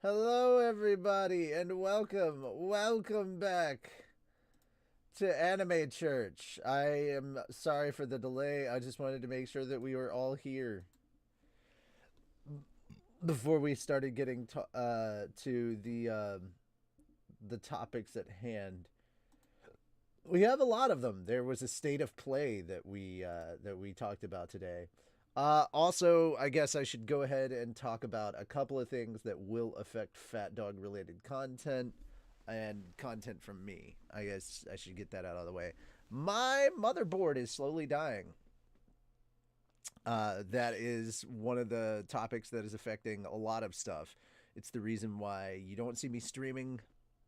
Hello, everybody, and welcome back to Anime Church. I am sorry for the delay. I just wanted to make sure that we were all here before we started getting to the topics at hand. We have a lot of them. There was a state of play that we talked about today. Also, I guess I should go ahead and talk about a couple of things that will affect Fat Dog related content and content from me. I guess I should get that out of the way. My motherboard is slowly dying. That is one of the topics that is affecting a lot of stuff. It's the reason why you don't see me streaming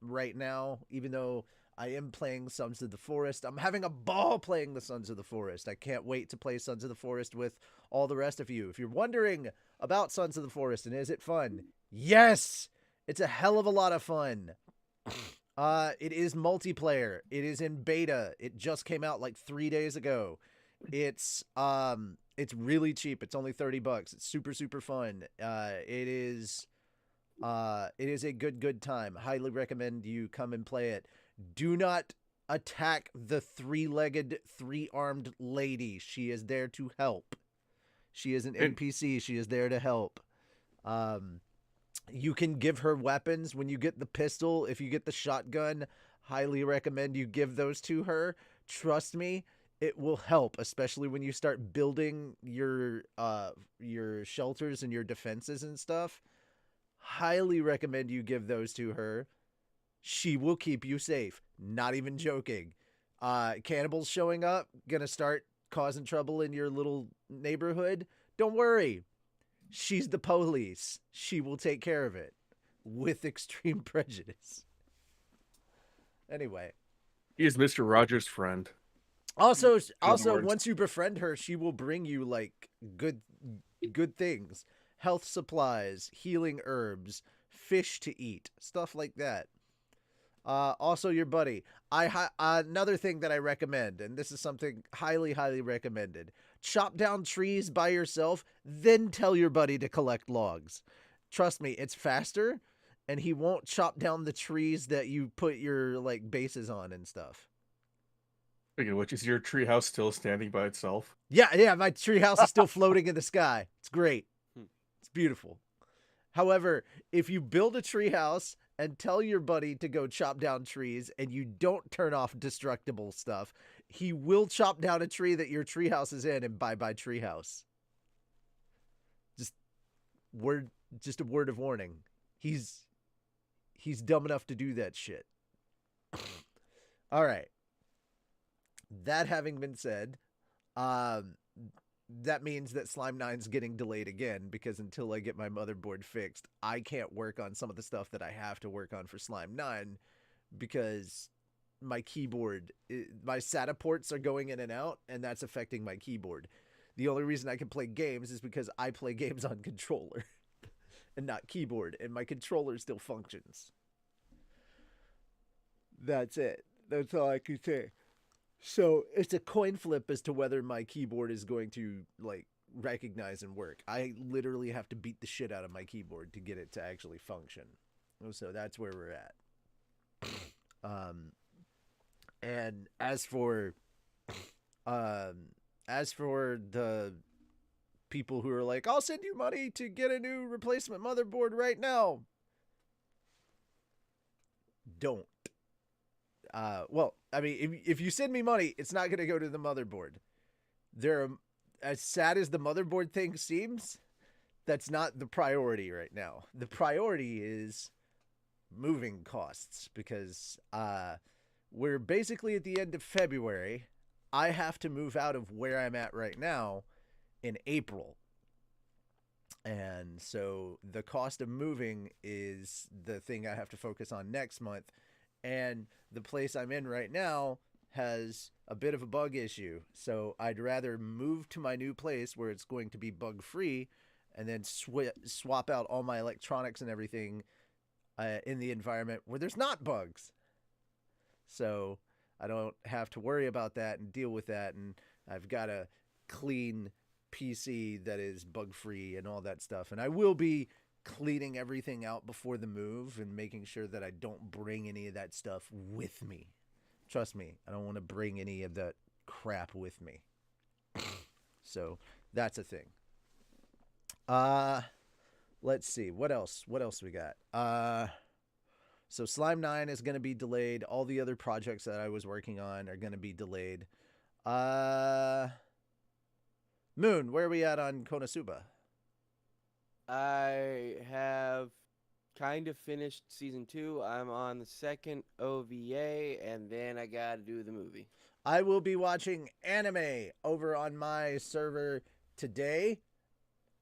right now, even though I am playing Sons of the Forest. I'm having a ball playing the Sons of the Forest. I can't wait to play Sons of the Forest with all the rest of you. If you're wondering about Sons of the Forest and is it fun? Yes! It's a hell of a lot of fun. It is multiplayer. It is in beta. It just came out like 3 days ago. It's really cheap. It's only $30. It's super fun. It is a good time. Highly recommend you come and play it. Do not attack the three-legged, three-armed lady. She is there to help. She is an And NPC. She is there to help. You can give her weapons when you get the pistol. If you get the shotgun, highly recommend you give those to her. Trust me, it will help, especially when you start building your shelters and your defenses and stuff. Highly recommend you give those to her. She will keep you safe. Not even joking. Cannibals showing up, gonna start causing trouble in your little neighborhood. Don't worry. She's the police. She will take care of it with extreme prejudice. Anyway, he is Mr. Rogers' friend. also In other also words, once you befriend her, she will bring you like good things. Health supplies, healing herbs, fish to eat, stuff like that. Also, your buddy. Another thing that I recommend, and this is something highly recommended. Chop down trees by yourself, then tell your buddy to collect logs. Trust me, it's faster, and he won't chop down the trees that you put your like bases on and stuff. speaking of which, is your treehouse still standing by itself? Yeah, my treehouse is still floating in the sky. It's great. Hmm. It's beautiful. However, if you build a treehouse and tell your buddy to go chop down trees and you don't turn off destructible stuff, he will chop down a tree that your treehouse is in and bye treehouse. Just word just a word of warning. He's he's dumb enough to do that shit. All right. That having been said, um that means that Slime 9's getting delayed again because until I get my motherboard fixed, I can't work on some of the stuff that I have to work on for Slime 9 because my keyboard, my SATA ports are going in and out, and that's affecting my keyboard. The only reason I can play games is because I play games on controller and not keyboard, and my controller still functions. That's it. That's all I can say. So it's a coin flip as to whether my keyboard is going to like recognize and work. I literally have to beat the shit out of my keyboard to get it to actually function. So that's where we're at. Um, and as for the people who are like, I'll send you money to get a new replacement motherboard right now. Don't. Well, I mean, if you send me money, it's not going to go to the motherboard. There, as sad as the motherboard thing seems, that's not the priority right now. The priority is moving costs because we're basically at the end of February. I have to move out of where I'm at right now in April. And so the cost of moving is the thing I have to focus on next month. And the place I'm in right now has a bit of a bug issue. So I'd rather move to my new place where it's going to be bug free and then swap out all my electronics and everything in the environment where there's not bugs. So I don't have to worry about that and deal with that. And I've got a clean PC that is bug free and all that stuff. And I will be cleaning everything out before the move and making sure that I don't bring any of that stuff with me. Trust me, I don't want to bring any of that crap with me. So that's a thing. Let's see. What else? What else we got? So Slime 9 is going to be delayed. All the other projects that I was working on are going to be delayed. Moon, where are we at on Konosuba? I have kind of finished season 2. I'm on the second OVA, and then I gotta do the movie. I will be watching anime over on my server today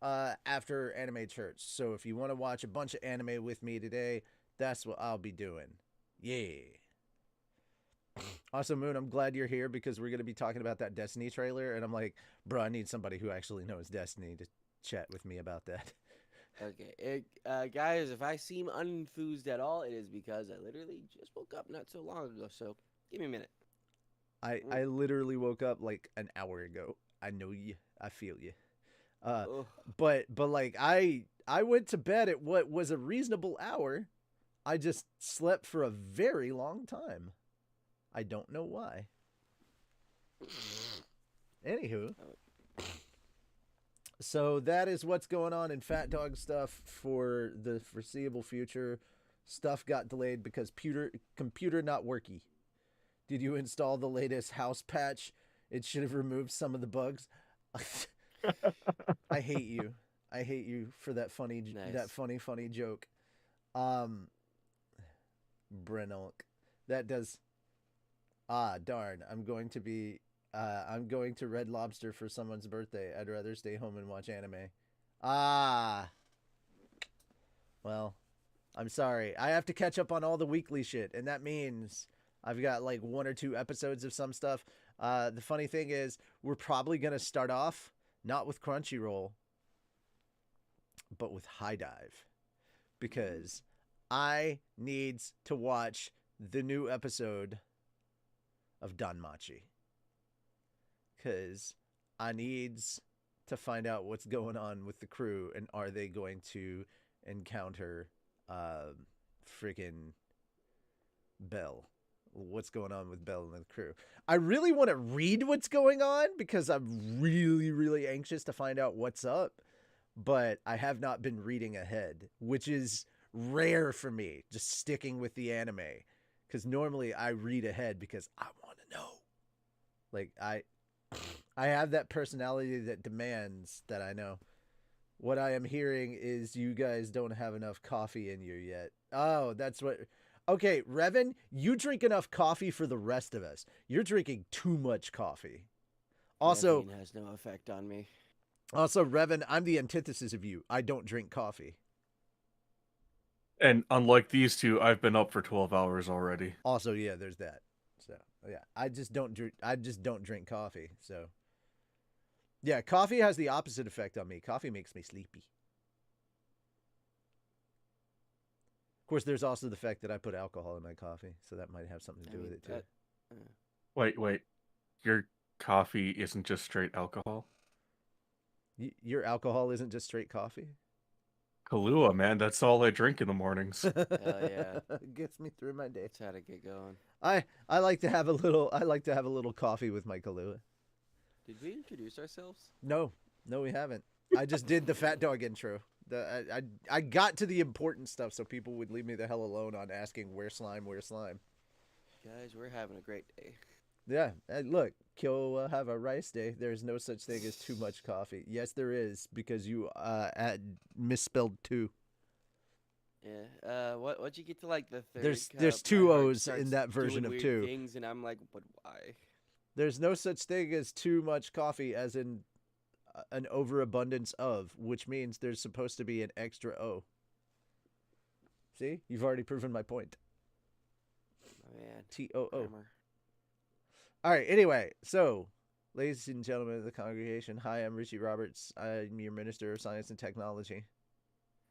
after Anime Church. So if you want to watch a bunch of anime with me today, that's what I'll be doing. Yeah. Also, Moon, I'm glad you're here because we're going to be talking about that Destiny trailer. And I'm like, bro, I need somebody who actually knows Destiny to chat with me about that. Okay, guys, if I seem unenthused at all, it is because I literally just woke up not so long ago. So give me a minute. I literally woke up like an hour ago. I know you. I feel you. But like I went to bed at what was a reasonable hour. I just slept for a very long time. I don't know why. Anywho. So that is what's going on in Fat Dog stuff for the foreseeable future. Stuff got delayed because computer not worky. Did you install the latest house patch? It should have removed some of the bugs. I hate you. I hate you for that funny funny joke. Brenelk. That does. Darn. I'm going to Red Lobster for someone's birthday. I'd rather stay home and watch anime. Well, I'm sorry. I have to catch up on all the weekly shit, and that means I've got like 1 or 2 episodes of some stuff. The funny thing is, we're probably going to start off not with Crunchyroll, but with High Dive, because I needs to watch the new episode of Danmachi, because I needs to find out what's going on with the crew, and are they going to encounter freaking Bell. What's going on with Bell and the crew. I really want to read what's going on because I'm really, really anxious to find out what's up, but I have not been reading ahead, which is rare for me, just sticking with the anime, because normally I read ahead because I want to know. Like, I have that personality that demands that I know. What I am hearing is you guys don't have enough coffee in you yet. Oh, that's what... Okay, Revan, you drink enough coffee for the rest of us. You're drinking too much coffee. Also, caffeine has no effect on me. Also, Revan, I'm the antithesis of you. I don't drink coffee. And unlike these two, I've been up for 12 hours already. Also, yeah, there's that. So, yeah, I just don't drink coffee. So, yeah, coffee has the opposite effect on me. Coffee makes me sleepy. Of course, there's also the fact that I put alcohol in my coffee, so that might have something to do with it too. Wait. Your coffee isn't just straight alcohol? Your alcohol isn't just straight coffee? Kahlua, man, that's all I drink in the mornings. Hell yeah. It gets me through my day. That's how to get going. I like to have a little coffee with my Kahlua. Did we introduce ourselves? No, we haven't. I just did the Fat Dog intro. I got to the important stuff so people would leave me the hell alone on asking where's slime. Guys, we're having a great day. Yeah, and look, Kyo have a rice day. There's no such thing as too much coffee. Yes, there is, because you misspelled two. Yeah. What'd you get to like the third? There's two O's in that version of weird two. Things, and I'm like, but why? There's no such thing as too much coffee, as in an overabundance of, which means there's supposed to be an extra O. See, you've already proven my point. Oh man. TOO. All right, anyway, so, ladies and gentlemen of the congregation, hi, I'm Richie Roberts. I'm your Minister of Science and Technology.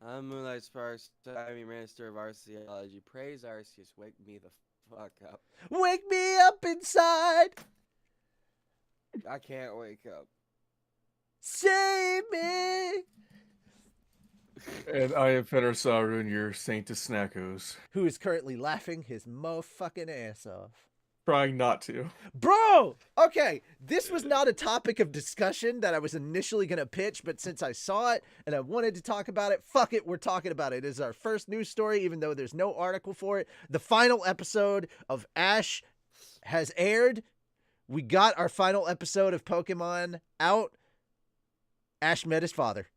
I'm Moonlight Sparks. I'm your Minister of Arceology. Praise Arceus, wake me the fuck up. Wake me up inside! I can't wake up. Save me! And I am Fenrir and your Saint to Snackos. who is currently laughing his motherfucking ass off. Trying not to. Bro, okay, this was not a topic of discussion that I was initially going to pitch, but since I saw it and I wanted to talk about it, fuck it, we're talking about it. It is our first news story, even though there's no article for it. The final episode of Ash has aired. We got our final episode of Pokemon out. Ash met his father.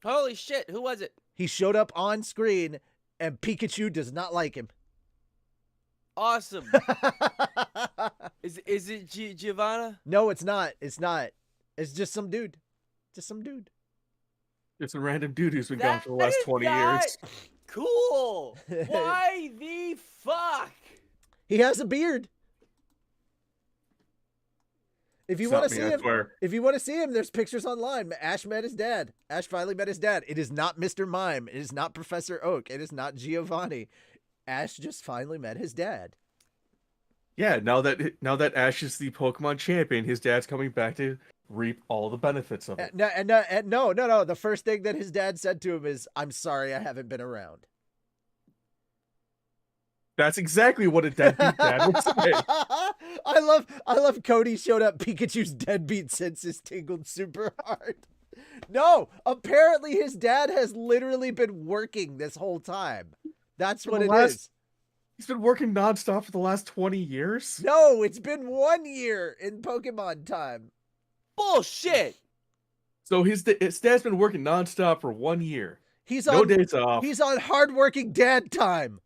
Holy shit, who was it? He showed up on screen, and Pikachu does not like him. Awesome. Is it Giovanna? No, it's not. It's not. It's just some dude. Just some dude. It's a random dude who's been gone for the last 20 years. Cool. Why the fuck? He has a beard. If you want to see him, if you want to see him, there's pictures online. Ash met his dad. Ash finally met his dad. It is not Mr. Mime. It is not Professor Oak. It is not Giovanni. Ash just finally met his dad. Yeah, now that Ash is the Pokemon champion, his dad's coming back to reap all the benefits of it. No. The first thing that his dad said to him is, "I'm sorry, I haven't been around." That's exactly what a deadbeat dad would say. I love Cody showed up. Pikachu's deadbeat senses tingled super hard. No, apparently his dad has literally been working this whole time. That's what it is. He's been working nonstop for the last 20 years? No, it's been 1 year in Pokemon time. Bullshit. So his dad's been working nonstop for 1 year. He's no on days off. He's on hardworking dad time.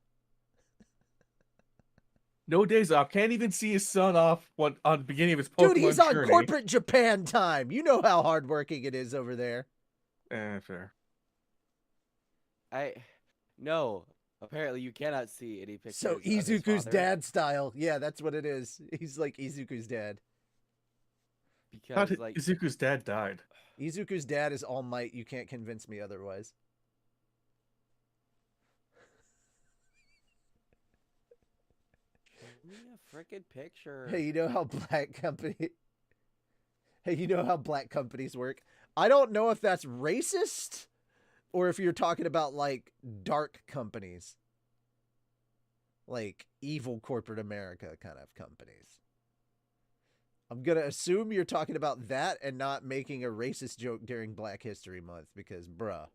No days off. Can't even see his son off on the beginning of his Pokemon Dude, he's on journey. corporate Japan time. You know how hardworking it is over there. Fair. No. Apparently, you cannot see any pictures. So Izuku's dad style. Yeah, that's what it is. He's like Izuku's dad. Because Izuku's dad died. Izuku's dad is All Might. You can't convince me otherwise. Give me a freaking picture. Hey, you know how black companies work? I don't know if that's racist or if you're talking about like dark companies. Like evil corporate America kind of companies. I'm going to assume you're talking about that and not making a racist joke during Black History Month because bruh.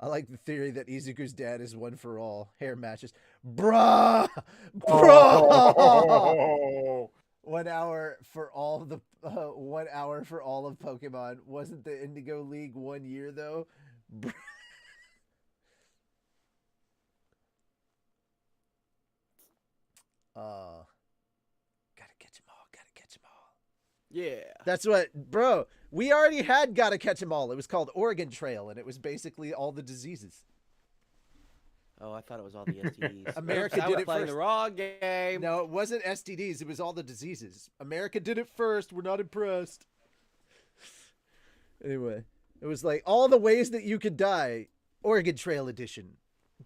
I like the theory that Izuku's dad is one for all. Hair matches. Bruh! Oh. 1 hour for all the 1 hour for all of Pokemon. Wasn't the Indigo League 1 year though? Gotta catch them all. Gotta catch them all. Yeah. That's what, bro. We already had Gotta Catch them all. It was called Oregon Trail, and it was basically all the diseases. Oh, I thought it was all the STDs. America I did was it playing first. the wrong game. No, it wasn't STDs. It was all the diseases. America did it first. We're not impressed. Anyway, it was like all the ways that you could die. Oregon Trail edition.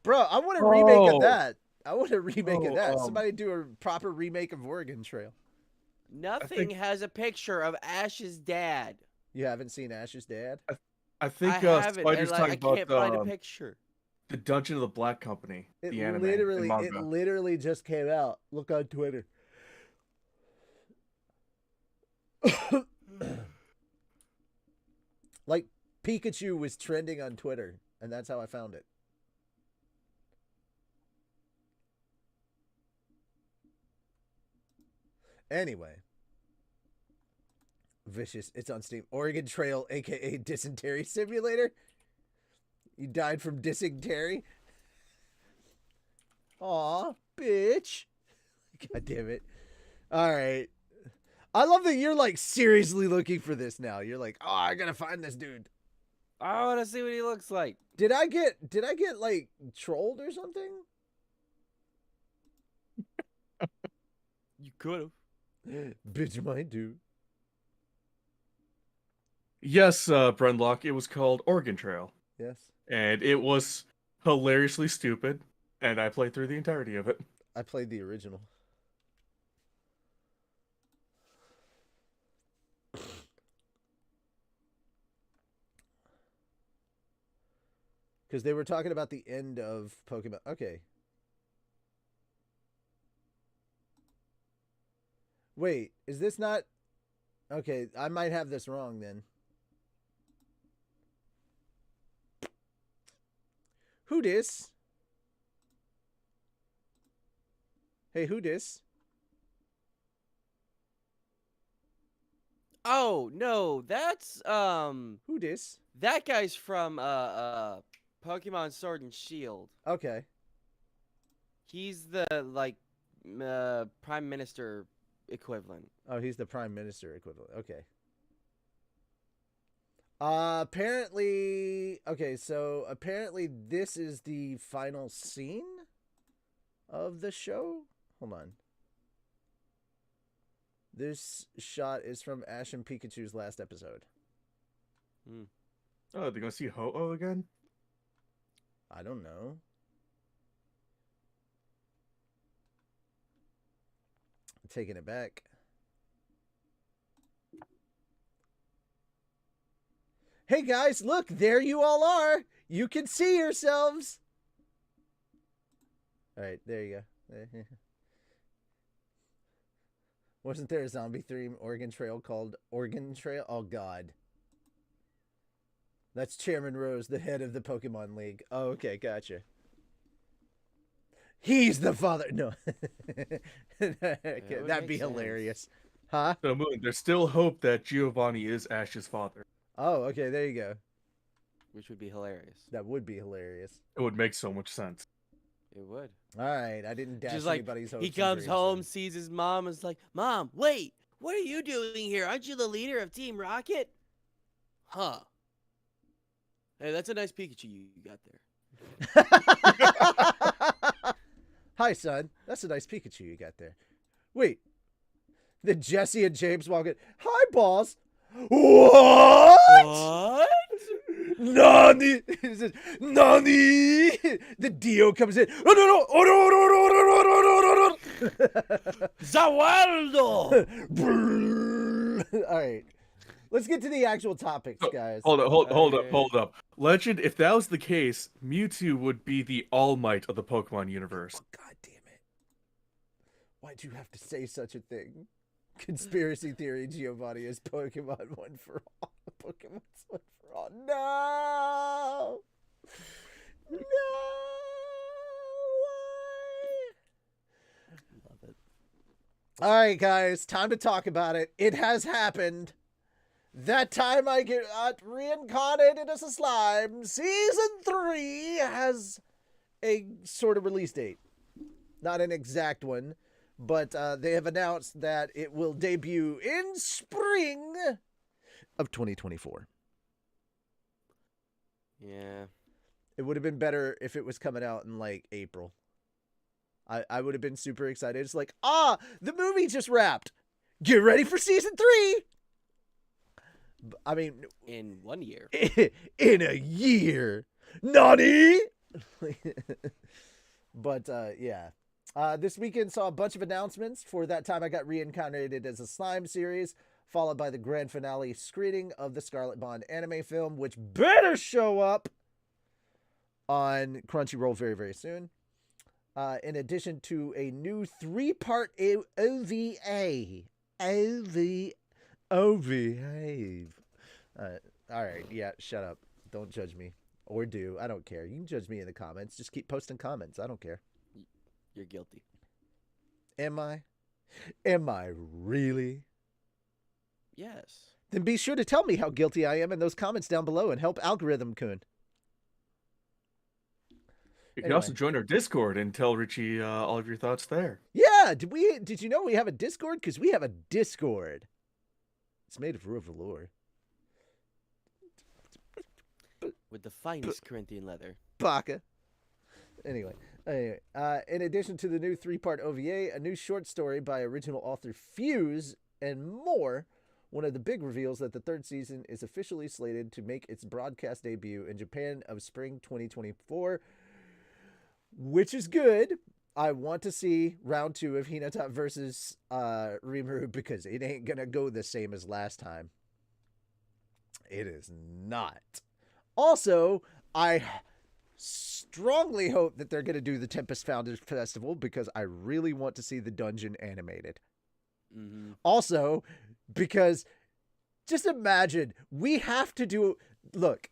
Bro, I want a remake of that. I want a remake of that. Somebody do a proper remake of Oregon Trail. Nothing has a picture of Ash's dad. You haven't seen Ash's dad? I think haven't, Spider's and, talking I can't about find a picture. the Dungeon of the Black Company. It the anime. literally just came out. Look on Twitter. Like Pikachu was trending on Twitter, and that's how I found it. Anyway. Vicious. It's on Steam. Oregon Trail, aka Dysentery Simulator. You died from dysentery. Aw, bitch. God damn it. Alright. I love that you're like seriously looking for this now. You're like, oh, I gotta find this dude. I want to see what he looks like. Did I get like trolled or something? You could have. Bitch might do. Yes, Brenlock, it was called Oregon Trail. Yes. And it was hilariously stupid, and I played through the entirety of it. I played the original. Because they were talking about the end of Pokemon. Okay. Wait, is this not... Okay, I might have this wrong then. Who dis? Hey, who dis? Oh no, that's Who dis? that guy's from Pokemon Sword and Shield. Okay. He's the like prime minister equivalent. Oh, he's the prime minister equivalent. Okay. Apparently, okay, so apparently this is the final scene of the show. Hold on. This shot is from Ash and Pikachu's last episode. Oh, they're gonna see Ho-Oh again? I don't know. I'm taking it back. Hey guys, look, there you all are. You can see yourselves. All right, there you go. Wasn't there a zombie theme Oregon Trail called Oregon Trail? Oh, God. That's Chairman Rose, the head of the Pokemon League. Oh, okay, gotcha. He's the father. No. That'd be hilarious. Huh? So, Moon, there's still hope that Giovanni is Ash's father. Oh, okay, there you go. Which would be hilarious. That would be hilarious. It would make so much sense. It would. All right, I didn't dash Just like anybody's hopes. he and comes dreams home, then. sees his mom, and is like, "Mom, wait, what are you doing here? Aren't you the leader of Team Rocket?" Huh. Hey, that's a nice Pikachu you got there. Hi, son. That's a nice Pikachu you got there. Wait. Then Jesse and James walk in. Hi, boss. What? What? Nani? It says, Nani? The Dio comes in. Oh, no, no. Oh, no, no, no, no, no, no, no, no. Zawaldo! All right. Let's get to the actual topics, guys. Hold up. Legend, if that was the case, Mewtwo would be the All Might of the Pokemon universe. Oh, God damn it. Why'd you have to say such a thing? Conspiracy theory, Giovanni is Pokemon one for all. Pokemon's one for all. No! No! Why? Love it. All right, guys, time to talk about it. It has happened. That time I get reincarnated as a slime. Season 3 has a sort of release date. Not an exact one, but they have announced that it will debut in spring of 2024. Yeah. It would have been better if it was coming out in like April. I would have been super excited. It's like, the movie just wrapped. Get ready for season 3. I mean, In 1 year. in a year. Nani? But yeah. This weekend saw a bunch of announcements for That Time I Got Reincarnated as a Slime series, followed by the grand finale screening of the Scarlet Bond anime film, which better show up on Crunchyroll very, very soon. In addition to a new 3-part OVA. OVA. All right, yeah, shut up. Don't judge me. Or do. I don't care. You can judge me in the comments. Just keep posting comments. I don't care. You're guilty. Am I? Am I really? Yes. Then be sure to tell me how guilty I am in those comments down below and help Algorithm Kun. You can also join our Discord and tell Richie all of your thoughts there. Yeah, did you know we have a Discord? Because we have a Discord. It's made of real velour. With the finest Corinthian leather. Baka. Anyway, in addition to the new 3-part OVA, a new short story by original author Fuse, and more, one of the big reveals that the 3rd season is officially slated to make its broadcast debut in Japan of spring 2024, which is good. I want to see round 2 of Hinata versus Rimuru because it ain't gonna go the same as last time. It is not. Also, I strongly hope that they're going to do the Tempest Founders Festival because I really want to see the dungeon animated. Mm-hmm. Also, because just imagine we have to do. Look,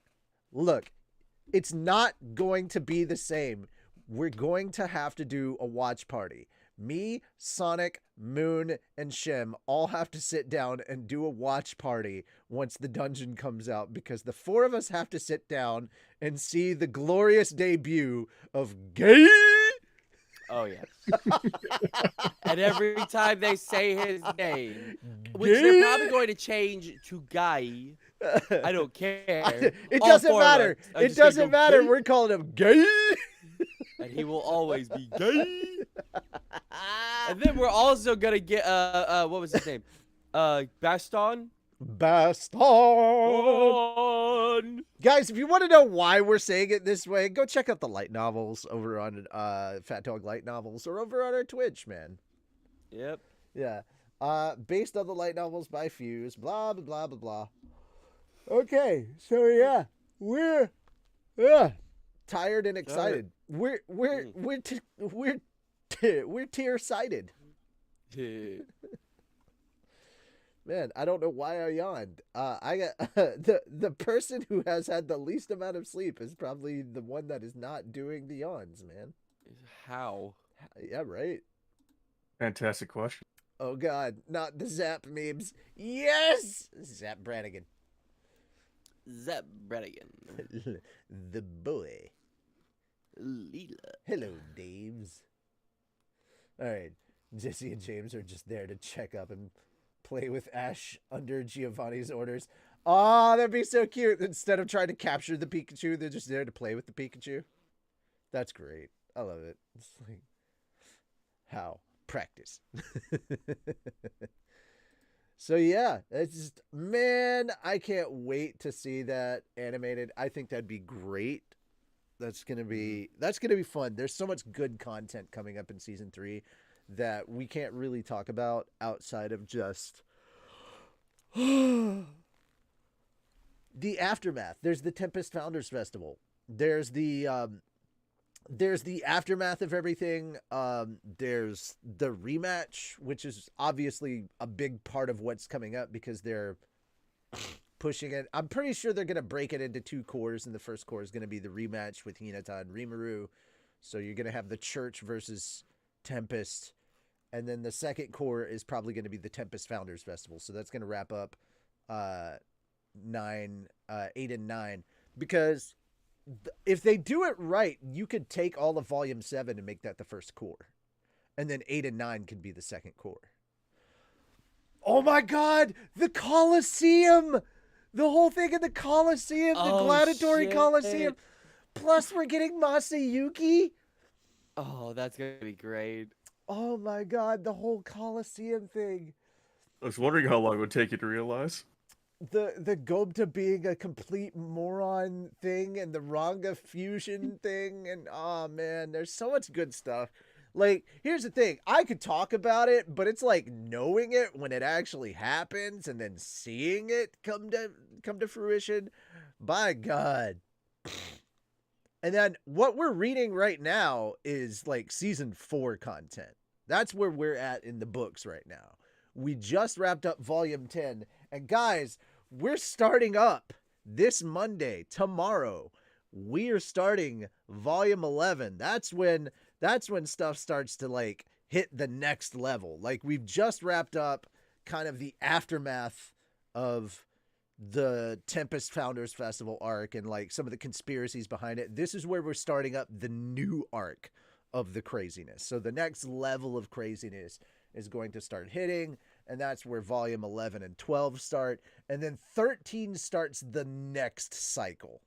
it's not going to be the same. We're going to have to do a watch party. Me, Sonic, Moon, and Shem all have to sit down and do a watch party once the dungeon comes out because the four of us have to sit down and see the glorious debut of Gay. Oh, yes. And every time they say his name, which they're probably going to change to Guy, I don't care. It All doesn't four of matter. us are It just gonna doesn't go, matter. "Gay," We're calling him Gay. and he will always be gay. And then we're also gonna get what was his name? Baston. Baston. Guys, if you want to know why we're saying it this way, go check out the light novels over on Fat Dog Light Novels or over on our Twitch, man. Yep. Yeah. Based on the light novels by Fuse, blah blah blah blah blah. Okay, so yeah, we're tired and excited. We're tear-sighted. Man, I don't know why I yawned. I got the person who has had the least amount of sleep is probably the one that is not doing the yawns, man. How? Yeah, right. Fantastic question. Oh God, not the Zap memes. Yes, Zap Brannigan. Zep Brannigan. The boy. Leela. Hello, Daves. All right, Jesse and James are just there to check up and play with Ash under Giovanni's orders. Oh, that'd be so cute. Instead of trying to capture the Pikachu, they're just there to play with the Pikachu. That's great. I love it. It's like, how? Practice. So yeah, it's just, man, I can't wait to see that animated. I think that'd be great. That's gonna be fun. There's so much good content coming up in season 3 that we can't really talk about outside of just the aftermath. There's the Tempest Founders Festival. There's the aftermath of everything. There's the rematch, which is obviously a big part of what's coming up because they're pushing it. I'm pretty sure they're going to break it into 2 cores, and the first core is going to be the rematch with Hinata and Rimuru. So you're going to have the Church versus Tempest, and then the second core is probably going to be the Tempest Founders Festival. So that's going to wrap up 8 and 9, because if they do it right, you could take all of Volume 7 and make that the first core. And then 8 and 9 could be the second core. Oh my God! The Colosseum! The whole thing in the Colosseum! The gladiatory Colosseum! Plus we're getting Masayuki! Oh, that's gonna be great. Oh my God, the whole Colosseum thing. I was wondering how long it would take you to realize. The Gobta being a complete moron thing and the Ranga fusion thing, and oh man, there's so much good stuff. Like, here's the thing, I could talk about it, but it's like knowing it when it actually happens and then seeing it come to fruition. By God. And then what we're reading right now is like season 4 content. That's where we're at in the books right now. We just wrapped up volume 10, and guys, we're starting up this Monday, tomorrow. We are starting volume 11. That's when stuff starts to like hit the next level. Like, we've just wrapped up kind of the aftermath of the Tempest Founders Festival arc and like some of the conspiracies behind it. This is where we're starting up the new arc of the craziness. So the next level of craziness is going to start hitting, and that's where volume 11 and 12 start, and then 13 starts the next cycle.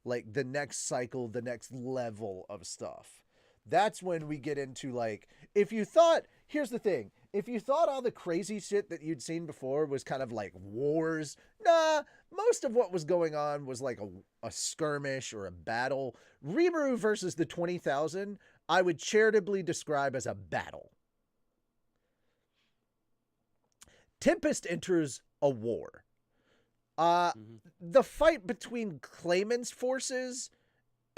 Like the next cycle, the next level of stuff. That's when we get into like, here's the thing, if you thought all the crazy shit that you'd seen before was kind of like wars, nah, most of what was going on was like a skirmish or a battle. Rimuru versus the 20,000, I would charitably describe as a battle. Tempest enters a war. The fight between Clayman's forces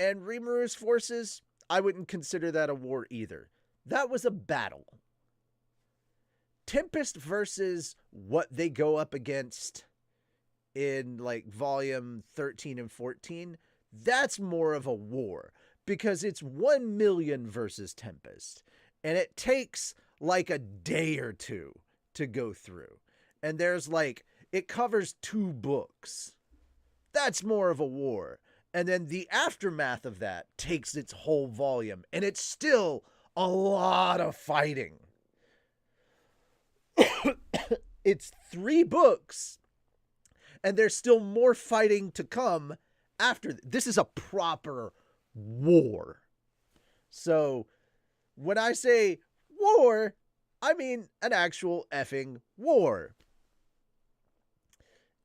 and Rimuru's forces, I wouldn't consider that a war either. That was a battle. Tempest versus what they go up against in like volume 13 and 14, that's more of a war because it's 1 million versus Tempest. And it takes like a day or two to go through. And there's like, it covers 2 books. That's more of a war. And then the aftermath of that takes its whole volume. And it's still a lot of fighting. It's 3 books. And there's still more fighting to come after. This is a proper war. So when I say war, I mean an actual effing war.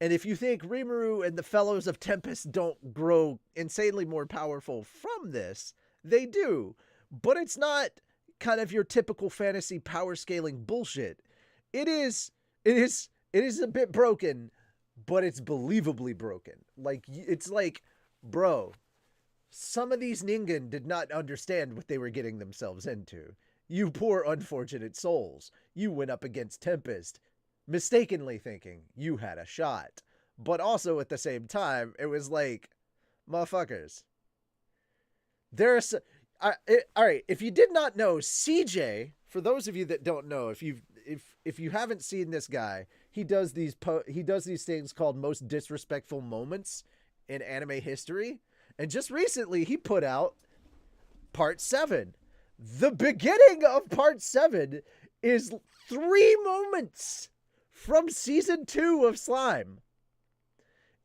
And if you think Rimuru and the Fellows of Tempest don't grow insanely more powerful from this, they do. But it's not kind of your typical fantasy power scaling bullshit. It is a bit broken, but it's believably broken. Like, it's like, bro, some of these Ningen did not understand what they were getting themselves into. You poor unfortunate souls. You went up against Tempest, mistakenly thinking you had a shot. But also at the same time, it was like, motherfuckers. All right, if you did not know, CJ, for those of you that don't know, if you haven't seen this guy, he does these things called most disrespectful moments in anime history. And just recently he put out part 7. The beginning of part 7 is 3 moments from season 2 of Slime.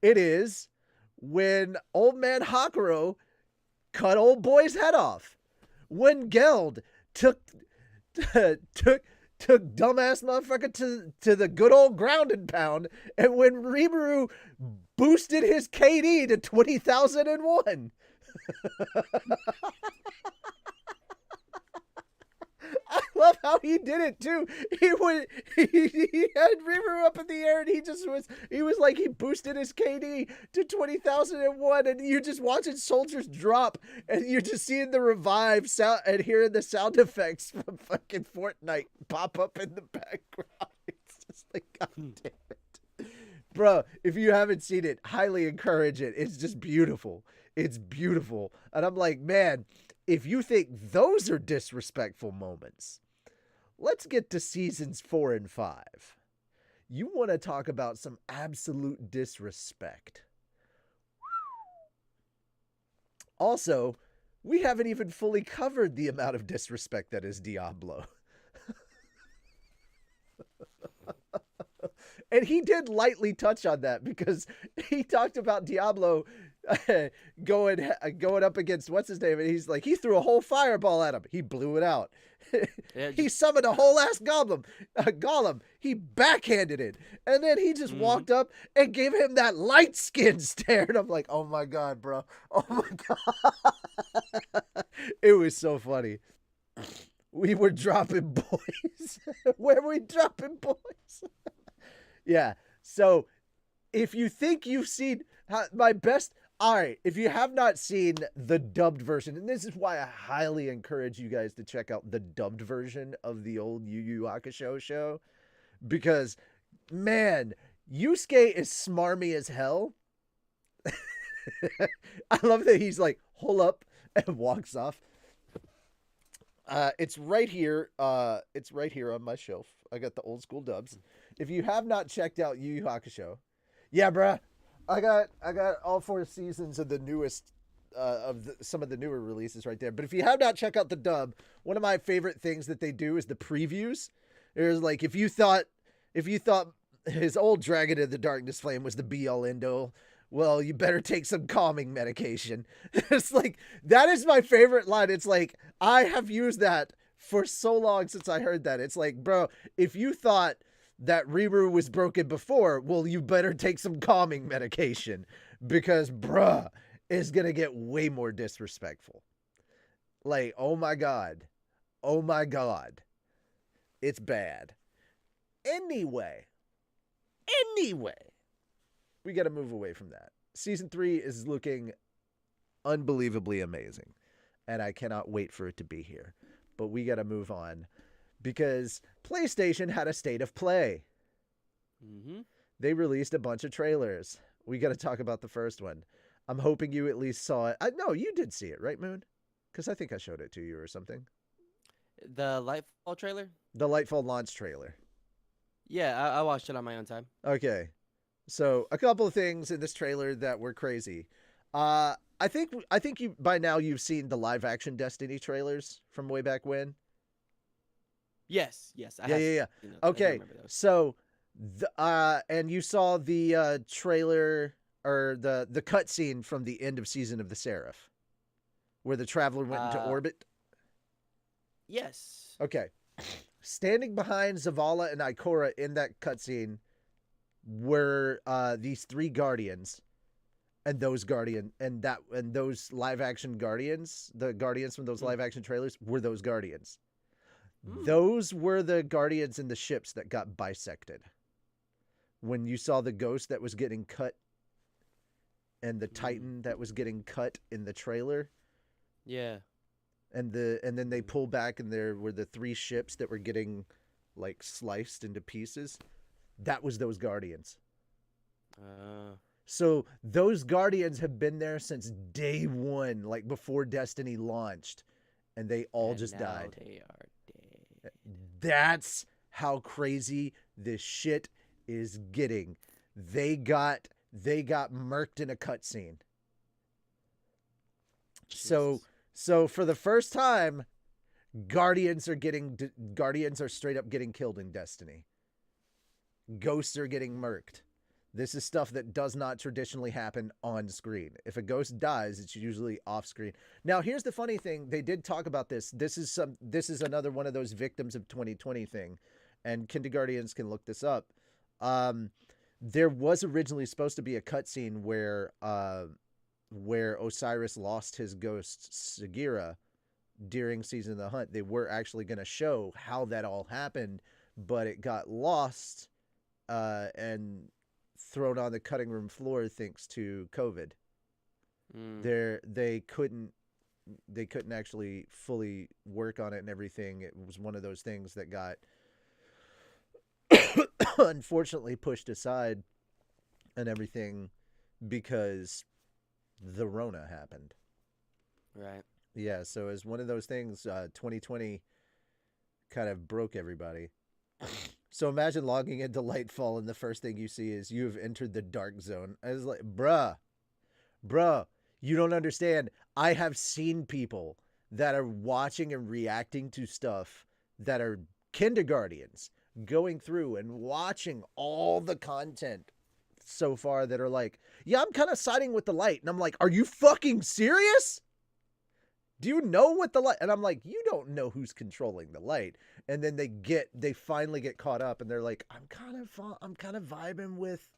It is when old man Hakuro cut old boy's head off. When Geld took dumbass motherfucker to the good old ground and pound, and when Rimuru boosted his KD to 20,001. I love how he did it too. He had Rimuru up in the air, and he was like, he boosted his KD to 20,001, and you're just watching soldiers drop, and you're just seeing the revive sound and hearing the sound effects from fucking Fortnite pop up in the background. It's just like, God damn it. Bro, if you haven't seen it, highly encourage it. It's just beautiful. It's beautiful. And I'm like, man, if you think those are disrespectful moments, let's get to seasons 4 and 5. You want to talk about some absolute disrespect. Also, we haven't even fully covered the amount of disrespect that is Diablo. And he did lightly touch on that because he talked about Diablo going up against what's his name, and he's like, he threw a whole fireball at him. He blew it out. He summoned a whole ass golem. He backhanded it, and then he just walked up and gave him that light skin stare. And I'm like, oh my god, bro. Oh my god. It was so funny. We were dropping boys. Where were we dropping boys? Yeah. So if you think you've seen my best, all right, if you have not seen the dubbed version, and this is why I highly encourage you guys to check out the dubbed version of the old Yu Yu Hakusho show, because, man, Yusuke is smarmy as hell. I love that he's like, hold up, and walks off. It's right here. It's right here on my shelf. I got the old school dubs. If you have not checked out Yu Yu Hakusho, yeah, bruh, I got all 4 seasons of the newest, some of the newer releases right there. But if you have not checked out the dub, one of my favorite things that they do is the previews. There's like, if you thought his old Dragon of the Darkness Flame was the be all end all, well, you better take some calming medication. It's like, that is my favorite line. It's like, I have used that for so long since I heard that. It's like, bro, if you thought that Rimuru was broken before, well, you better take some calming medication, because, bruh, it's gonna get way more disrespectful. Like, oh my god. Oh my god. It's bad. Anyway, we gotta move away from that. Season 3 is looking unbelievably amazing. And I cannot wait for it to be here. But we got to move on because PlayStation had a state of play. Mm-hmm. They released a bunch of trailers. We got to talk about the first one. I'm hoping you at least saw it. No, you did see it, right, Moon? Because I think I showed it to you or something. The Lightfall trailer? The Lightfall launch trailer. Yeah, I watched it on my own time. Okay. So a couple of things in this trailer that were crazy. I think you by now you've seen the live action Destiny trailers from way back when. Yes. I Yeah. have seen those. I do Okay. remember those. So and you saw the trailer or the cutscene from the end of Season of the Seraph where the traveler went into orbit. Yes. Okay. Standing behind Zavala and Ikora in that cutscene were these three guardians, and those live action guardians, the guardians from those live action trailers were those guardians. Those were the guardians in the ships that got bisected. When you saw the ghost that was getting cut and the Titan that was getting cut in the trailer. Yeah. And then they pull back and there were the three ships that were getting like sliced into pieces. That was those guardians. So those guardians have been there since day one, like before Destiny launched, and they all just died. They are dead. That's how crazy this shit is getting. They got murked in a cutscene. So for the first time, Guardians are straight up getting killed in Destiny. Ghosts are getting murked. This is stuff that does not traditionally happen on screen. If a ghost dies, it's usually off screen. Now, here's the funny thing. They did talk about this. This is another one of those victims of 2020 thing, and Kindergartians can look this up. There was originally supposed to be a cutscene where Osiris lost his ghost Sagira during Season of the Hunt. They were actually going to show how that all happened, but it got lost and thrown on the cutting room floor thanks to COVID. They couldn't actually fully work on it and everything. It was one of those things that got unfortunately pushed aside and everything because the Rona happened. Right. Yeah, so as one of those things, 2020 kind of broke everybody. So imagine logging into Lightfall and the first thing you see is you have entered the dark zone. I was like, bruh, you don't understand. I have seen people that are watching and reacting to stuff that are kindergartens going through and watching all the content so far that are like, yeah, I'm kind of siding with the light. And I'm like, are you fucking serious? Do you know what the light? And I'm like, you don't know who's controlling the light. And then they finally get caught up and they're like, I'm kind of vibing with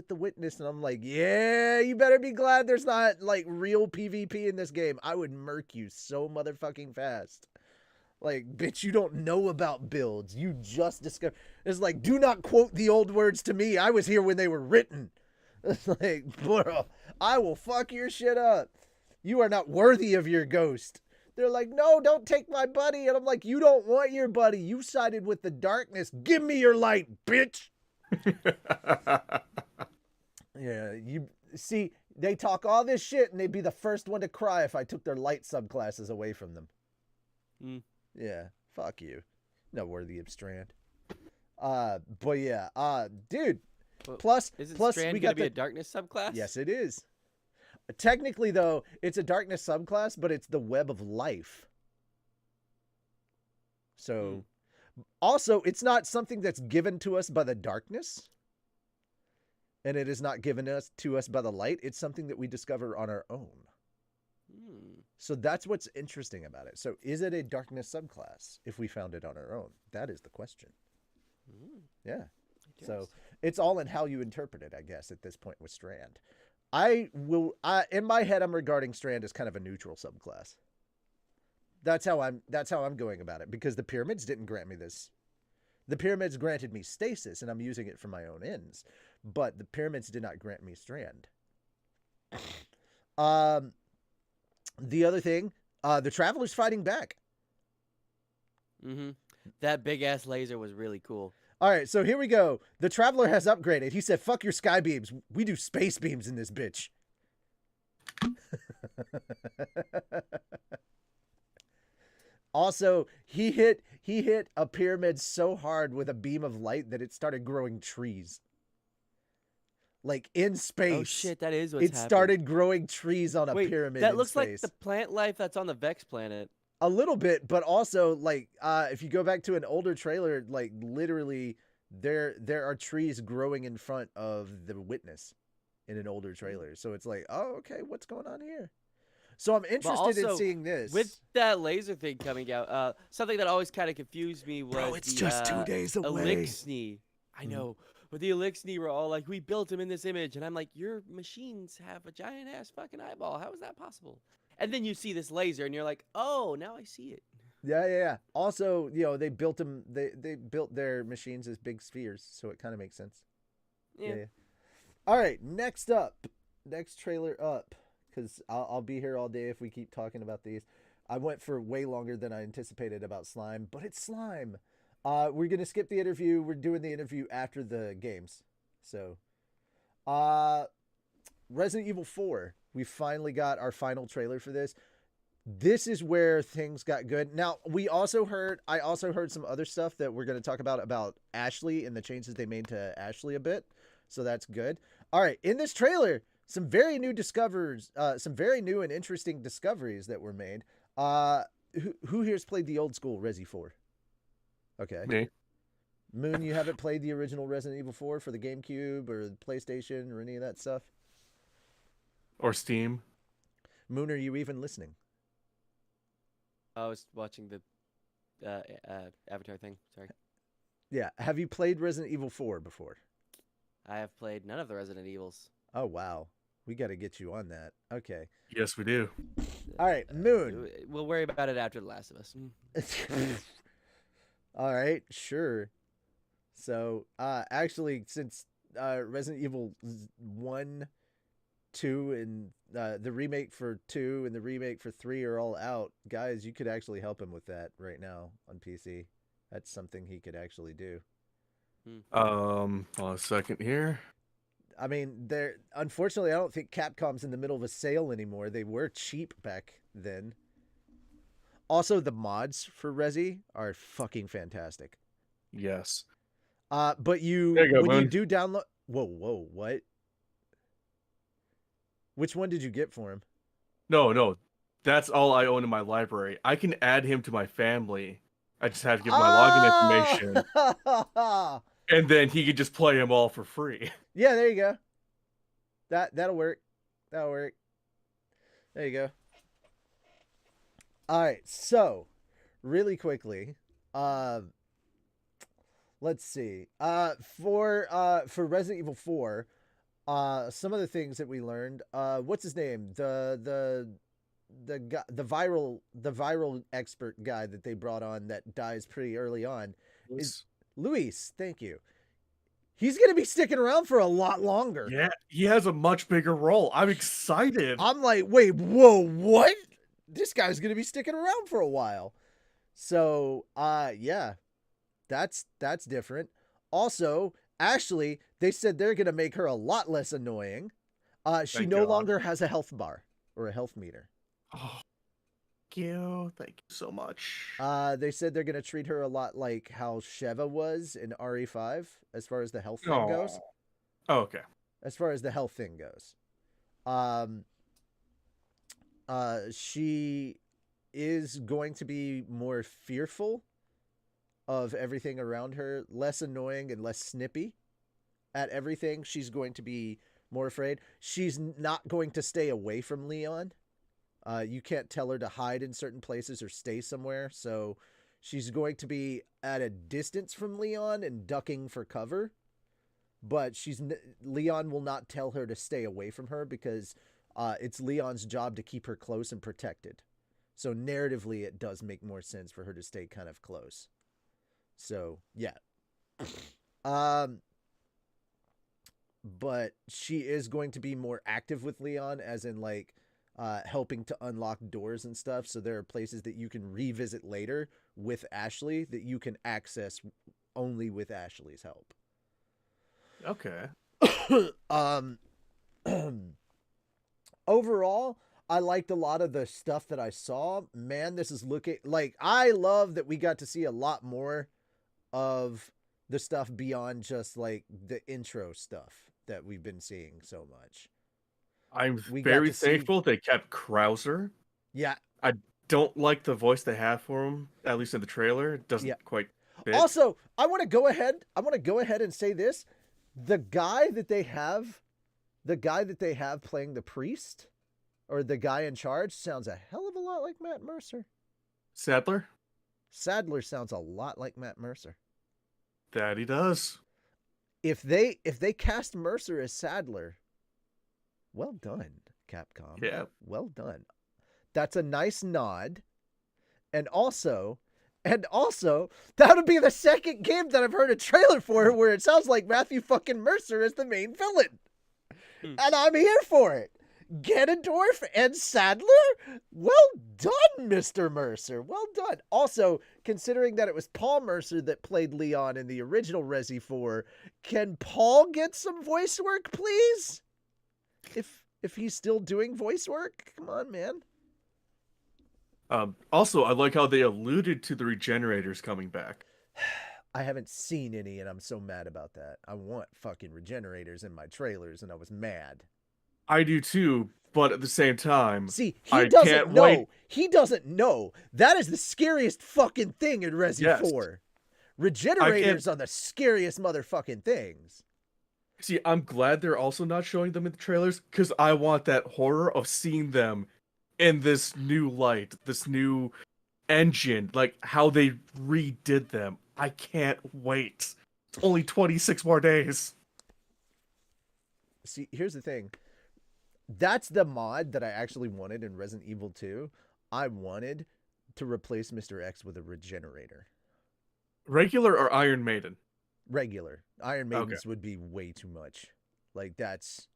the witness. And I'm like, yeah, you better be glad there's not like real PvP in this game. I would murk you so motherfucking fast. Like, bitch, you don't know about builds. You just discovered. It's like, do not quote the old words to me. I was here when they were written. It's like, bro, I will fuck your shit up. You are not worthy of your ghost. They're like, no, don't take my buddy. And I'm like, you don't want your buddy. You sided with the darkness. Give me your light, bitch. Yeah, you see, they talk all this shit and they'd be the first one to cry if I took their light subclasses away from them. Yeah, fuck you. Not worthy of Strand. But yeah, dude. Plus, Strand we gonna got be a darkness subclass? Yes, it is. Technically, though, it's a darkness subclass, but it's the web of life. So, also, it's not something that's given to us by the darkness, and it is not given to us by the light. It's something that we discover on our own. So that's what's interesting about it. So is it a darkness subclass if we found it on our own? That is the question. Yeah. So it's all in how you interpret it, I guess, at this point with Strand. In my head, I'm regarding Strand as kind of a neutral subclass. That's how I'm going about it, because the pyramids didn't grant me this. The pyramids granted me stasis, and I'm using it for my own ends. But the pyramids did not grant me Strand. The other thing, the Traveler's fighting back. Mm-hmm. That big ass laser was really cool. All right, so here we go. The Traveler has upgraded. He said, "Fuck your sky beams. We do space beams in this bitch." Also, he hit a pyramid so hard with a beam of light that it started growing trees. Like in space. Oh shit, that is what's It happening. started growing trees on a Wait, pyramid that in looks space. like the plant life that's on the Vex planet. A little bit, but also like if you go back to an older trailer, like literally there are trees growing in front of the Witness in an older trailer. So it's like, oh, okay, what's going on here? So I'm interested in also, seeing this. With that laser thing coming out, something that always kind of confused me was Bro, it's the, just 2 days away. Elixni. I know. But the Elixni were all like, we built him in this image. And I'm like, your machines have a giant ass fucking eyeball. How is that possible? And then you see this laser and you're like, oh, now I see it. Yeah. Also, you know, they built them. They built their machines as big spheres, so it kind of makes sense. Yeah. All right, next trailer up, because I'll be here all day if we keep talking about these. I went for way longer than I anticipated about Slime, but it's Slime. We're gonna skip the interview. We're doing the interview after the games. So, Resident Evil 4. We finally got our final trailer for this. This is where things got good. Now, I also heard some other stuff that we're going to talk about Ashley and the changes they made to Ashley a bit. So that's good. All right. In this trailer, some very new and interesting discoveries that were made. Who here's played the old school Resi 4? Okay. Me. Moon, you haven't played the original Resident Evil 4 for the GameCube or the PlayStation or any of that stuff? Or Steam. Moon, are you even listening? I was watching the Avatar thing. Sorry. Yeah. Have you played Resident Evil 4 before? I have played none of the Resident Evils. Oh, wow. We got to get you on that. Okay. Yes, we do. All right, Moon. We'll worry about it after The Last of Us. All right, sure. So, actually, since Resident Evil 1, 2, and the remake for 2 and the remake for 3 are all out, guys, you could actually help him with that right now on PC. That's something he could actually do. Hold on a second here. I mean, unfortunately, I don't think Capcom's in the middle of a sale anymore. They were cheap back then. Also, the mods for Resi are fucking fantastic. Yes. But There you go, when Moon. you do download, whoa, what? Which one did you get for him? No, that's all I own in my library. I can add him to my family. I just have to give my login information, and then he could just play them all for free. Yeah, there you go. That'll work. That'll work. There you go. All right, so really quickly, let's see. For Resident Evil 4, some of the things that we learned. What's his name? The guy, the viral expert guy that they brought on that dies pretty early on is Luis. Thank you. He's going to be sticking around for a lot longer. Yeah, he has a much bigger role. I'm excited. I'm like, wait, whoa, what? This guy's going to be sticking around for a while. So, yeah, that's different. Also, Ashley, they said they're going to make her a lot less annoying. She no longer has a health bar or a health meter. Oh, thank you so much. They said they're going to treat her a lot like how Sheva was in RE5 as far as the health thing goes. Oh, okay. As far as the health thing goes. She is going to be more fearful of everything around her, less annoying and less snippy at everything. She's going to be more afraid. She's not going to stay away from Leon. You can't tell her to hide in certain places or stay somewhere. So she's going to be at a distance from Leon and ducking for cover. But Leon will not tell her to stay away from her because it's Leon's job to keep her close and protected. So narratively, it does make more sense for her to stay kind of close. So, yeah. but she is going to be more active with Leon, as in like helping to unlock doors and stuff. So there are places that you can revisit later with Ashley that you can access only with Ashley's help. Okay. um, overall, I liked a lot of the stuff that I saw. Man, this is looking like, I love that we got to see a lot more of the stuff beyond just like the intro stuff that we've been seeing so much. I'm We got very to see, thankful they kept Krauser. yeah. I don't like the voice they have for him, at least in the trailer. It doesn't Yeah. quite fit. Also, I want to go ahead and say this. The guy that they have playing the priest, or the guy in charge, sounds a hell of a lot like Matt Mercer. Sadler? Sadler sounds a lot like Matt Mercer. That he does. If they cast Mercer as Sadler, well done, Capcom. Yeah. Well done. That's a nice nod. And also, that would be the second game that I've heard a trailer for where it sounds like Matthew fucking Mercer is the main villain. And I'm here for it. Ganondorf and Sadler? Well done, Mr. Mercer. Well done. Also, considering that it was Paul Mercer that played Leon in the original Resi 4, can Paul get some voice work, please? If he's still doing voice work? Come on, man. Also, I like how they alluded to the Regenerators coming back. I haven't seen any, and I'm so mad about that. I want fucking Regenerators in my trailers, and I was mad. I do too, but at the same time, see, I doesn't can't know. wait. He doesn't know. That is the scariest fucking thing in Resi 4. Regenerators are the scariest motherfucking things. See, I'm glad they're also not showing them in the trailers, because I want that horror of seeing them in this new light, this new engine, like how they redid them. I can't wait. It's only 26 more days. See, here's the thing. That's the mod that I actually wanted in Resident Evil 2. I wanted to replace Mr. X with a regenerator. Regular or Iron Maiden? Regular. Iron Maidens would be way too much. Like, that's...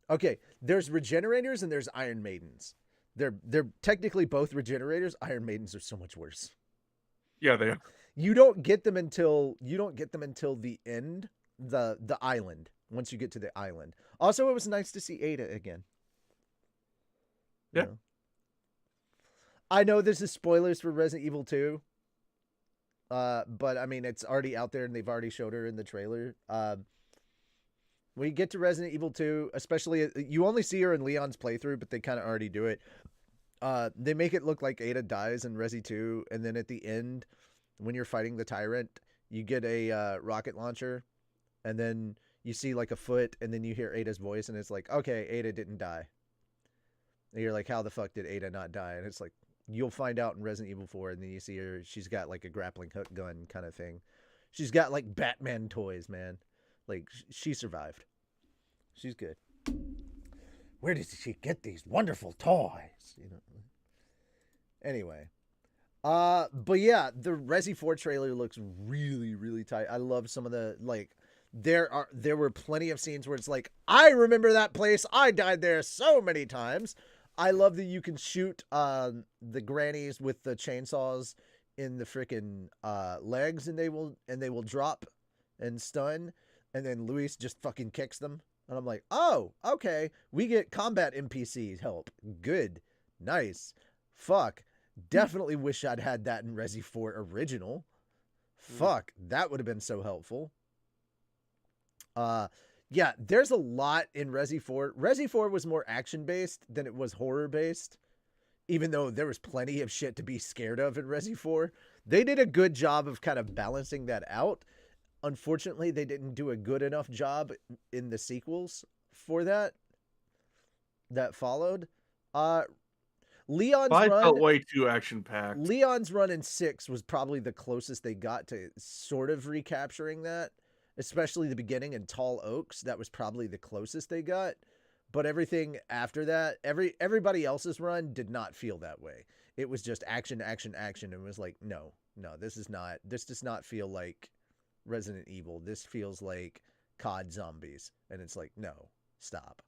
Okay, there's regenerators and there's Iron Maidens. They're technically both regenerators. Iron Maidens are so much worse. Yeah, they are. You don't get them until the end, the island. Once you get to the island. Also, it was nice to see Ada again. Yeah. You know? I know this is spoilers for Resident Evil 2. But I mean, it's already out there and they've already showed her in the trailer. When you get to Resident Evil 2, especially, you only see her in Leon's playthrough, but they kind of already do it. They make it look like Ada dies in Resi 2, and then at the end, when you're fighting the Tyrant, you get a rocket launcher, and then you see like a foot, and then you hear Ada's voice, and it's like, okay, Ada didn't die. And you're like, how the fuck did Ada not die? And it's like, you'll find out in Resident Evil 4, and then you see her, she's got like a grappling hook gun kind of thing. She's got like Batman toys, man. Like, she survived. She's good. Where did she get these wonderful toys? You know. Anyway. But yeah, the Resi 4 trailer looks really, really tight. I love some of the, like, there were plenty of scenes where it's like, I remember that place. I died there so many times. I love that you can shoot the grannies with the chainsaws in the freaking legs, and they will drop and stun, and then Luis just fucking kicks them. And I'm like, oh, okay. We get combat NPCs help. Good. Nice. Fuck. Definitely wish I'd had that in Resi 4 original. Fuck. That would have been so helpful. Yeah, there's a lot in Resi 4. Resi 4 was more action-based than it was horror-based. Even though there was plenty of shit to be scared of in Resi 4. They did a good job of kind of balancing that out. Unfortunately, they didn't do a good enough job in the sequels for that followed. Leon's run felt way too action-packed. Leon's run in 6 was probably the closest they got to sort of recapturing that, especially the beginning in Tall Oaks. That was probably the closest they got. But everything after that, everybody else's run did not feel that way. It was just action, action, action. And it was like, no, this does not feel like Resident Evil. This feels like COD zombies. And it's like, no, stop.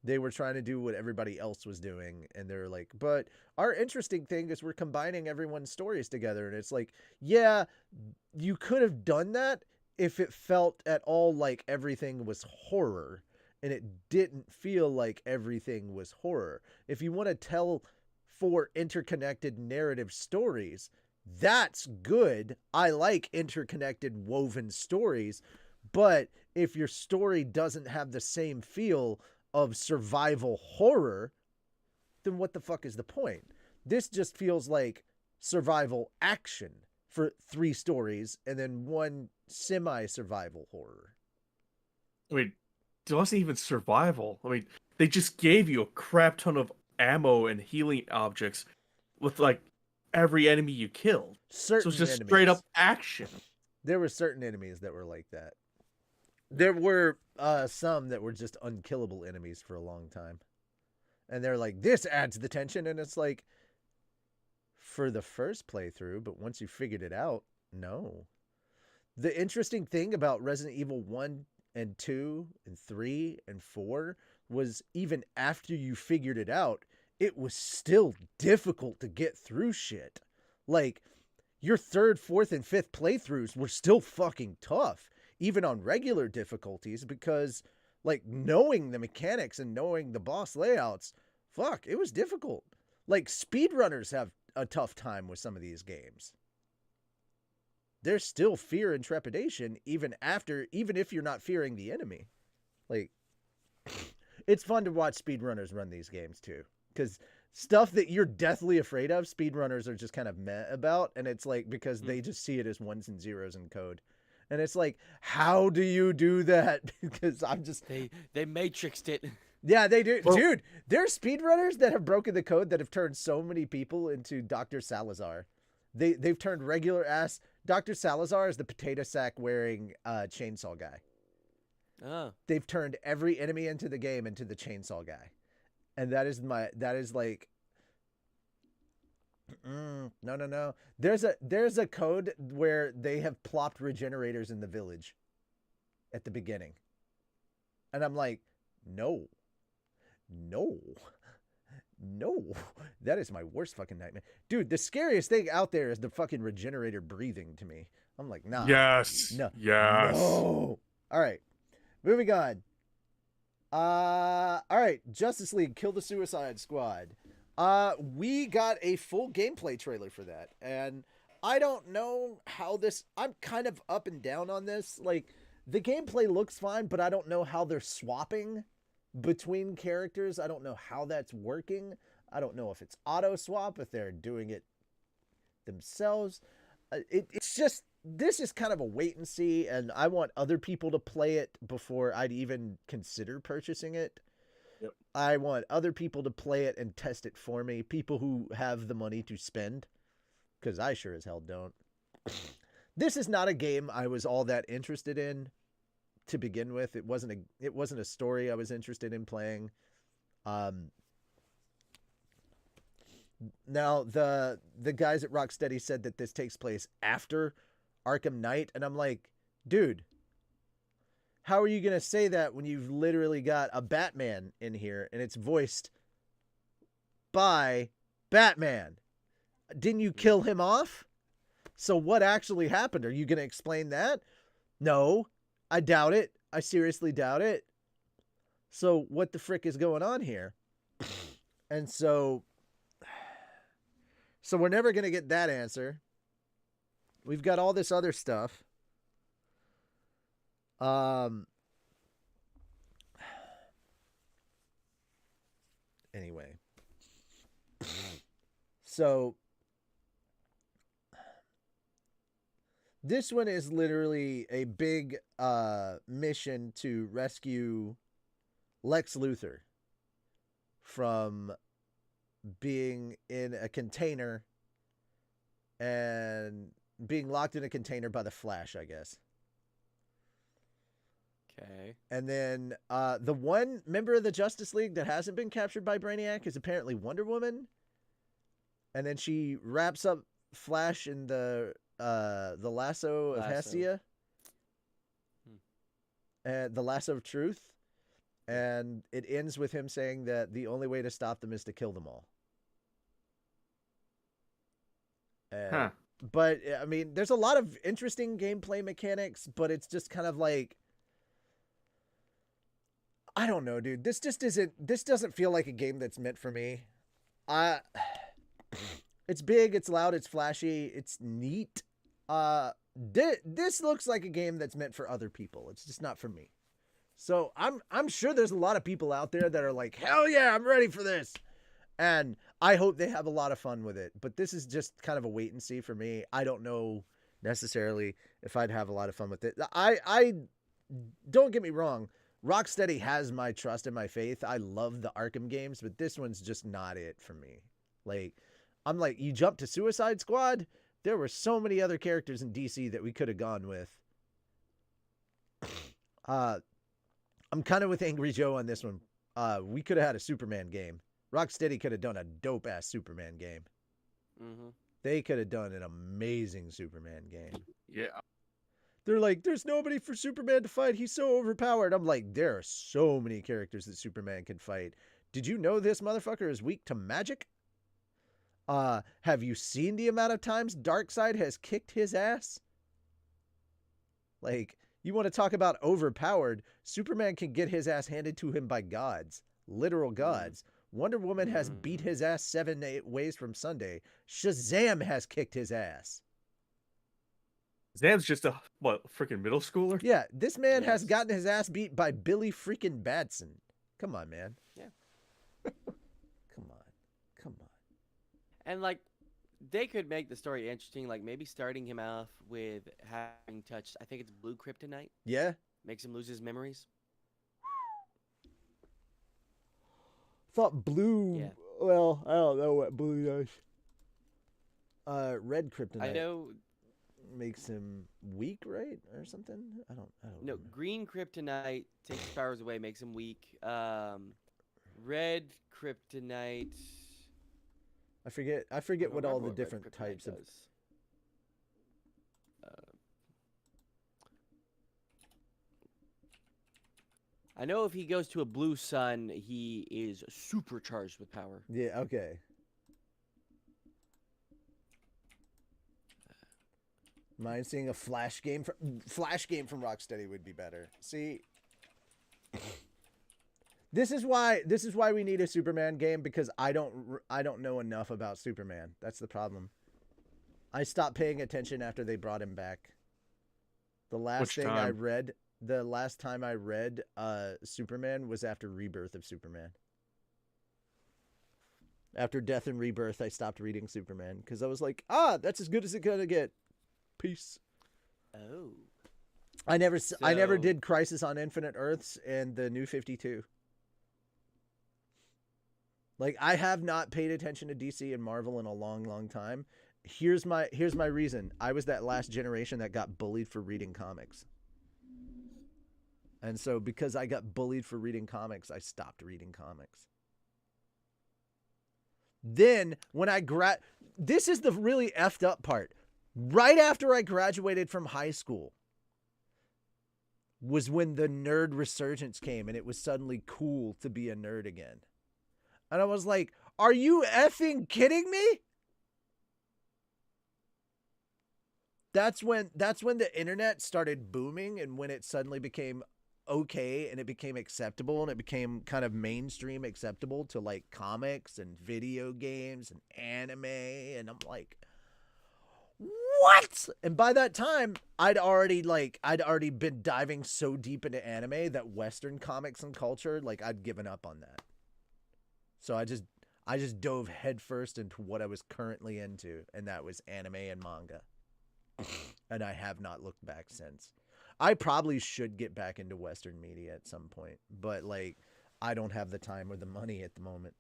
They were trying to do what everybody else was doing, and they're like, but our interesting thing is we're combining everyone's stories together. And it's like, yeah, you could have done that if it felt at all like everything was horror, and it didn't feel like everything was horror. If you want to tell 4 interconnected narrative stories, that's good. I like interconnected woven stories, but if your story doesn't have the same feel of survival horror, then what the fuck is the point? This just feels like survival action for 3 stories and then 1 semi-survival horror. I mean, it wasn't even survival. I mean, they just gave you a crap ton of ammo and healing objects with like every enemy you killed. Certain so it's just enemies. straight up action. There were certain enemies that were like that. There were some that were just unkillable enemies for a long time. And they're like, this adds the tension. And it's like, for the first playthrough, but once you figured it out, no. The interesting thing about Resident Evil 1 and 2 and 3 and 4 was even after you figured it out, it was still difficult to get through shit. Like, your 3rd, 4th, and 5th playthroughs were still fucking tough, even on regular difficulties, because, like, knowing the mechanics and knowing the boss layouts, fuck, it was difficult. Like, speedrunners have a tough time with some of these games. There's still fear and trepidation even if you're not fearing the enemy. Like, it's fun to watch speedrunners run these games too, because stuff that you're deathly afraid of, speedrunners are just kind of meh about, and it's like because they just see it as 1s and 0s in code. And it's like, how do you do that? Because I'm just... They matrixed it. Yeah, they do. Well, dude, there's speedrunners that have broken the code that have turned so many people into Dr. Salazar. They've turned regular ass... Dr. Salazar is the potato sack wearing chainsaw guy. Oh. They've turned every enemy into the game into the chainsaw guy. And that is like... No. There's a code where they have plopped regenerators in the village at the beginning. And I'm like, no. That is my worst fucking nightmare. Dude, the scariest thing out there is the fucking regenerator breathing to me. I'm like, nah. Yes. No. Yes. No. All right. Moving on. All right. Justice League, Kill the Suicide Squad. We got a full gameplay trailer for that, and I don't know how this... I'm kind of up and down on this. Like, the gameplay looks fine, but I don't know how they're swapping between characters. I don't know how that's working. I don't know if it's auto swap, if they're doing it themselves. It's just... This is kind of a wait and see, and I want other people to play it before I'd even consider purchasing it. Yep. I want other people to play it and test it for me. People who have the money to spend, because I sure as hell don't. This is not a game I was all that interested in to begin with. It wasn't a story I was interested in playing. Now the guys at Rocksteady said that this takes place after Arkham Knight, and I'm like, dude, how are you going to say that when you've literally got a Batman in here and it's voiced by Batman? Didn't you kill him off? So what actually happened? Are you going to explain that? No, I doubt it. I seriously doubt it. So what the frick is going on here? And so we're never going to get that answer. We've got all this other stuff. Anyway. So this one is literally a big mission to rescue Lex Luthor from being in a container and being locked in a container by the Flash, I guess. Okay. And then the one member of the Justice League that hasn't been captured by Brainiac is apparently Wonder Woman. And then she wraps up Flash in the lasso of Hestia. The Lasso of Truth, and it ends with him saying that the only way to stop them is to kill them all. Huh. But I mean, there's a lot of interesting gameplay mechanics, but it's just kind of like, I don't know, dude. This doesn't feel like a game that's meant for me. It's big, it's loud, it's flashy, it's neat. This looks like a game that's meant for other people. It's just not for me. So I'm sure there's a lot of people out there that are like, hell yeah, I'm ready for this. And I hope they have a lot of fun with it. But this is just kind of a wait and see for me. I don't know necessarily if I'd have a lot of fun with it. I don't get me wrong. Rocksteady has my trust and my faith. I love the Arkham games, but this one's just not it for me. Like, I'm like, you jump to Suicide Squad? There were so many other characters in DC that we could have gone with. I'm kind of with Angry Joe on this one. We could have had a Superman game. Rocksteady could have done a dope-ass Superman game. Mm-hmm. They could have done an amazing Superman game. Yeah. They're like, there's nobody for Superman to fight. He's so overpowered. I'm like, there are so many characters that Superman can fight. Did you know this motherfucker is weak to magic? Have you seen the amount of times Darkseid has kicked his ass? Like, you want to talk about overpowered? Superman can get his ass handed to him by gods. Literal gods. Wonder Woman has beat his ass 7 ways from Sunday. Shazam has kicked his ass. Zam's just a, freaking middle schooler? Yeah, this man has gotten his ass beat by Billy freaking Batson. Come on, man. Yeah. Come on. And like, they could make the story interesting, like maybe starting him off with having touched, I think it's blue kryptonite. Yeah. Makes him lose his memories. Thought blue. Yeah. Well, I don't know what blue does. Red kryptonite. I know. Makes him weak, right, or something. I don't. No, remember. green kryptonite takes his powers away, makes him weak. Red kryptonite. I forget I what don't all the remember what red different kryptonite types of. does. I know if he goes to a blue sun, he is supercharged with power. Yeah. Okay. Mind seeing a Flash game from Rocksteady would be better. See, this is why we need a Superman game, because I don't know enough about Superman. That's the problem. I stopped paying attention after they brought him back. The last time I read Superman was after Rebirth of Superman. After Death and Rebirth, I stopped reading Superman because I was like, that's as good as it's gonna get. Peace. Oh. I never did Crisis on Infinite Earths and the New 52. Like, I have not paid attention to DC and Marvel in a long, long time. Here's my reason. I was that last generation that got bullied for reading comics. And so because I got bullied for reading comics, I stopped reading comics. Then when this is the really effed up part. Right after I graduated from high school was when the nerd resurgence came, and it was suddenly cool to be a nerd again. And I was like, are you effing kidding me? That's when the internet started booming, and when it suddenly became okay and it became acceptable and it became kind of mainstream acceptable to like comics and video games and anime. And I'm like, what? And by that time, I'd already been diving so deep into anime that Western comics and culture, like, I'd given up on that. So I just dove headfirst into what I was currently into, and that was anime and manga. And I have not looked back since. I probably should get back into Western media at some point, but like, I don't have the time or the money at the moment.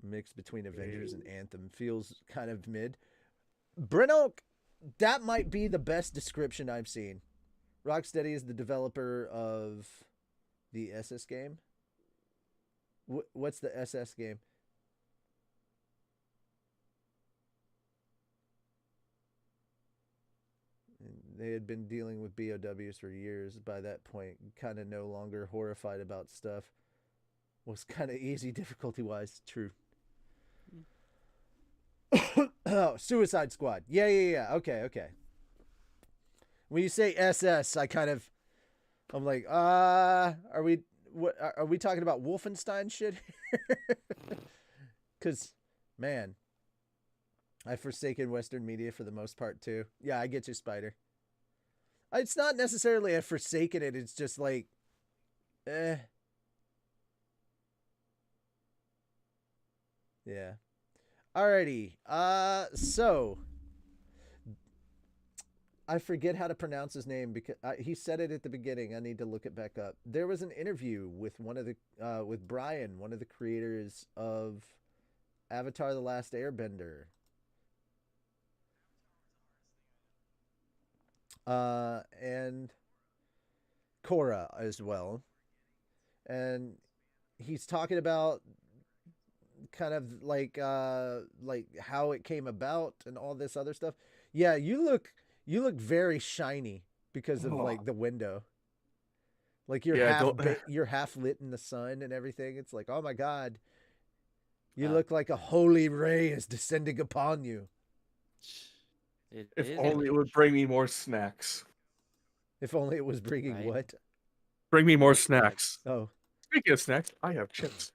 Mix between Avengers and Anthem feels kind of mid. Breno, that might be the best description I've seen. Rocksteady is the developer of the SS game. What's the SS game? they had been dealing with BOWs for years by that point, kind of no longer horrified about stuff. Was kind of easy difficulty wise. True. Oh, Suicide Squad. Yeah. Okay. When you say SS, I'm like, are we talking about Wolfenstein shit here? Because, man, I've forsaken Western media for the most part too. Yeah, I get you, Spider. It's not necessarily I've forsaken it. It's just like, eh. Yeah. Alrighty. So I forget how to pronounce his name because he said it at the beginning. I need to look it back up. There was an interview with with Brian, one of the creators of Avatar: The Last Airbender. And Korra as well. And he's talking about kind of like how it came about and all this other stuff. Yeah, you look very shiny because of like the window. Like you're you're half lit in the sun and everything. It's like, oh my god, you look like a holy ray is descending upon you. If only it would bring me more snacks. If only it was bringing what? Bring me more snacks. Oh. Speaking of snacks, I have chips.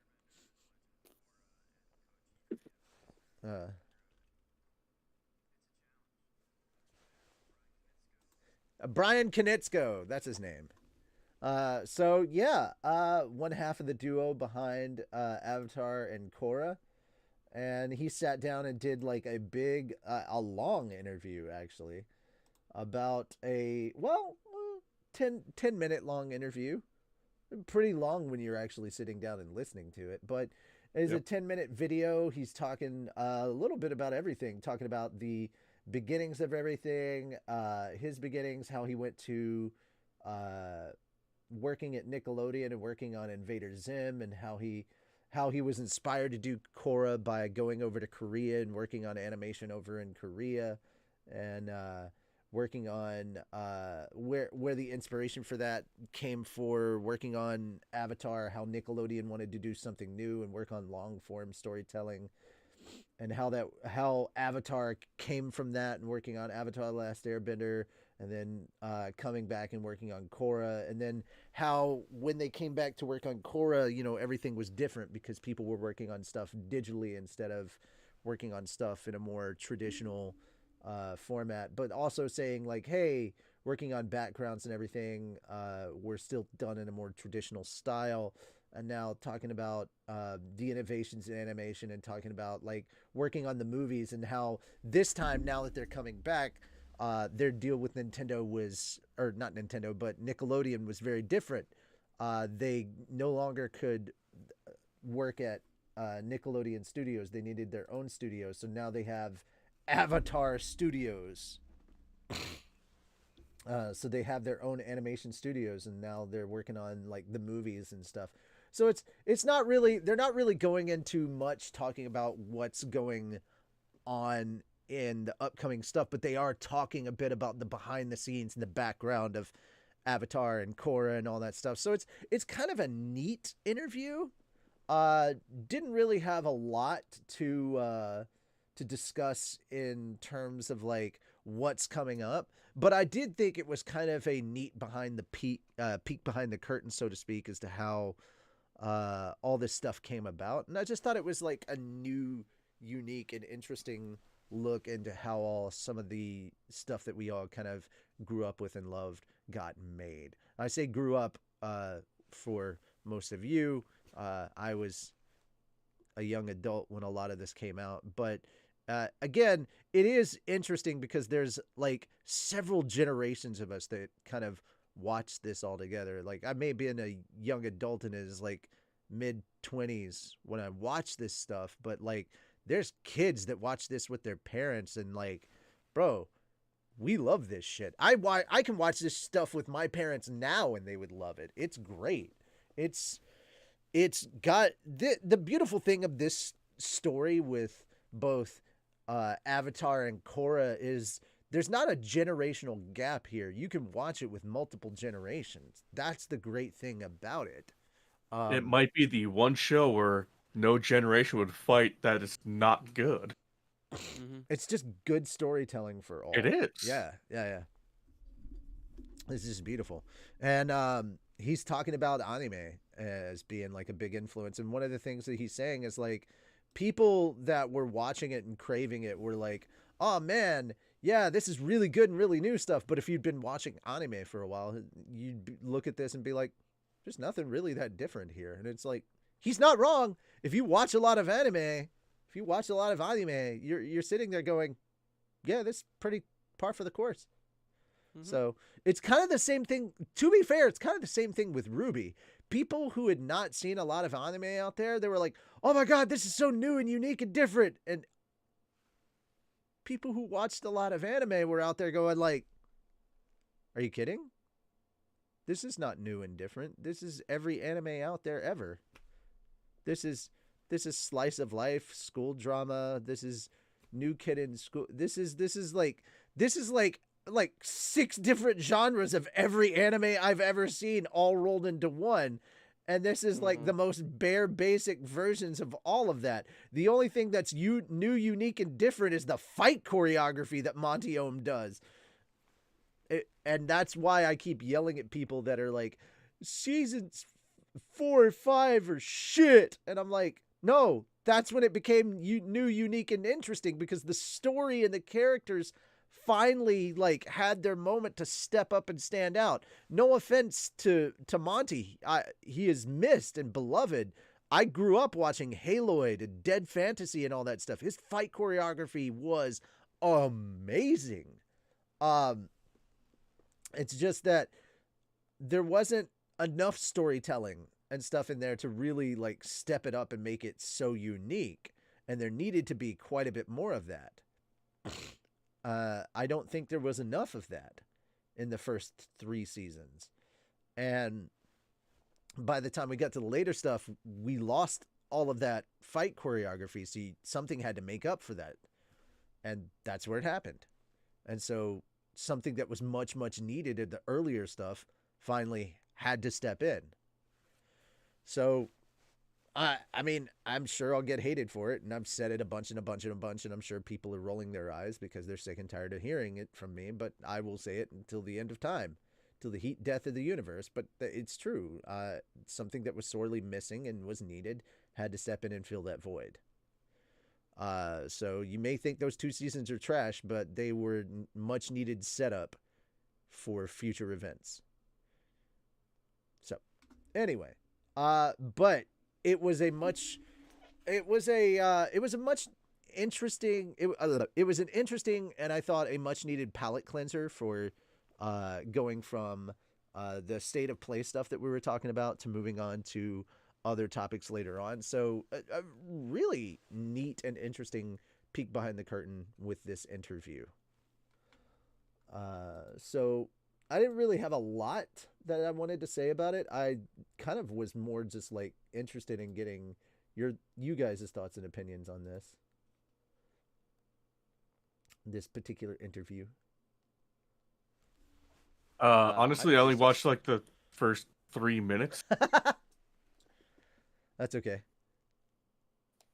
Brian Konietzko, that's his name. So yeah, one half of the duo behind Avatar and Korra, and he sat down and did like a long interview actually about 10-minute long interview. Pretty long when you're actually sitting down and listening to it, but it's a 10-minute video. He's talking a little bit about everything, talking about the beginnings of everything, his beginnings, how he went to working at Nickelodeon and working on Invader Zim, and how he was inspired to do Korra by going over to Korea and working on animation over in Korea, and working on where the inspiration for that came for working on Avatar, how Nickelodeon wanted to do something new and work on long form storytelling, and how Avatar came from that and working on Avatar: The Last Airbender, and then coming back and working on Korra, and then how when they came back to work on Korra, everything was different because people were working on stuff digitally instead of working on stuff in a more traditional format, but also saying like, hey, working on backgrounds and everything were still done in a more traditional style. And now talking about the innovations in animation and talking about like working on the movies and how this time, now that they're coming back, their deal with Nintendo was, or not Nintendo, but Nickelodeon was very different. They no longer could work at Nickelodeon Studios. They needed their own studios. So now they have Avatar Studios. So they have their own animation studios, and now they're working on like the movies and stuff. So it's not really, they're not really going into much talking about what's going on in the upcoming stuff, but they are talking a bit about the behind the scenes and the background of Avatar and Korra and all that stuff. So it's kind of a neat interview. Didn't really have a lot to discuss in terms of like what's coming up, but I did think it was kind of a neat behind the peek behind the curtain, so to speak, as to how all this stuff came about. And I just thought it was like a new, unique, and interesting look into how all some of the stuff that we all kind of grew up with and loved got made. I say grew up for most of you. I was a young adult when a lot of this came out, but again, it is interesting because there's like several generations of us that kind of watched this all together. Like I may have been a young adult in his like mid-20s when I watched this stuff, but like there's kids that watch this with their parents, and like, bro, we love this shit. I can watch this stuff with my parents now and they would love it. It's great. It's got the beautiful thing of this story with both Avatar and Korra is there's not a generational gap here. You can watch it with multiple generations. That's the great thing about it. It might be the one show where no generation would fight that is not good. It's just good storytelling for all. It is. Yeah. This is beautiful. And he's talking about anime as being like a big influence. And one of the things that he's saying is like people that were watching it and craving it were like, oh man, yeah, this is really good and really new stuff. But if you'd been watching anime for a while, you'd look at this and be like, there's nothing really that different here. And it's like, he's not wrong. If you watch a lot of anime, you're sitting there going, yeah, this is pretty par for the course. So it's kind of the same thing. To be fair, it's kind of the same thing with Ruby. People who had not seen a lot of anime out there, they were like, oh my God, this is so new and unique and different. And people who watched a lot of anime were out there going like, are you kidding? This is not new and different. This is every anime out there ever. This is slice of life, school drama. This is new kid in school. This is like 6 different genres of every anime I've ever seen all rolled into one. And this is like the most bare basic versions of all of that. The only thing that's new, unique, and different is the fight choreography that Monty Ohm does. And that's why I keep yelling at people that are like, seasons 4 or 5 are shit. And I'm like, no, that's when it became new, unique, and interesting, because the story and the characters finally like had their moment to step up and stand out. No offense to Monty. He is missed and beloved. I grew up watching Haloid and Dead Fantasy and all that stuff. His fight choreography was amazing. It's just that there wasn't enough storytelling and stuff in there to really like step it up and make it so unique. And there needed to be quite a bit more of that. I don't think there was enough of that in the first 3 seasons. And by the time we got to the later stuff, we lost all of that fight choreography. So something had to make up for that. And that's where it happened. And so something that was much, much needed in the earlier stuff finally had to step in. So, I mean, I'm sure I'll get hated for it, and I've said it a bunch, and I'm sure people are rolling their eyes because they're sick and tired of hearing it from me, but I will say it until the end of time, till the heat death of the universe. But it's true. Something that was sorely missing and was needed had to step in and fill that void. So you may think those 2 seasons are trash, but they were much needed setup for future events. So anyway, but it was an interesting and I thought a much needed palate cleanser for going from the state of play stuff that we were talking about to moving on to other topics later on. So a really neat and interesting peek behind the curtain with this interview. So I didn't really have a lot that I wanted to say about it. I kind of was more just like interested in getting you guys' thoughts and opinions on this particular interview. Honestly, I only watched like the first 3 minutes. That's okay.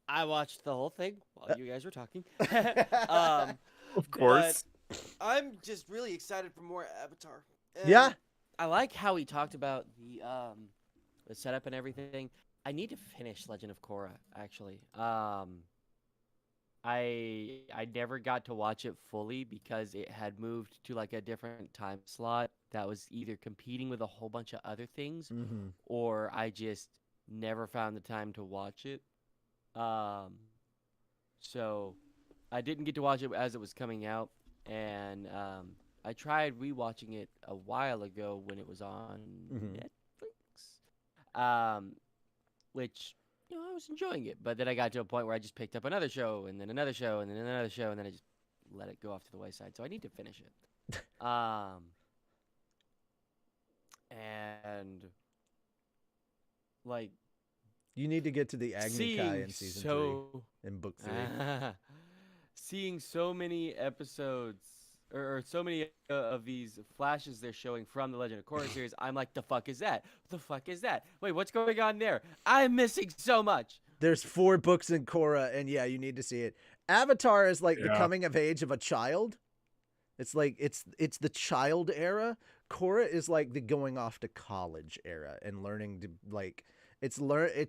I watched the whole thing while you guys were talking. Of course. But I'm just really excited for more Avatar. And Yeah. I like how he talked about the setup and everything. I need to finish Legend of Korra, actually. I never got to watch it fully because it had moved to like a different time slot that was either competing with a whole bunch of other things, or I just never found the time to watch it. So I didn't get to watch it as it was coming out, and I tried rewatching it a while ago when it was on Netflix, which, you know, I was enjoying it. But then I got to a point where I just picked up another show, and then another show, and then another show, and then I just let it go off to the wayside. So I need to finish it. And like, you need to get to the Agni Kai in season 3 in book 3. Seeing so many episodes or so many of these flashes they're showing from the Legend of Korra series. I'm like, the fuck is that? The fuck is that? Wait, what's going on there? I'm missing so much. There's 4 books in Korra, and yeah, you need to see it. Avatar is like the Yeah. coming of age of a child. It's like it's the child era. Korra is like the going off to college era and learning to like it's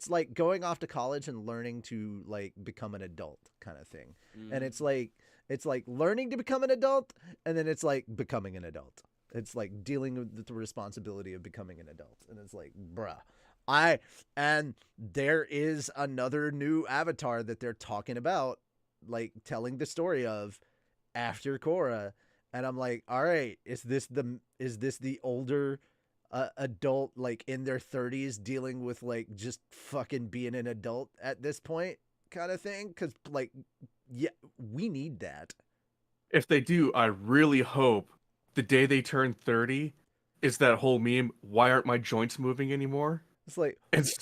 like going off to college and learning to like become an adult kind of thing. And it's like learning to become an adult, and then it's like becoming an adult. It's like dealing with the responsibility of becoming an adult. And it's like, bruh. And there is another new Avatar that they're talking about, like telling the story of after Korra. And I'm like, all right, is this the older adult, like in their 30s, dealing with like just fucking being an adult at this point kind of thing? Because like, yeah, we need that. If they do, I really hope the day they turn 30 is that whole meme, why aren't my joints moving anymore? It's like, It's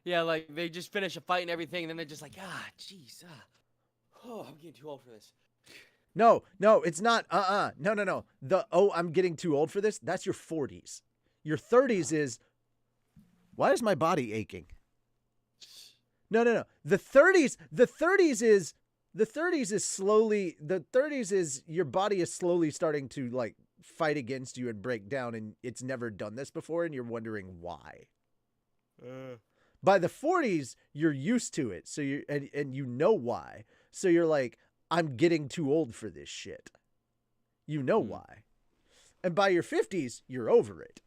Yeah, like they just finish a fight and everything, and then they're just like, jeez, oh, I'm getting too old for this. no, it's not. No. I'm getting too old for this. That's your 40s. Your 30s is, why is my body aching? No. The 30s is your body is slowly starting to like fight against you and break down, and it's never done this before, and you're wondering why. By the 40s, you're used to it, so you and you know why. So you're like, I'm getting too old for this shit. You know why. And by your 50s, you're over it.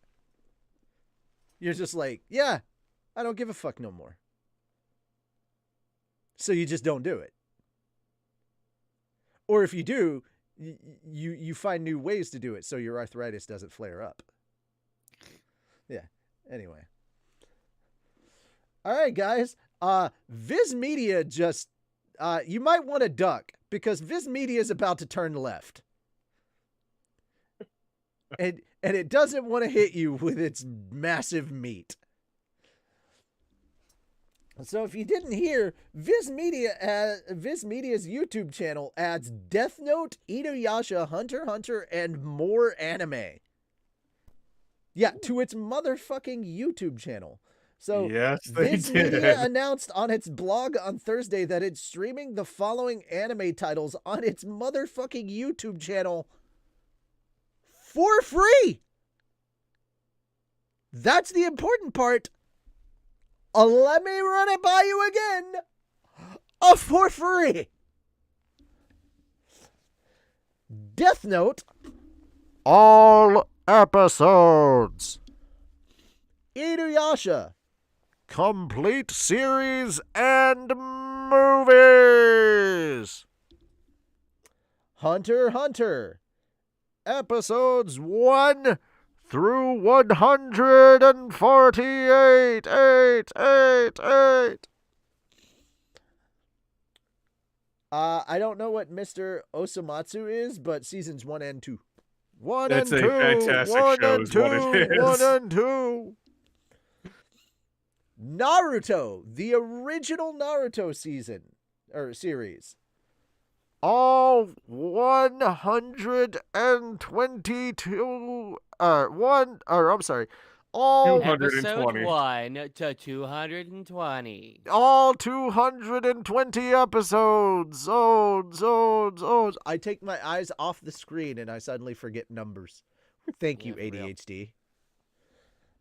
You're just like, yeah, I don't give a fuck no more. So you just don't do it. Or if you do, you find new ways to do it so your arthritis doesn't flare up. Yeah. Anyway. All right, guys. Viz Media just you might want to duck because Viz Media is about to turn left. And it doesn't want to hit you with its massive meat. So if you didn't hear, Viz Media's YouTube channel adds Death Note, Inuyasha, Hunter x Hunter, and more anime. Yeah, to its motherfucking YouTube channel. So yes, they Viz did. Media announced on its blog on Thursday that it's streaming the following anime titles on its motherfucking YouTube channel for free. That's the important part. Let me run it by you again. For free. Death Note. All episodes. Inuyasha. Complete series and movies. Hunter x Hunter. Episodes 1 through 148. 8. I don't know what Mr. Osamatsu is, but seasons 1 and 2. 1 It's and a 2. fantastic 1 show and is 2. what it is. 1 and 2. Naruto, the original Naruto series. All 122 all 220. Episode 1 to 220. all 220 episodes. Zones. I take my eyes off the screen and I suddenly forget numbers. Thank you, Yeah, for real. ADHD.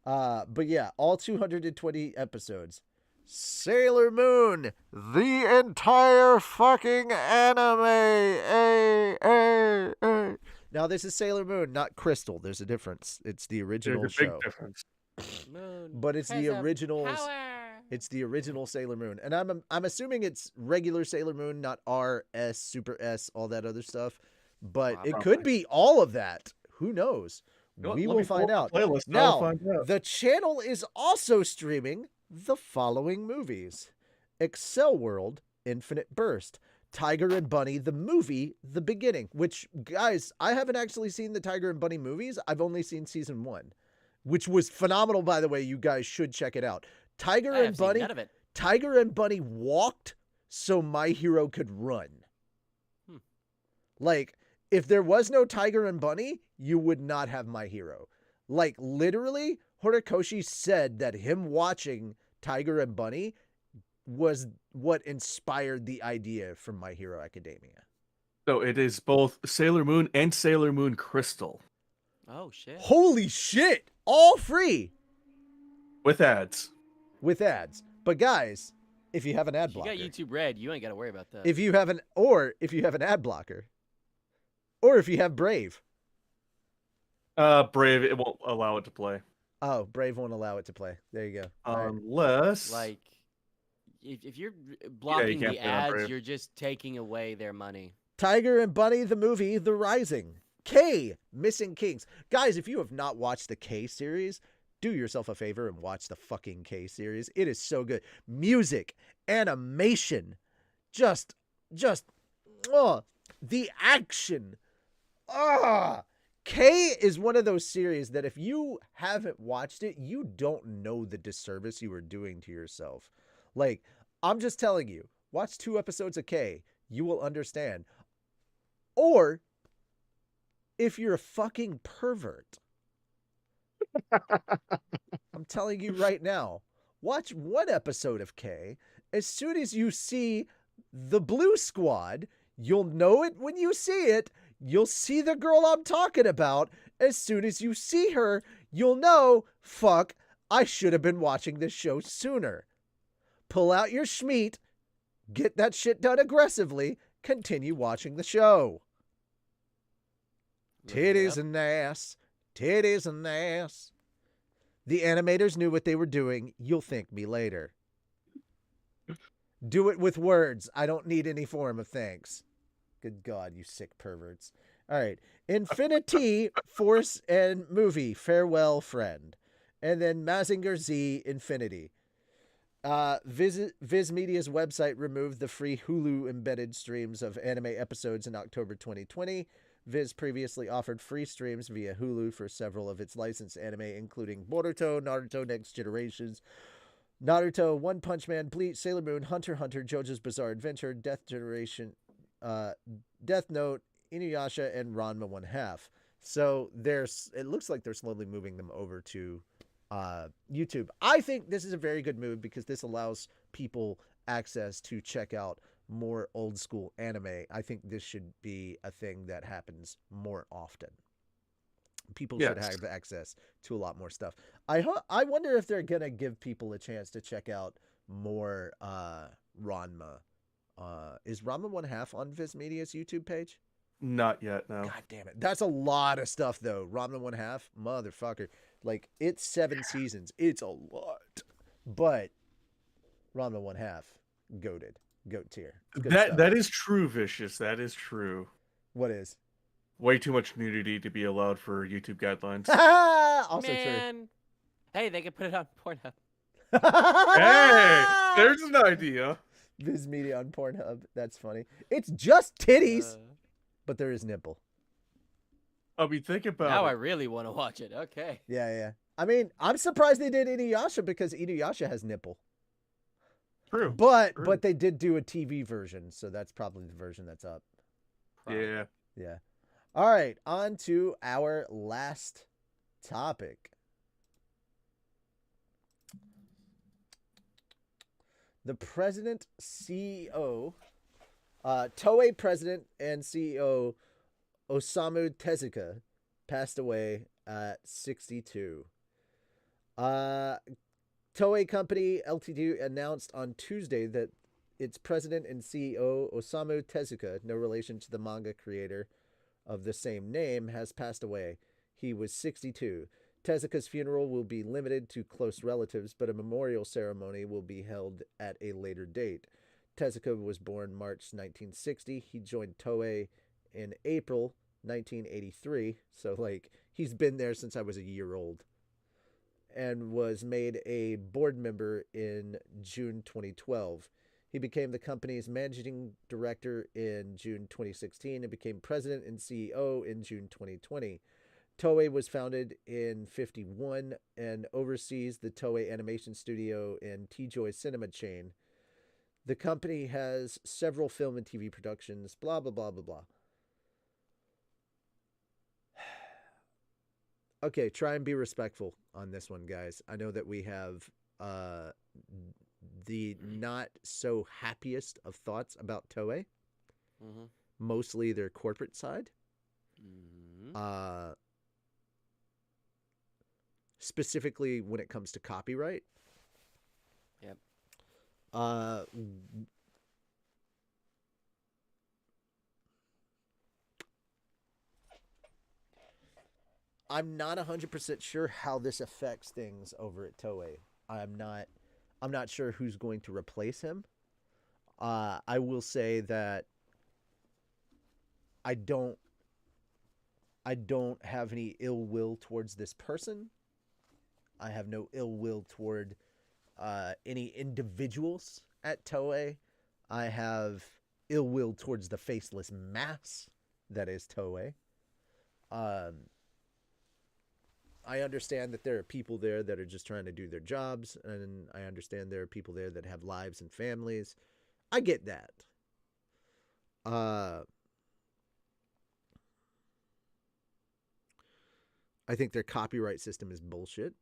But yeah, all 220 episodes. Sailor Moon, the entire fucking anime. Now this is Sailor Moon, not Crystal. There's a difference. It's the original There's a show, big difference. Moon but it's the has a original. power. It's the original Sailor Moon, and I'm assuming it's regular Sailor Moon, not RS, Super S, all that other stuff. But it Probably. could be all of that. Who knows? You know what, We let will me pull find up out. the playlist and I'll Now, find out. the channel is also streaming the following movies: Excel World, Infinite Burst, Tiger and Bunny, the movie, The Beginning. Which, guys, I haven't actually seen the Tiger and Bunny movies. I've only seen season 1, which was phenomenal, by the way. You guys should check it out. Tiger I have and seen Bunny. none of it. Tiger and Bunny walked so My Hero could run. Hmm. Like, If there was no Tiger and Bunny, you would not have My Hero. Like, literally, Horikoshi said that him watching Tiger and Bunny was what inspired the idea for My Hero Academia. So it is both Sailor Moon and Sailor Moon Crystal. Oh shit. Holy shit! All free With ads. with ads. But guys, if you have an ad If you blocker, got YouTube Red, you ain't got to worry about that. if you have an ad blocker, or if you have Brave. Brave, it won't allow it to play. Oh, Brave won't allow it to play. There you go. All right. Unless... Like, if you're blocking can't the play on ads, Brave. you're just taking away their money. Tiger and Bunny, the movie, The Rising. K, Missing Kings. Guys, if you have not watched the K series, do yourself a favor and watch the fucking K series. It is so good. Music, animation, just, the action. K is one of those series that if you haven't watched it, you don't know the disservice you are doing to yourself. Like, I'm just telling you, watch 2 episodes of K. You will understand. Or, if you're a fucking pervert, I'm telling you right now, watch 1 episode of K. As soon as you see the Blue Squad, you'll know it when you see it. You'll see the girl I'm talking about. As soon as you see her, you'll know, fuck, I should have been watching this show sooner. Pull out your schmeat, get that shit done aggressively, continue watching the show. Titties and ass. Titties and ass. The animators knew what they were doing. You'll thank me later. Do it with words. I don't need any form of thanks. Good God, you sick perverts. All right. Infinity, Force, and Movie, Farewell, Friend. And then Mazinger Z, Infinity. Viz Media's website removed the free Hulu embedded streams of anime episodes in October 2020. Viz previously offered free streams via Hulu for several of its licensed anime, including Boruto, Naruto Next Generations, Naruto, One Punch Man, Bleach, Sailor Moon, Hunter x Hunter, JoJo's Bizarre Adventure, Death Note, Inuyasha, and Ranma 1/2. So it looks like they're slowly moving them over to YouTube. I think this is a very good move because this allows people access to check out more old school anime. I think this should be a thing that happens more often. People should have access to a lot more stuff. I wonder if they're gonna give people a chance to check out more Ranma. Is Ranma 1/2 on Viz Media's YouTube page? Not yet, no. God damn it. That's a lot of stuff though. Ranma 1/2, motherfucker. Like, it's 7 seasons. It's a lot. But Ranma 1/2, goated. Goat tier. That is true, Vicious. That is true. What is? Way too much nudity to be allowed for YouTube guidelines. Also Man. Hey, they could put it on Pornhub. true. Hey, there's an idea. Viz Media on Pornhub. That's funny. It's just titties, but there is nipple. I mean, think about Now it. I really want to watch it. Okay. Yeah. I mean, I'm surprised they did Inuyasha because Inuyasha has nipple. True. But they did do a TV version, so that's probably the version that's up. Yeah. Yeah. All right, on to our last topic. The president, CEO, Toei president and CEO Osamu Tezuka passed away at 62. Toei Company Ltd. Announced on Tuesday that its president and CEO Osamu Tezuka, no relation to the manga creator of the same name, has passed away. He was 62. Tezuka's funeral will be limited to close relatives, but a memorial ceremony will be held at a later date. Tezuka was born March 1960. He joined Toei in April 1983, so like he's been there since I was a year old, and was made a board member in June 2012. He became the company's managing director in June 2016 and became president and CEO in June 2020. Toei was founded in 1951 and oversees the Toei Animation Studio and T-Joy Cinema chain. The company has several film and TV productions, blah, blah, blah, blah, blah. Okay, try and be respectful on this one, guys. I know that we have the not so happiest of thoughts about Toei, Mm-hmm. mostly their corporate side. Mm-hmm. Specifically when it comes to copyright. Yep. I'm not 100% sure how this affects things over at Toei. I'm not sure who's going to replace him. I will say that I don't have any ill will towards this person. I have no ill will toward any individuals at Toei. I have ill will towards the faceless mass that is Toei. I understand that there are people there that are just trying to do their jobs, and I understand there are people there that have lives and families. I get that. I think their copyright system is bullshit.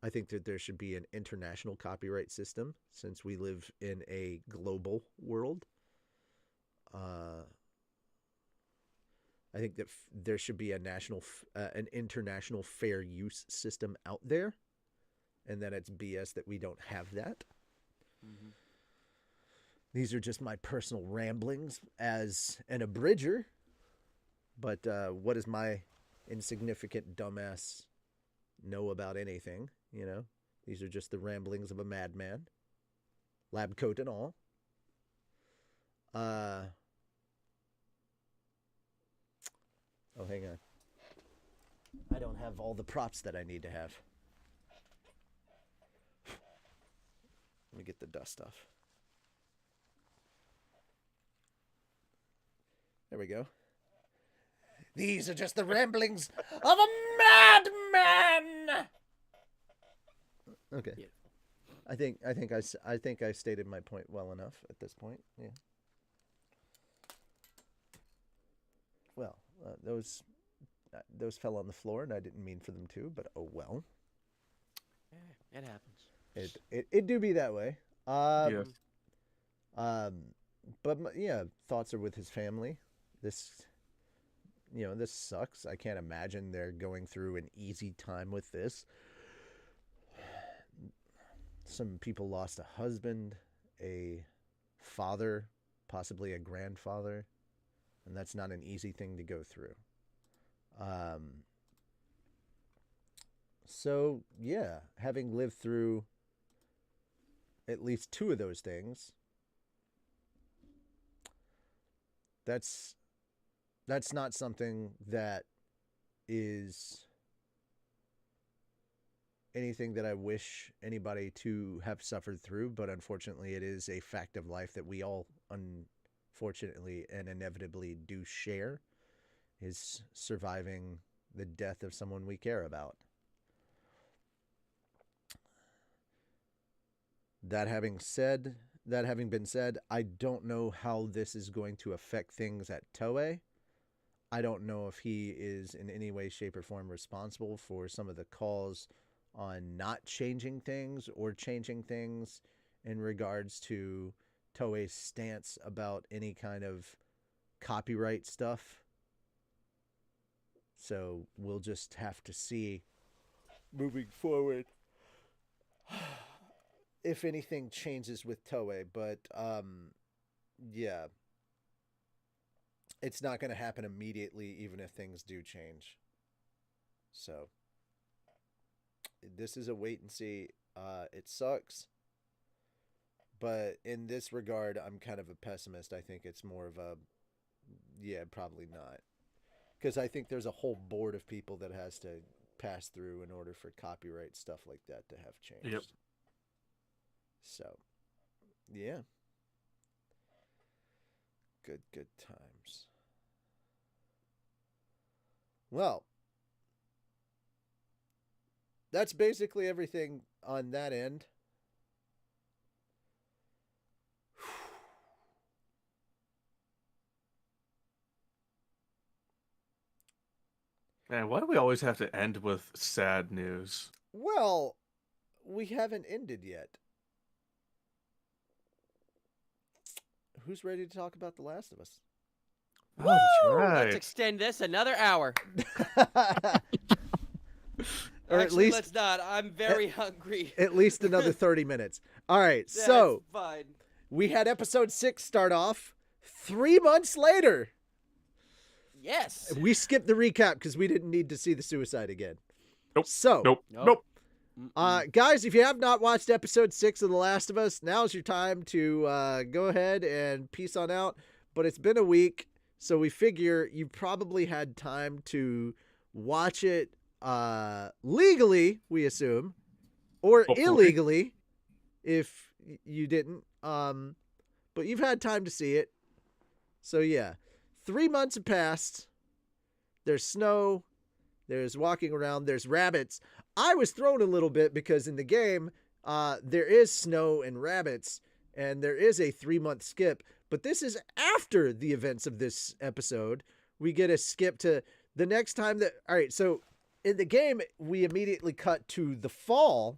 I think that there should be an international copyright system since we live in a global world. I think that there should be an international fair use system out there, and that it's BS that we don't have that. Mm-hmm. These are just my personal ramblings as an abridger, but what does my insignificant dumbass know about anything? You know, these are just the ramblings of a madman, lab coat and all. Oh, hang on. I don't have all the props that I need to have. Let me get the dust off. There we go. These are just the ramblings of a madman. Okay. Yeah. I think I stated my point well enough at this point. Yeah. Well, those fell on the floor, and I didn't mean for them to, but oh well. Yeah, it happens. It do be that way. Yes. But yeah, thoughts are with his family. This sucks. I can't imagine they're going through an easy time with this. Some people lost a husband, a father, possibly a grandfather, and that's not an easy thing to go through. So yeah, having lived through at least two of those things, that's not something that is anything that I wish anybody to have suffered through, but unfortunately it is a fact of life that we all unfortunately and inevitably do share, is surviving the death of someone we care about. That having been said, I don't know how this is going to affect things at Toei. I don't know if he is in any way, shape, or form responsible for some of the calls on not changing things or changing things in regards to Toei's stance about any kind of copyright stuff. So we'll just have to see moving forward if anything changes with Toei. But yeah, it's not going to happen immediately, even if things do change. So this is a wait and see. It sucks, but in this regard, I'm kind of a pessimist. I think it's more of a, yeah, probably not, because I think there's a whole board of people that has to pass through in order for copyright stuff like that to have changed. Yep. So, yeah. Good times. Well, that's basically everything on that end. Man, why do we always have to end with sad news? Well, we haven't ended yet. Who's ready to talk about The Last of Us? Oh, that's Woo! right. Let's extend this another hour. Or Actually, at least let's not. I'm very hungry. at least another 30 minutes. All right, That's so fine. we had episode 6 start off 3 months later. Yes. We skipped the recap because we didn't need to see the suicide again. Nope. So, Nope. guys, if you have not watched episode 6 of The Last of Us, now's your time to go ahead and peace on out. But it's been a week, so we figure you probably had time to watch it legally, we assume, or Hopefully. illegally if you didn't. But you've had time to see it. So yeah, 3 months have passed. There's snow. There's walking around. There's rabbits. I was thrown a little bit because in the game, there is snow and rabbits, and there is a 3-month skip. But this is after the events of this episode. We get a skip to the next time that. All right, so in the game, we immediately cut to the fall,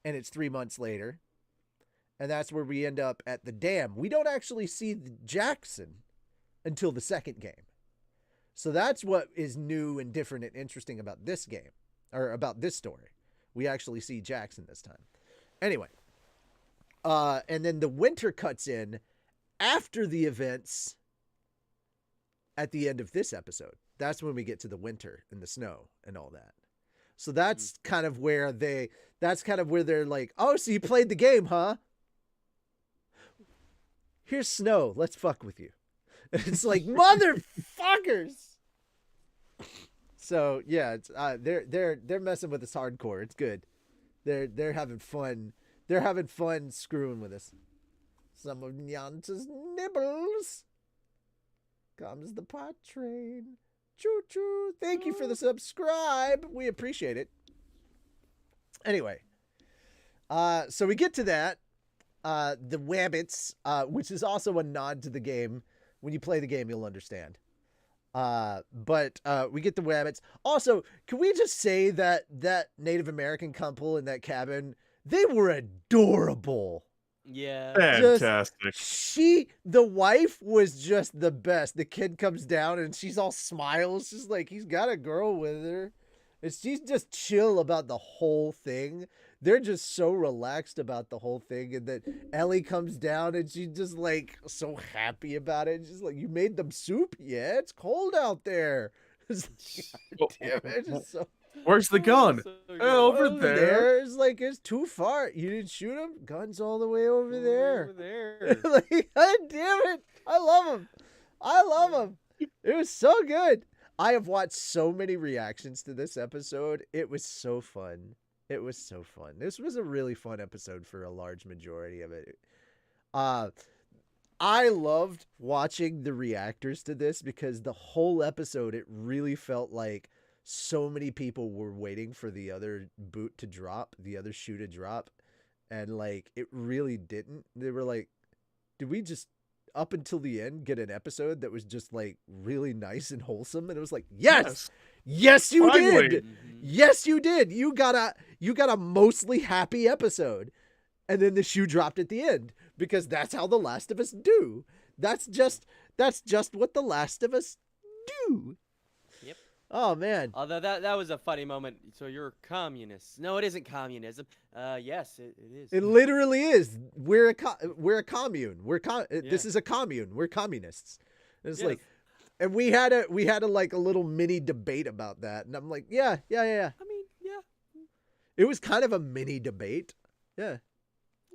and it's 3 months later. And that's where we end up at the dam. We don't actually see Jackson until the second game. So that's what is new and different and interesting about this game, or about this story. We actually see Jackson this time. Anyway, and then the winter cuts in after the events at the end of this episode. That's when we get to the winter and the snow and all that. So that's kind of where they're like, oh, so you played the game, huh? Here's snow. Let's fuck with you. It's like, motherfuckers. So yeah, it's they're messing with us hardcore. It's good. They're having fun. They're having fun screwing with us. Some of Nyanta's nibbles. Comes the pot train. Choo choo. Thank you for the subscribe. We appreciate it. Anyway, so we get to that. The Wabbits, which is also a nod to the game. When you play the game, you'll understand. But we get the Wabbits. Also, can we just say that Native American couple in that cabin, they were adorable. Yeah. Fantastic. The wife was just the best. The kid comes down and she's all smiles. She's like, he's got a girl with her. And she's just chill about the whole thing. They're just so relaxed about the whole thing. And then Ellie comes down and she's just like so happy about it. She's like, you made them soup? Yeah, it's cold out there. It's like, damn it, it's so... Where's the gun? Over there. It's like, it's too far. You didn't shoot him? Gun's all the way over there. Over there. Like, God damn it. I love him. It was so good. I have watched so many reactions to this episode. It was so fun. This was a really fun episode for a large majority of it. I loved watching the reactors to this because the whole episode, it really felt like so many people were waiting for the other boot to drop, the other shoe to drop. And like, it really didn't. They were like, did we just up until the end get an episode that was just like really nice and wholesome? And it was like, yes, you Finally. did. Yes, you did. You got a mostly happy episode. And then the shoe dropped at the end because that's how The Last of Us do. That's just what The Last of Us do. Yep. Oh man. Although that was a funny moment. So you're communists? No, it isn't communism. Yes, it is. It literally is. We're a commune. This is a commune. We're communists. And it's Yes. like, and we had a like a little mini debate about that, and I'm like, yeah. I mean, yeah. It was kind of a mini debate. Yeah.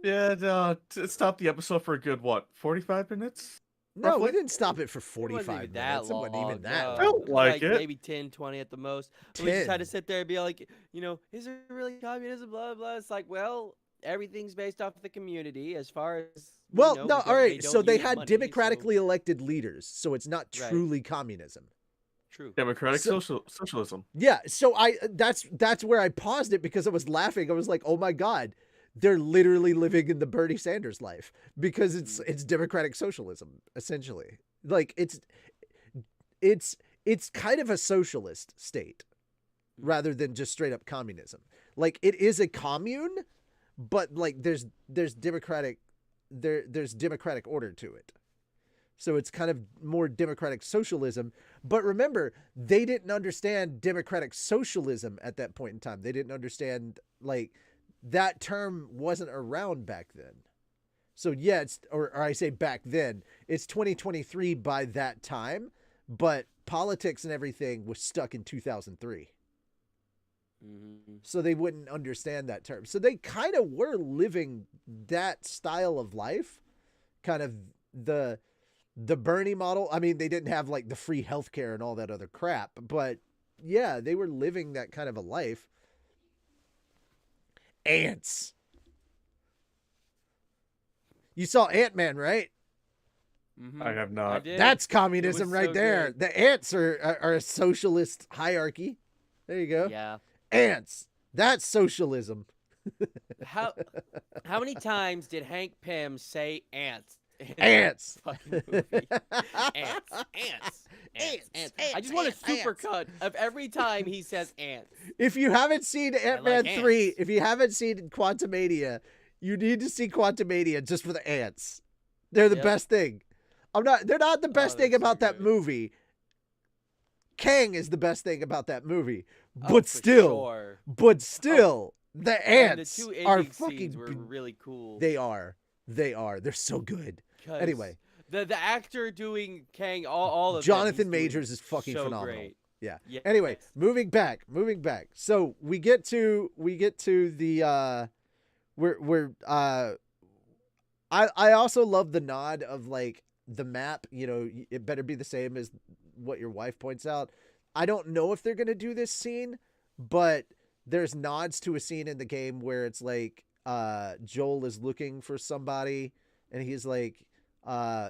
Yeah, stop the episode for a good, 45 minutes? No, Roughly? we didn't stop it for It 45 wasn't even that minutes. It long. wasn't even that. no. long. Felt like it. Maybe 10, 20 at the most. We just had to sit there and be like, is it really communism? Blah, blah. It's like, well, everything's based off the community as far as. Well, no, no, all right. don't So they use had money, democratically elected leaders, so it's not Right. truly communism. True. Democratic So- socialism. Yeah, so that's where I paused it because I was laughing. I was like, "Oh my god, they're literally living in the Bernie Sanders life because it's democratic socialism essentially. Like it's it's kind of a socialist state rather than just straight up communism. Like it is a commune, but like there's democratic order to it. So it's kind of more democratic socialism. But remember, they didn't understand democratic socialism at that point in time. They didn't understand, like, that term wasn't around back then. So yeah, or I say back then, it's 2023 by that time, but politics and everything was stuck in 2003. So they wouldn't understand that term. So they kind of were living that style of life, kind of the Bernie model. I mean, they didn't have like the free healthcare and all that other crap, but yeah, they were living that kind of a life. Ants. You saw Ant-Man, right? I have not. I did. That's communism right so there. good. The ants are a socialist hierarchy. There you go. Yeah. Ants. That's socialism. How many times did Hank Pym say ants? in that Ants. fucking movie? Ants. I just want a super cut of every time he says ants. If you haven't seen Ant-Man like 3, ants. if you haven't seen Quantumania, you need to see Quantumania just for the ants. They're the Yep. best thing. They're not the best thing they're so about that good. movie. Kang is the best thing about that movie. Oh, But for still, sure. the And the ants two are ending fucking scenes were really cool. They are. They're so good. 'Cause Anyway, the actor doing Kang, all of them, Jonathan he's doing Majors is fucking so phenomenal. Great. Yeah. Yes. Anyway, moving back. So we get to the I also love the nod of like the map, you know, it better be the same as what your wife points out. I don't know if they're going to do this scene, but there's nods to a scene in the game where it's like Joel is looking for somebody and he's like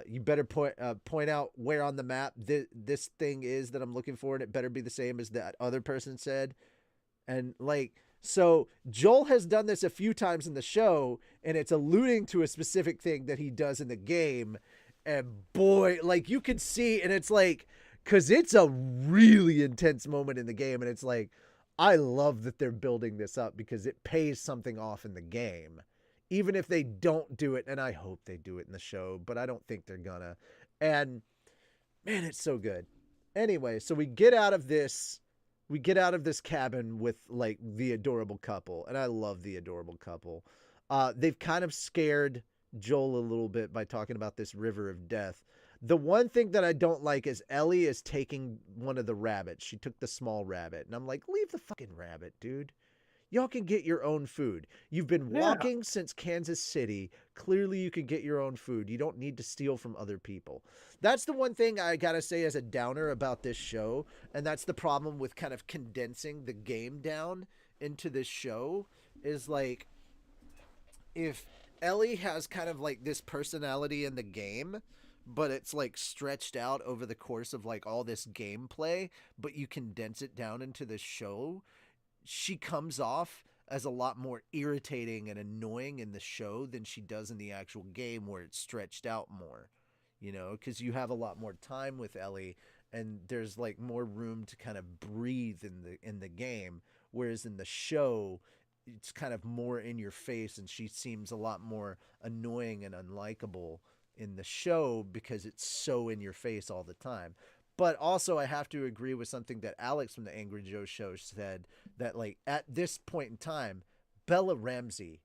you better point out where on the map this thing is that I'm looking for, and it better be the same as that other person said. And like, so Joel has done this a few times in the show, and it's alluding to a specific thing that he does in the game. And boy, like you can see, and it's like, cause it's a really intense moment in the game. And it's like, I love that they're building this up because it pays something off in the game. Even if they don't do it, and I hope they do it in the show, but I don't think they're gonna. And man, it's so good. Anyway, so we get out of this cabin with like the adorable couple, and I love the adorable couple. They've kind of scared Joel a little bit by talking about this river of death. The one thing that I don't like is Ellie is taking one of the rabbits. She took the small rabbit, and I'm like, leave the fucking rabbit, dude. Y'all can get your own food. You've been walking since Kansas City. Clearly you can get your own food. You don't need to steal from other people. That's the one thing I gotta say as a downer about this show, and that's the problem with kind of condensing the game down into this show, is like, if Ellie has kind of like this personality in the game, but it's like stretched out over the course of like all this gameplay, but you condense it down into the show, she comes off as a lot more irritating and annoying in the show than she does in the actual game, where it's stretched out more, you know, because you have a lot more time with Ellie and there's like more room to kind of breathe in the game, whereas in the show it's kind of more in your face, and she seems a lot more annoying and unlikable in the show because it's so in your face all the time. But also, I have to agree with something that Alex from the Angry Joe Show said, that like at this point in time, Bella Ramsey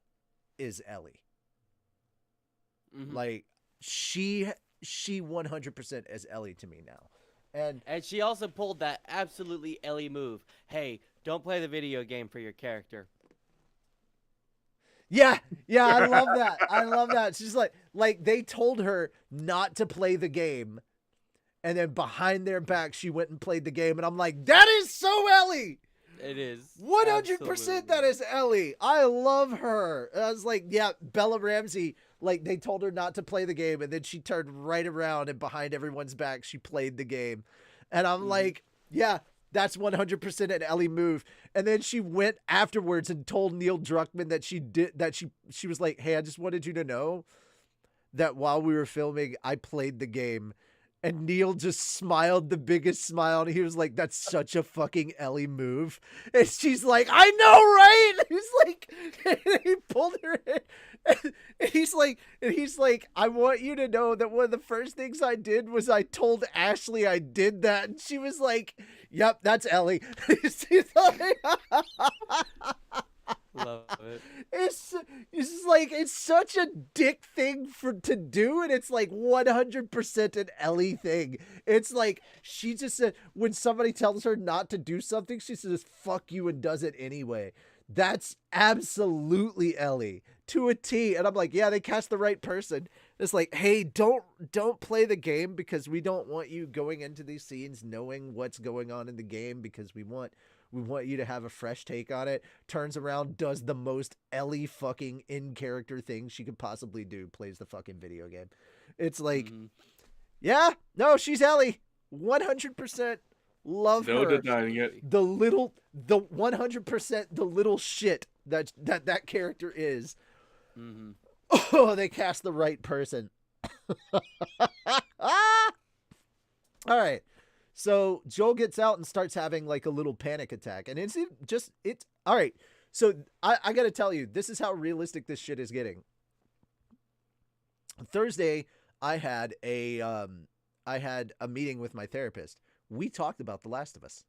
is Ellie. Mhm. Like she 100% is Ellie to me now. And she also pulled that absolutely Ellie move. Hey, don't play the video game for your character. Yeah, I love that. I love that. She's like they told her not to play the game, and then behind their back, she went and played the game. And I'm like, that is so Ellie. It is 100% that is Ellie. I love her. I was like, yeah, Bella Ramsey, like they told her not to play the game, and then she turned right around and behind everyone's back, she played the game. And I'm like, yeah, that's 100% an Ellie move. And then she went afterwards and told Neil Druckmann that she was like, hey, I just wanted you to know that while we were filming, I played the game. And Neil just smiled the biggest smile, and he was like, "That's such a fucking Ellie move." And she's like, "I know, right?" And he's like, and he pulled her in, and he's like, "I want you to know that one of the first things I did was I told Ashley I did that," and she was like, "Yep, that's Ellie." She's like, Love it. it's just like it's such a dick thing to do, and it's like 100% an Ellie thing. It's like she just said when somebody tells her not to do something, she says "fuck you" and does it anyway. That's absolutely Ellie to a T. And I'm like, yeah, they cast the right person. It's like, hey, don't play the game because we don't want you going into these scenes knowing what's going on in the game because we want you to have a fresh take on it. Turns around, does the most Ellie fucking in-character thing she could possibly do. Plays the fucking video game. It's like, yeah, no, she's Ellie. 100% love No her. denying it. The 100% the little shit that character is. Oh, they cast the right person. All right. So Joel gets out and starts having like a little panic attack. And it's all right. So I got to tell you, this is how realistic this shit is getting. Thursday, I had a meeting with my therapist. We talked about The Last of Us,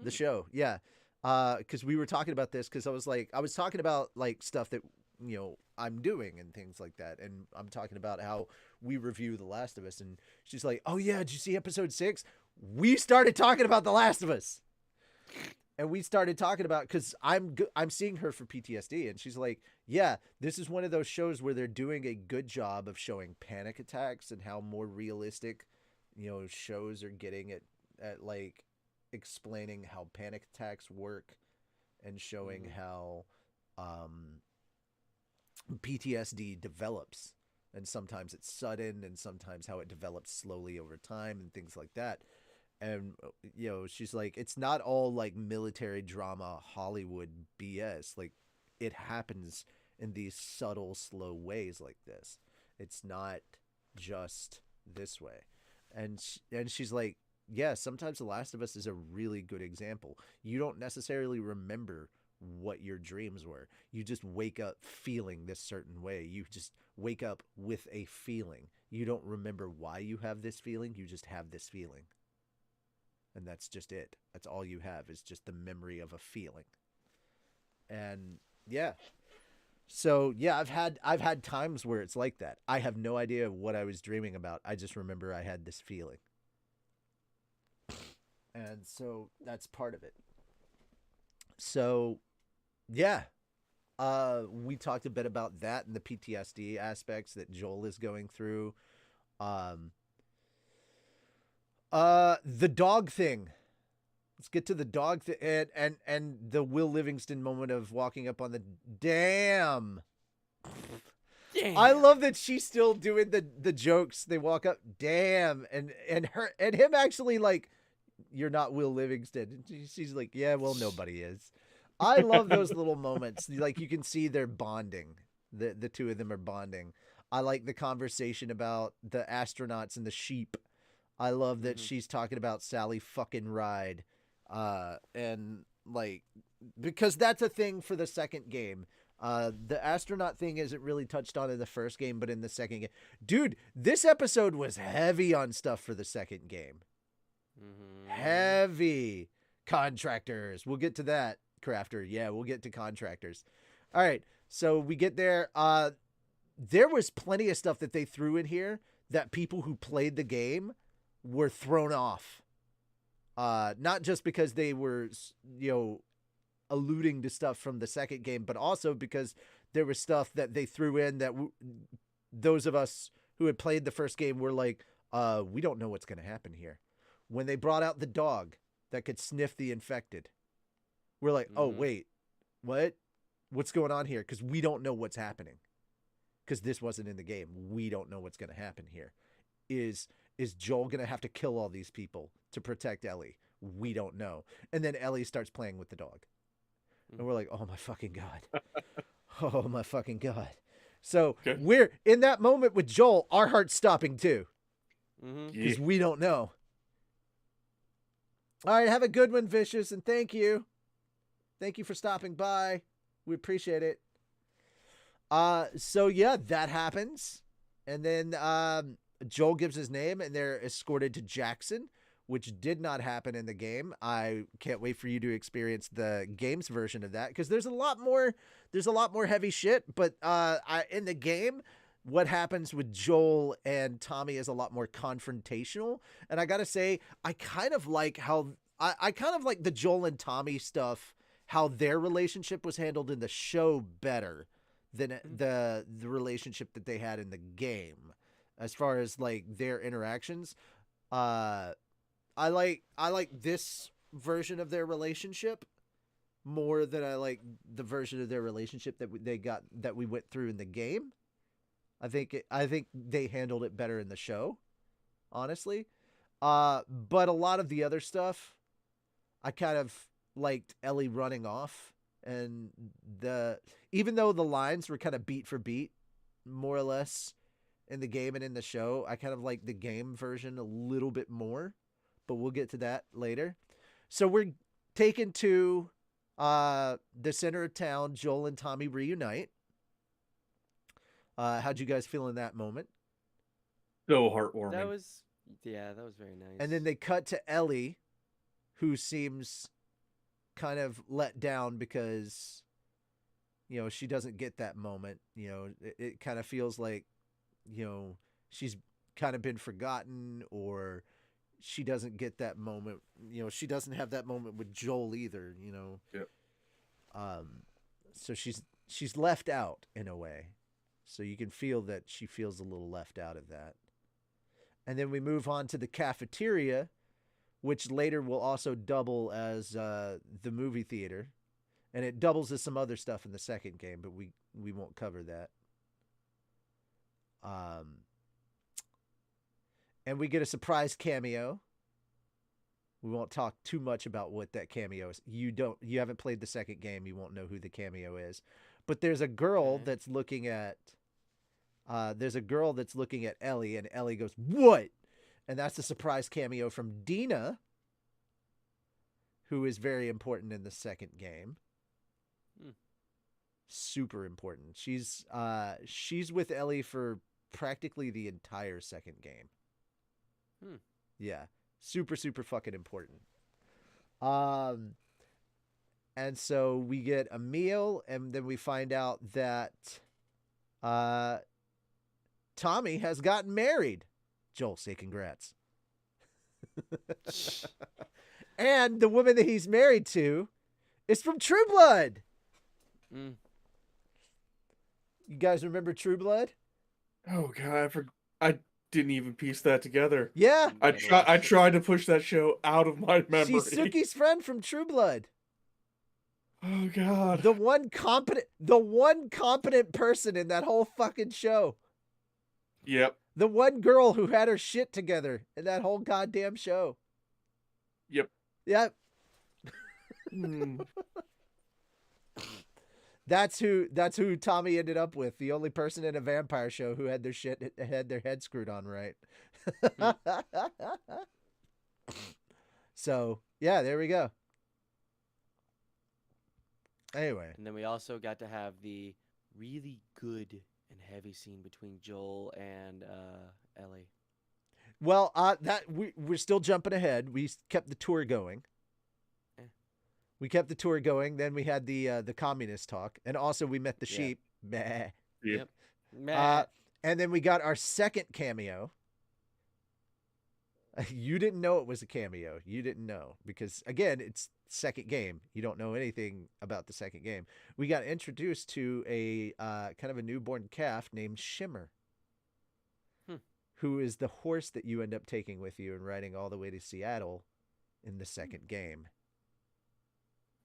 the show. Yeah. Cause we were talking about this. Cause I was talking about like stuff that, you know, I'm doing and things like that. And I'm talking about how we review The Last of Us. And she's like, "Oh yeah, did you see episode 6? We started talking about The Last of Us." And we started talking about, cause I'm seeing her for PTSD. And she's like, "Yeah, this is one of those shows where they're doing a good job of showing panic attacks and how more realistic, you know, shows are getting at like explaining how panic attacks work and showing how, PTSD develops, and sometimes it's sudden and sometimes how it develops slowly over time and things like that." And you know, she's like, it's not all like military drama Hollywood BS. Like it happens in these subtle slow ways like this. It's not just this way. And she's like, yeah, sometimes The Last of Us is a really good example. You don't necessarily remember what your dreams were. You just wake up feeling this certain way. You just wake up with a feeling. You don't remember why you have this feeling. You just have this feeling. And that's just it. That's all you have is just the memory of a feeling. And yeah. So yeah, I've had times where it's like that. I have no idea what I was dreaming about. I just remember I had this feeling. And so that's part of it. So yeah, we talked a bit about that and the PTSD aspects that Joel is going through. The dog thing. Let's get to the dog thing and the Will Livingston moment of walking up on the damn. I love that she's still doing the jokes. They walk up, damn, and him actually like, "You're not Will Livingston." She's like, "Yeah, well, nobody is." I love those little moments. Like you can see they're bonding. The two of them are bonding. I like the conversation about the astronauts and the sheep. I love that she's talking about Sally fucking Ride. And like, because that's a thing for the second game. The astronaut thing isn't really touched on in the first game, but in the second game, dude, this episode was heavy on stuff for the second game. Heavy contractors. We'll get to that. Crafter. Yeah, we'll get to contractors. All right. So we get there. There was plenty of stuff that they threw in here that people who played the game were thrown off. Not just because they were, you know, alluding to stuff from the second game, but also because there was stuff that they threw in that those of us who had played the first game were like, we don't know what's going to happen here. When they brought out the dog that could sniff the infected, we're like, oh, wait, what? What's going on here? Because we don't know what's happening. Because this wasn't in the game. We don't know what's going to happen here. Is Joel going to have to kill all these people to protect Ellie? We don't know. And then Ellie starts playing with the dog. And we're like, oh my fucking God. Oh my fucking God. So we're in that moment with Joel, our heart's stopping too. Mm-hmm. because we don't know. All right, have a good one, Vicious, and thank you. Thank you for stopping by. We appreciate it. So yeah, that happens. And then Joel gives his name and they're escorted to Jackson, which did not happen in the game. I can't wait for you to experience the game's version of that because there's a lot more heavy shit, but in the game what happens with Joel and Tommy is a lot more confrontational. And I got to say, I kind of like how I kind of like the Joel and Tommy stuff, how their relationship was handled in the show better than the relationship that they had in the game as far as like their interactions. I like this version of their relationship more than I like the version of their relationship that we went through in the game. I think they handled it better in the show, honestly. But a lot of the other stuff, I kind of liked Ellie running off, and even though the lines were kind of beat for beat, more or less, in the game and in the show, I kind of like the game version a little bit more. But we'll get to that later. So we're taken to the center of town. Joel and Tommy reunite. How'd you guys feel in that moment? So heartwarming. That was very nice. And then they cut to Ellie, who seems kind of let down because, you know, she doesn't get that moment. You know, it kind of feels like, you know, she's kind of been forgotten, or she doesn't get that moment. You know, she doesn't have that moment with Joel either, you know. Yep. So she's left out in a way. So you can feel that she feels a little left out of that. And then we move on to the cafeteria, which later will also double as the movie theater. And it doubles as some other stuff in the second game, but we won't cover that. And we get a surprise cameo. We won't talk too much about what that cameo is. You haven't played the second game, you won't know who the cameo is. But there's a girl that's looking at Ellie, and Ellie goes, "What?" And that's a surprise cameo from Dina, who is very important in the second game. Super important. She's with Ellie for practically the entire second game. Yeah. Super, super fucking important. And so we get a meal, and then we find out that Tommy has gotten married. Joel, say congrats. And the woman that he's married to is from True Blood. You guys remember True Blood? Oh god, I didn't even piece that together. Yeah. I tried to push that show out of my memory. She's Suki's friend from True Blood. Oh god. The one competent person in that whole fucking show. Yep. The one girl who had her shit together in that whole goddamn show. Yep. Yep. That's who Tommy ended up with. The only person in a vampire show who had their head screwed on right. So, yeah, there we go. Anyway. And then we also got to have the really good and heavy scene between Joel and Ellie. Well, we're still jumping ahead. We kept the tour going. We kept the tour going. Then we had the communist talk, and also we met the sheep. Meh. Yep. And then we got our second cameo. You didn't know it was a cameo. You didn't know because, again, it's second game. You don't know anything about the second game. We got introduced to a kind of a newborn calf named Shimmer, who is the horse that you end up taking with you and riding all the way to Seattle in the second game.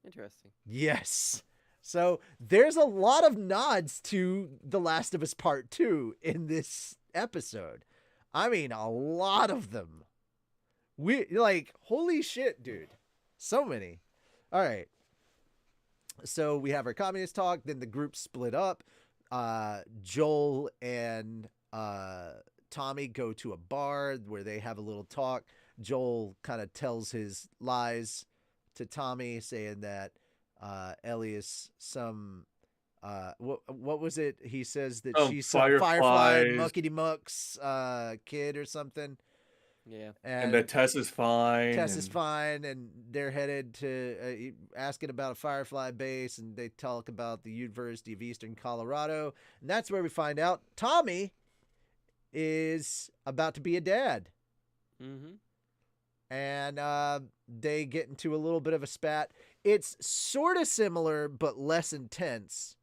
Interesting. Yes. So there's a lot of nods to The Last of Us Part 2 in this episode. I mean, a lot of them. Holy shit, dude. So many. All right. So we have our communist talk. Then the group split up. Joel and Tommy go to a bar where they have a little talk. Joel kind of tells his lies to Tommy, saying that Ellie is some what was it? He says that she's some Firefly Fireflies, muckety mucks kid or something. Yeah. and that Tess is fine. Tess is and fine, and they're headed to asking about a Firefly base, and they talk about the University of Eastern Colorado, and that's where we find out Tommy is about to be a dad, Mm-hmm. and they get into a little bit of a spat. It's sort of similar, but less intense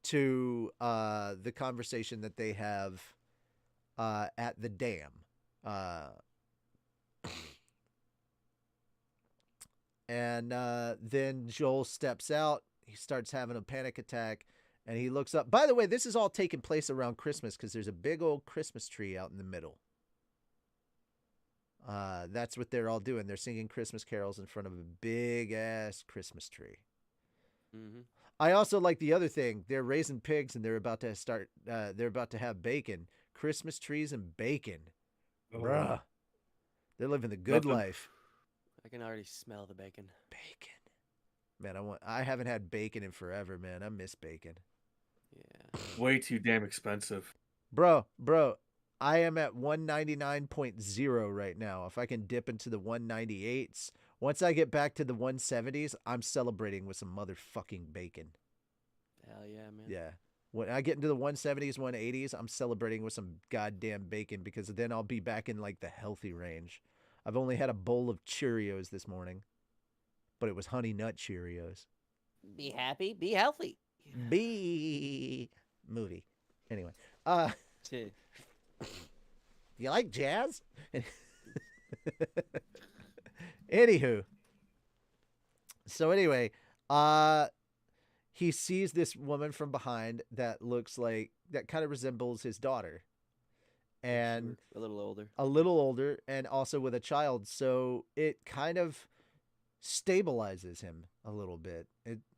to the conversation that they have at the dam. And then Joel steps out. He starts having a panic attack, and he looks up. By the way, this is all taking place around Christmas because there's a big old Christmas tree out in the middle. That's what they're all doing. They're singing Christmas carols in front of a big ass Christmas tree. Mm-hmm. I also like the other thing. They're raising pigs, and they're about to start. They're about to have bacon, Christmas trees, and bacon. Bruh, they're living the good Nothing. life. I can already smell the bacon. Bacon, man. I haven't had bacon in forever, man. I miss bacon, Yeah. Way too damn expensive. bro. I am at 199.0 right now. If I can dip into the 198s, once I get back to the 170s, I'm celebrating with some motherfucking bacon. Hell yeah, man. Yeah. When I get into the 170s, 180s, I'm celebrating with some goddamn bacon because then I'll be back in like the healthy range. I've only had a bowl of Cheerios this morning, but it was Honey Nut Cheerios. Be happy, be healthy. B movie. Anyway, Shit. you like jazz? Anywho. So anyway, he sees this woman from behind that kind of resembles his daughter. And a little older. And also with a child. So it kind of stabilizes him a little bit.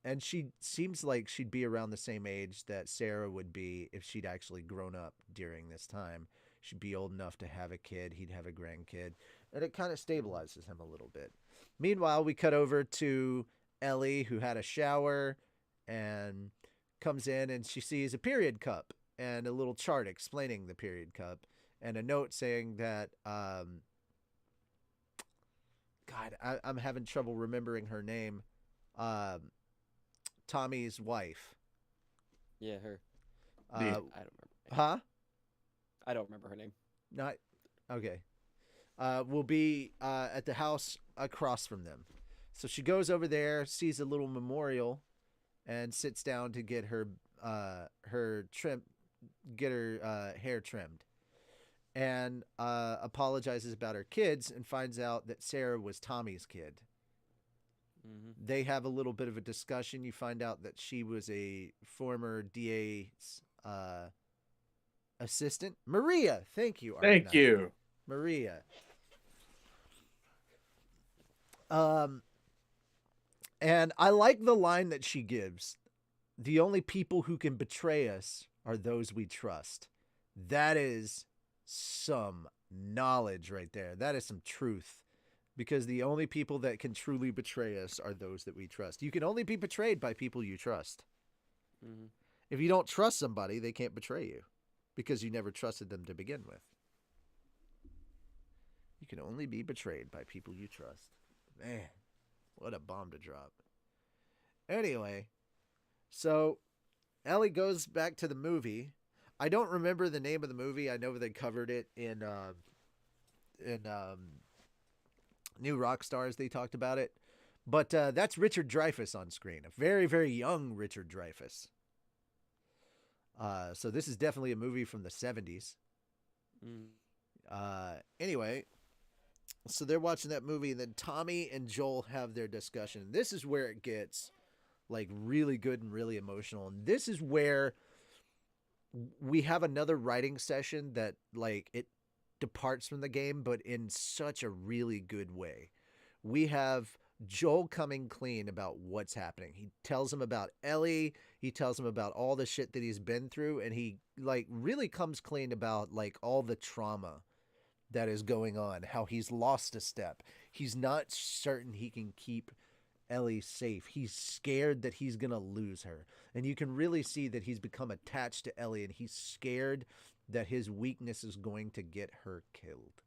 And she seems like she'd be around the same age that Sarah would be if she'd actually grown up during this time. She'd be old enough to have a kid. He'd have a grandkid. And it kind of stabilizes him a little bit. Meanwhile, we cut over to Ellie, who had a shower and comes in, and she sees a period cup and a little chart explaining the period cup and a note saying that I'm having trouble remembering her name. Tommy's wife. Yeah, her. I don't remember. Huh? I don't remember her name. Not okay. Will be at the house across from them. So she goes over there, sees a little memorial, and sits down to get her hair trimmed, and apologizes about her kids, and finds out that Sarah was Tommy's kid. Mm-hmm. They have a little bit of a discussion. You find out that she was a former DA's assistant. Maria, thank you. Thank Arcanine. you. Maria. And I like the line that she gives. The only people who can betray us are those we trust. That is some knowledge right there. That is some truth. Because the only people that can truly betray us are those that we trust. You can only be betrayed by people you trust. Mm-hmm. If you don't trust somebody, they can't betray you. Because you never trusted them to begin with. You can only be betrayed by people you trust. Man, what a bomb to drop. Anyway, so Ellie goes back to the movie. I don't remember the name of the movie. I know they covered it in New Rockstars. They talked about it. But that's Richard Dreyfuss on screen. A very, very young Richard Dreyfuss. So this is definitely a movie from the 70s. Anyway, so they're watching that movie, and then Tommy and Joel have their discussion. This is where it gets like really good and really emotional. And this is where we have another writing session that like it departs from the game, but in such a really good way. We have Joel coming clean about what's happening. He tells him about Ellie. He tells him about all the shit that he's been through, and he like really comes clean about like all the trauma that is going on, how he's lost a step. He's not certain he can keep Ellie safe. He's scared that he's going to lose her. And you can really see that he's become attached to Ellie, and he's scared that his weakness is going to get her killed.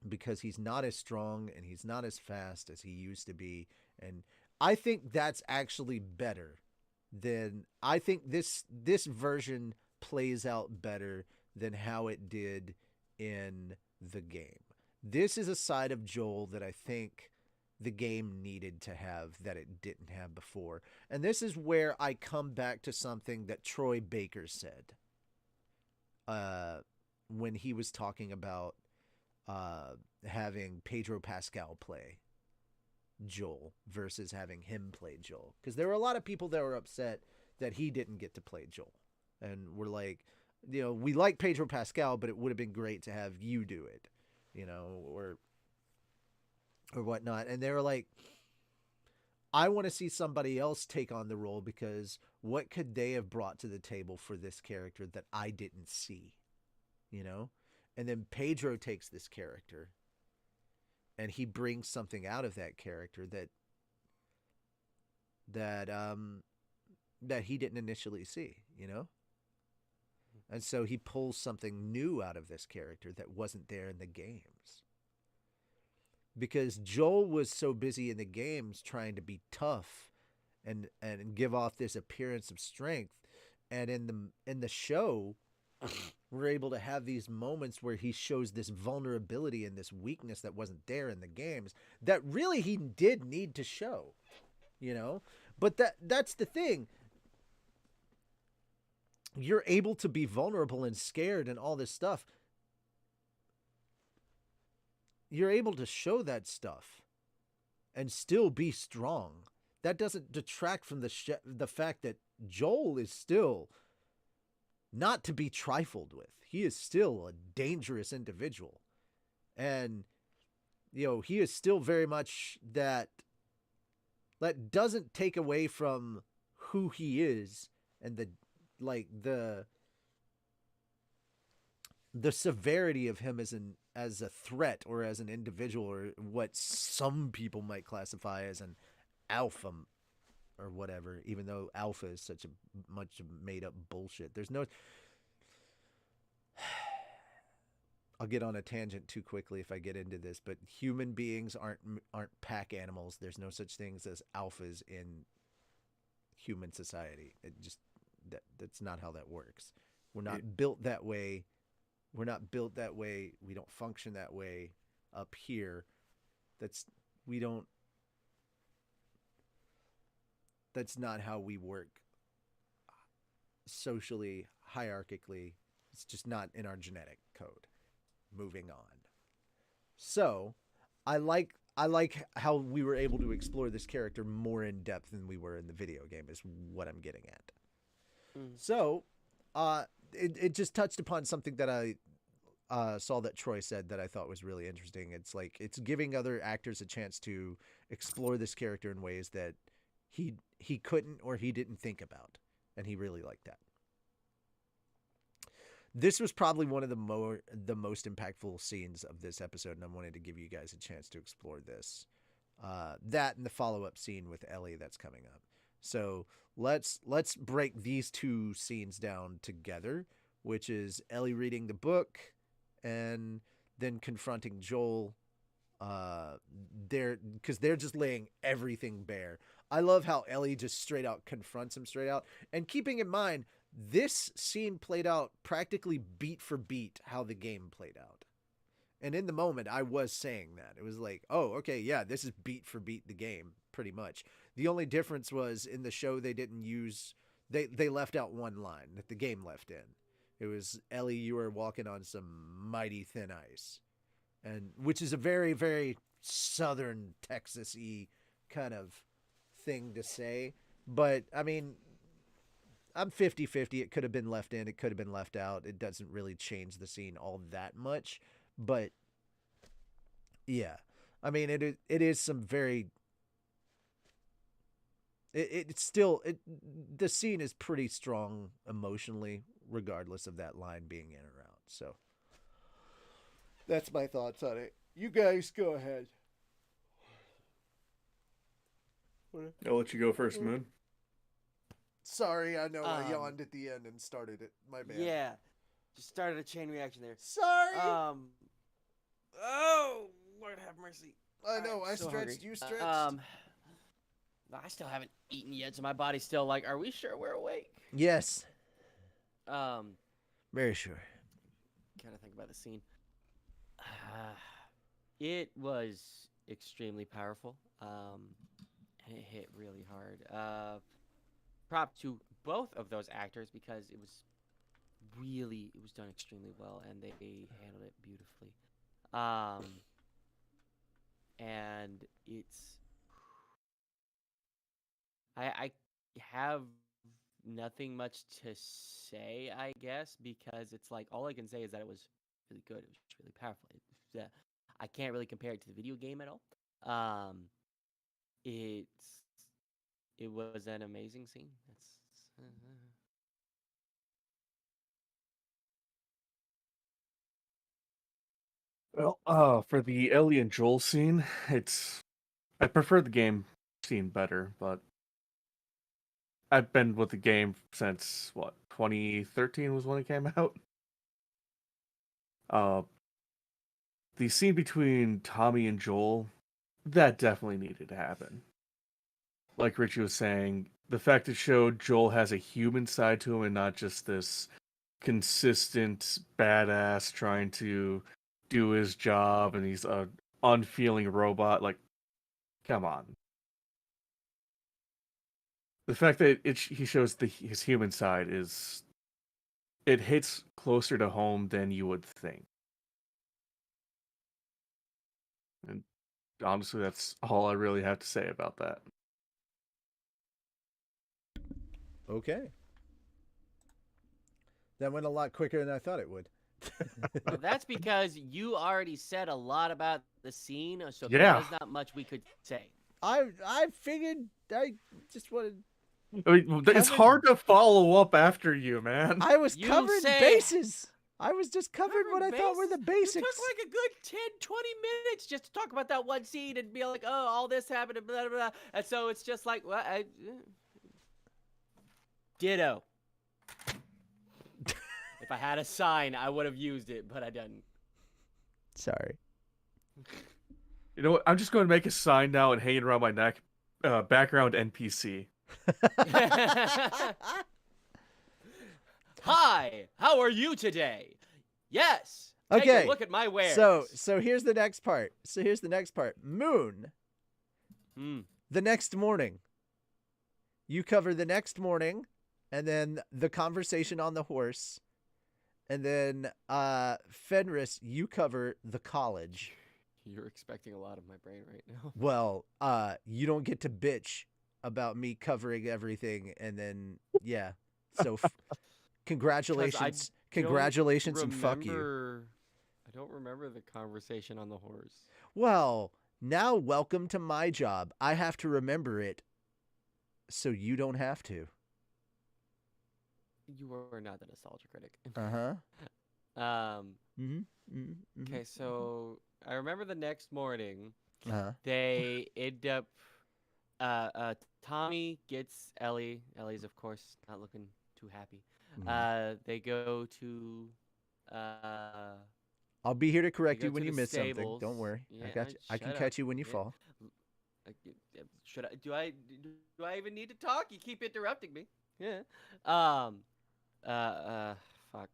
Because he's not as strong and he's not as fast as he used to be. And I think that's actually better than, I think this version plays out better than how it did in the game. This is a side of Joel that I think the game needed to have that it didn't have before. And this is where I come back to something that Troy Baker said when he was talking about having Pedro Pascal play Joel versus having him play Joel. Because there were a lot of people that were upset that he didn't get to play Joel. And we're like, you know, we like Pedro Pascal, but it would have been great to have you do it, you know, or whatnot. And they were like, I want to see somebody else take on the role, because what could they have brought to the table for this character that I didn't see, you know? And then Pedro takes this character and he brings something out of that character that he didn't initially see, you know? And so he pulls something new out of this character that wasn't there in the games. Because Joel was so busy in the games trying to be tough and give off this appearance of strength. And in the show, we're able to have these moments where he shows this vulnerability and this weakness that wasn't there in the games that really he did need to show, you know? But that's the thing. You're able to be vulnerable and scared and all this stuff. You're able to show that stuff and still be strong. That doesn't detract from the fact that Joel is still not to be trifled with. He is still a dangerous individual. And, you know, he is still very much that doesn't take away from who he is and the severity of him as a threat or as an individual, or what some people might classify as an alpha or whatever, even though alpha is such a much made up bullshit. There's no, I'll get on a tangent too quickly if I get into this, but human beings aren't pack animals. There's no such things as alphas in human society. It just, that's not how that works. We're not built that way. We're not built that way. We don't function that way up here. That's not how we work socially, hierarchically. It's just not in our genetic code. Moving on. So, I like how we were able to explore this character more in depth than we were in the video game, is what I'm getting at. So, it just touched upon something that I saw that Troy said that I thought was really interesting. It's like, it's giving other actors a chance to explore this character in ways that he couldn't or he didn't think about, and he really liked that. This was probably one of the most impactful scenes of this episode, and I wanted to give you guys a chance to explore this. That and the follow-up scene with Ellie that's coming up. So let's break these two scenes down together, which is Ellie reading the book and then confronting Joel. Because they're just laying everything bare. I love how Ellie just straight out confronts him straight out. And keeping in mind, this scene played out practically beat for beat how the game played out. And in the moment, I was saying that. It was like, oh, okay, yeah, this is beat for beat the game, pretty much. The only difference was in the show they didn't use... They left out one line that the game left in. It was, Ellie, you are walking on some mighty thin ice. And which is a very, very southern Texas-y kind of thing to say. But, I mean, I'm 50-50. It could have been left in. It could have been left out. It doesn't really change the scene all that much. But, yeah. I mean, it is some very. It's still the scene is pretty strong emotionally, regardless of that line being in or out. So that's my thoughts on it. You guys go ahead. I'll let you go first, Moon. Sorry, I know I Um, yawned at the end and started it. My bad. Yeah, just started a chain reaction there. Sorry. Oh, Lord have mercy. I know. I'm I so stretched. hungry. You stretched. I still haven't eaten yet, so my body's still like, are we sure we're awake? Yes. Um, Very sure. Gotta think about the scene. It was extremely powerful. And it hit really hard. Prop to both of those actors because it was done extremely well and they handled it beautifully. And it's I have nothing much to say, I guess, because it's like all I can say is that it was really good. It was really powerful. I can't really compare it to the video game at all. It's it was an amazing scene. Well, for the Ellie and Joel scene, I prefer the game scene better, but I've been with the game since 2013 was when it came out. Uh, the scene between Tommy and Joel, that definitely needed to happen. Like Richie was saying, the fact it showed Joel has a human side to him and not just this consistent badass trying to do his job and he's a unfeeling robot. Like, come on. The fact that he shows his human side it hits closer to home than you would think. And honestly, that's all I really have to say about that. Okay. That went a lot quicker than I thought it would. Well, that's because you already said a lot about the scene, so Yeah. there's not much we could say. I figured I just wanted. I mean, it's hard to follow up after you, man. I was You covering say- bases. I was just covering what I Covering thought were the bases? basics. You took like a good 10, 20 minutes just to talk about that one scene and be like, oh, all this happened, and blah, blah, blah. And so it's just like, well, ditto. If I had a sign, I would have used it, but I didn't. Sorry. You know what? I'm just going to make a sign now and hang it around my neck. Background NPC. Hi, how are you today? Yes. Take Okay. a look at my wares. So here's the next part. Moon. The next morning. You cover the next morning, and then the conversation on the horse, and then Fenris, you cover the college. You're expecting a lot of my brain right now. Well, you don't get to bitch about me covering everything, and then yeah. So congratulations, and fuck you. I don't remember the conversation on the horse. Well, now welcome to my job. I have to remember it, so you don't have to. You are not the nostalgia critic. Okay, so I remember the next morning, they end up. Tommy gets Ellie. Ellie's, of course, not looking too happy. They go to. I'll be here to correct go you when to you the miss something. stables. Don't worry. Yeah, I got you. I can shut catch up. you when you Yeah. fall. Should I? Do I even need to talk? You keep interrupting me. Yeah. Fuck.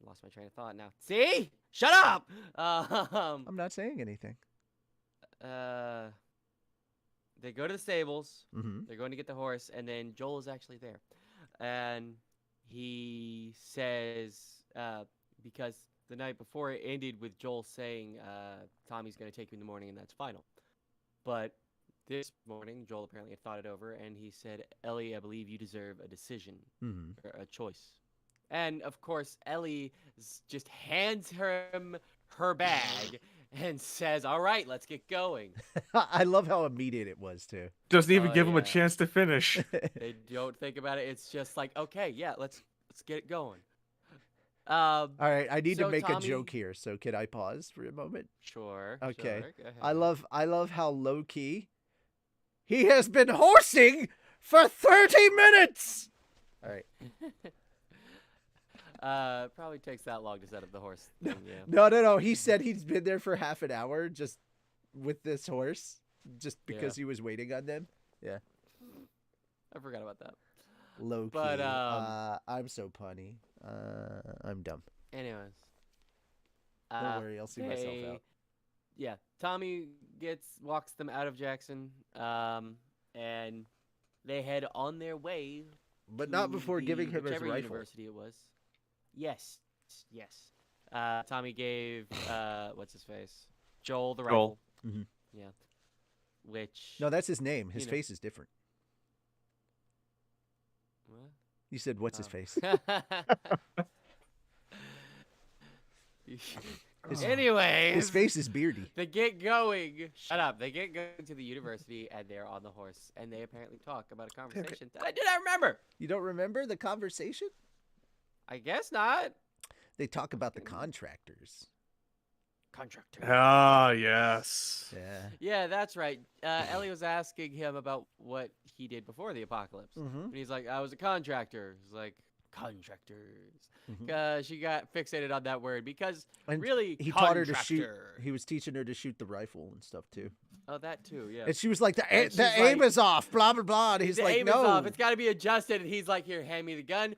Lost my train of thought now. See? Shut up. I'm not saying anything. They go to the stables. Mm-hmm. They're going to get the horse, and then Joel is actually there, and he says, because the night before it ended with Joel saying, Tommy's going to take you in the morning, and that's final. But this morning, Joel apparently had thought it over, and he said, Ellie, I believe you deserve a decision, or a choice. And, of course, Ellie just hands him her bag and says, "All right, let's get going." I love how immediate it was too. Doesn't even Oh, give him a yeah. chance to finish. They don't think about it. It's just like, okay, yeah, let's get it going. All right, I need to So make a Tommy- joke here. So can I pause for a moment? Sure. Okay. Sure, go ahead. I love how low key he has been horsing for 30 minutes. All right. Probably takes that long to set up the horse thing, yeah. No. He said he's been there for half an hour just with this horse, just because he was waiting on them. Yeah. I forgot about that. Low key. But, I'm so punny. I'm dumb. Anyways. Don't worry, I'll see myself out. Yeah, Tommy walks them out of Jackson, and they head on their way. But not before giving him his whichever rifle. university it was. Yes. Tommy gave what's his face? Joel the Joel. rifle. Mhm. Yeah. Which No, that's his name. His you know. face is different. What? You said, what's his Oh. face? Anyways, His face is beardy. they get going. Shut up. They get going to the university, and they're on the horse, and they apparently talk about a conversation that I do not remember. You don't remember the conversation? I guess not. They talk about the contractors. Contractor. Ah, yes. Yeah. Yeah, that's right. Ellie was asking him about what he did before the apocalypse. Mm-hmm. And he's like, I was a contractor. He's like, contractors. Mhm. She got fixated on that word because And really, he taught her to shoot. contractor. He was teaching her to shoot the rifle and stuff too. Oh, that too, yeah. And she was like, And the she's aim like- is off, blah, blah, blah. And he's the like, aim no. is off. It's got to be adjusted. And he's like, here, hand me the gun.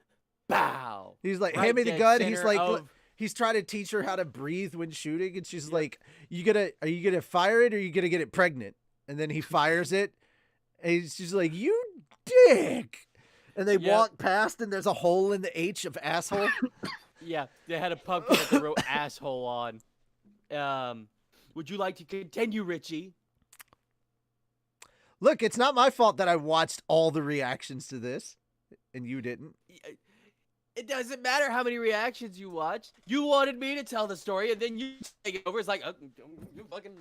Bow. He's like, Right hand me the dead gun. He's center like, of- he's trying to teach her how to breathe when shooting. And she's Yep. like, are you gonna fire it or are you gonna get it pregnant? And then he fires it. And she's like, you dick. And they Yep. walk past and there's a hole in the H of asshole. Yeah, they had a pumpkin that they wrote asshole on. Would you like to continue, Richie? Look, it's not my fault that I watched all the reactions to this and you didn't. It doesn't matter how many reactions you watch. You wanted me to tell the story, and then you take it over. It's like, you fucking.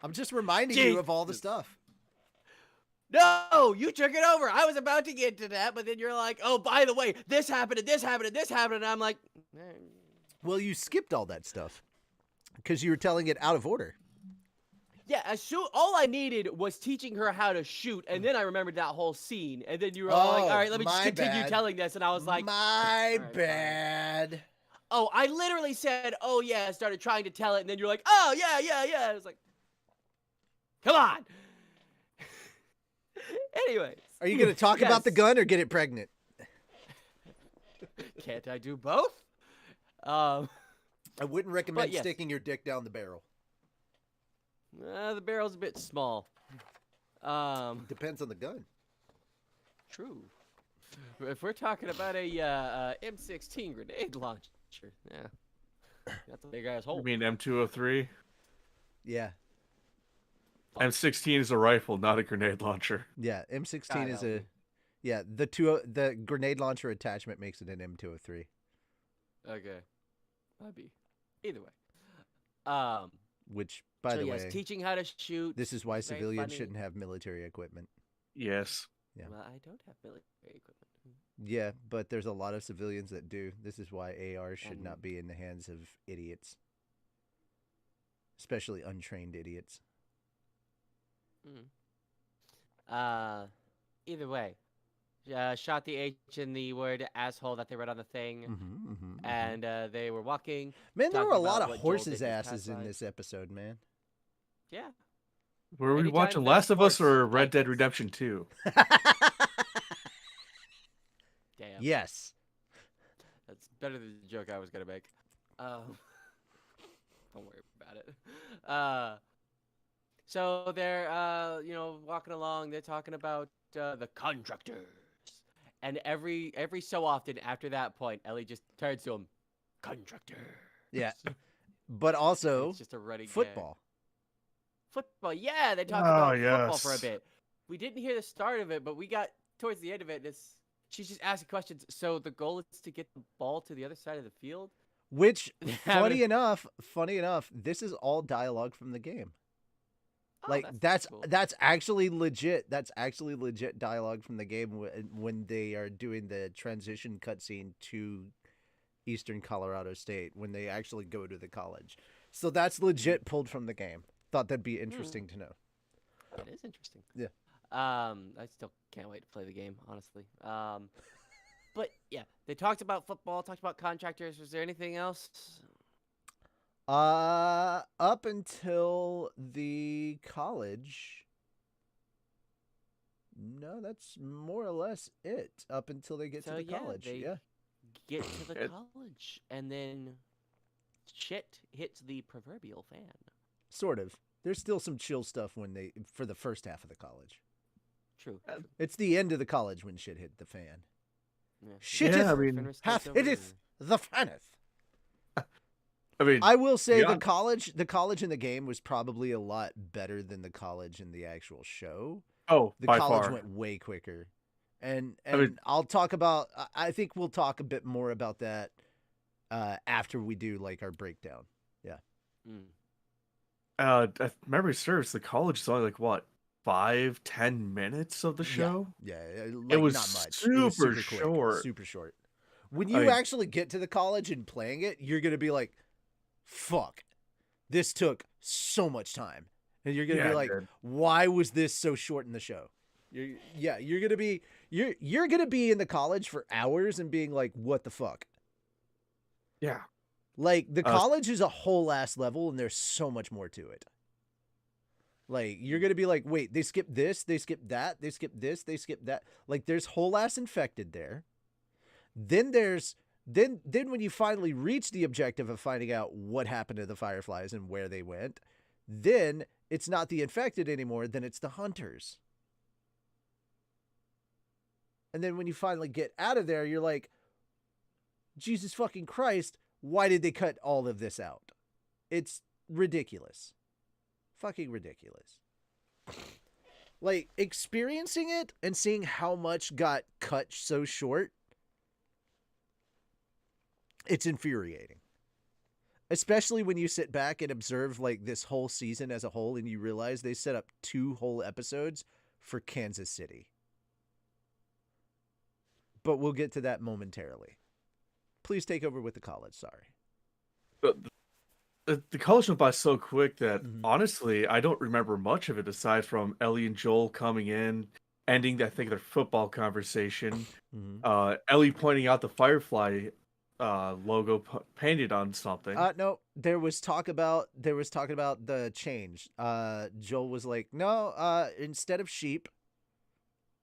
I'm just reminding you of all the Jesus. stuff. No, you took it over. I was about to get to that, but then you're like, oh, by the way, this happened, and this happened, and this happened. And I'm like, Well, you skipped all that stuff because you were telling it out of order. yeah, all I needed was teaching her how to shoot, and then I remembered that whole scene. And then you were all like, all right, let me just my continue bad. telling this. And I was like, my fine. bad. oh, I literally said, oh, yeah, I started trying to tell it, and then you're like, oh, yeah. I was like, come on. Anyways. Are you going to talk about the Yes. gun or get it pregnant? Can't I do both? I wouldn't recommend yes. sticking your dick down the barrel. The barrel's a bit small. Depends on the gun. True. If we're talking about a M16 grenade launcher, yeah, that's a big ass hole. You mean M203? Yeah. M16 is a rifle, not a grenade launcher. Yeah. M16 God is help a. me. Yeah. The grenade launcher attachment makes it an M203. Okay, might be. Either way. Which, by so the yes, way, teaching how to shoot. this is why very civilians funny. shouldn't have military equipment. Yes. Yeah. Well, I don't have military equipment. Yeah, but there's a lot of civilians that do. This is why AR should And- not be in the hands of idiots, especially untrained idiots. Either way, shot the H in the word asshole that they read on the thing, and they were walking. Man, there talking were a lot about of what Joel horses' did this asses past in life. this episode, man. Yeah. Were we Anytime watching there's Last of Us sports or like Red Dead this. Redemption 2? Damn. Yes. That's better than the joke I was gonna make. Don't worry about it. So they're walking along. They're talking about the contractors, and every so often after that point, Ellie just turns to him, contractor. Yeah. But also It's just a running gag. football. Football, yeah, they talk Oh, about football for a yes. bit. We didn't hear the start of it, but we got towards the end of it. And she's just asking questions. So the goal is to get the ball to the other side of the field. Which, Having- funny enough, this is all dialogue from the game. Oh, Like that's cool. that's actually legit. That's actually legit dialogue from the game when they are doing the transition cutscene to Eastern Colorado State when they actually go to the college. So that's legit pulled from the game. Thought that'd be interesting to know. It is interesting. Yeah. I still can't wait to play the game, honestly. But yeah, they talked about football, talked about contractors. Was there anything else? Up until the college. No, that's more or less it. Up until they get to the college. They Yeah. get to the college, and then shit hits the proverbial fan. Sort of. There's still some chill stuff for the first half of the college. True. It's the end of the college when shit hit the fan. Yeah. Shit Yeah, is I mean, hath hitteth the faneth. I mean, I will say yeah. the college in the game was probably a lot better than the college in the actual show. oh, The by college far. went way quicker. And I mean- I'll talk about I think we'll talk a bit more about that after we do like our breakdown. Yeah. If memory serves, the college is only like what 5-10 minutes of the show. Yeah, like It was not much. It was super quick, short. super short. When I you mean- actually get to the college and playing it, you're going to be like, fuck, this took so much time. And you're going to Yeah, be it like, did. why was this so short in the show? You're going to be you're going to be in the college for hours and being like, what the fuck? Yeah. Like the college is a whole ass level and there's so much more to it. Like you're going to be like, wait, they skipped this, they skipped that, they skipped this, they skipped that. Like there's whole ass infected there. Then there's then when you finally reach the objective of finding out what happened to the fireflies and where they went, then it's not the infected anymore, then it's the hunters. And then when you finally get out of there, you're like, Jesus fucking Christ, why did they cut all of this out? It's ridiculous. Fucking ridiculous. Like experiencing it and seeing how much got cut so short, it's infuriating. Especially when you sit back and observe like this whole season as a whole and you realize they set up 2 whole episodes for Kansas City. But we'll get to that momentarily. Please take over with the college, sorry. The college went by so quick that Mhm. honestly, I don't remember much of it aside from Ellie and Joel coming in, ending I think their football conversation. Mm-hmm. Ellie pointing out the Firefly logo painted on something. No, there was talk about the change. Joel was like, no, instead of sheep.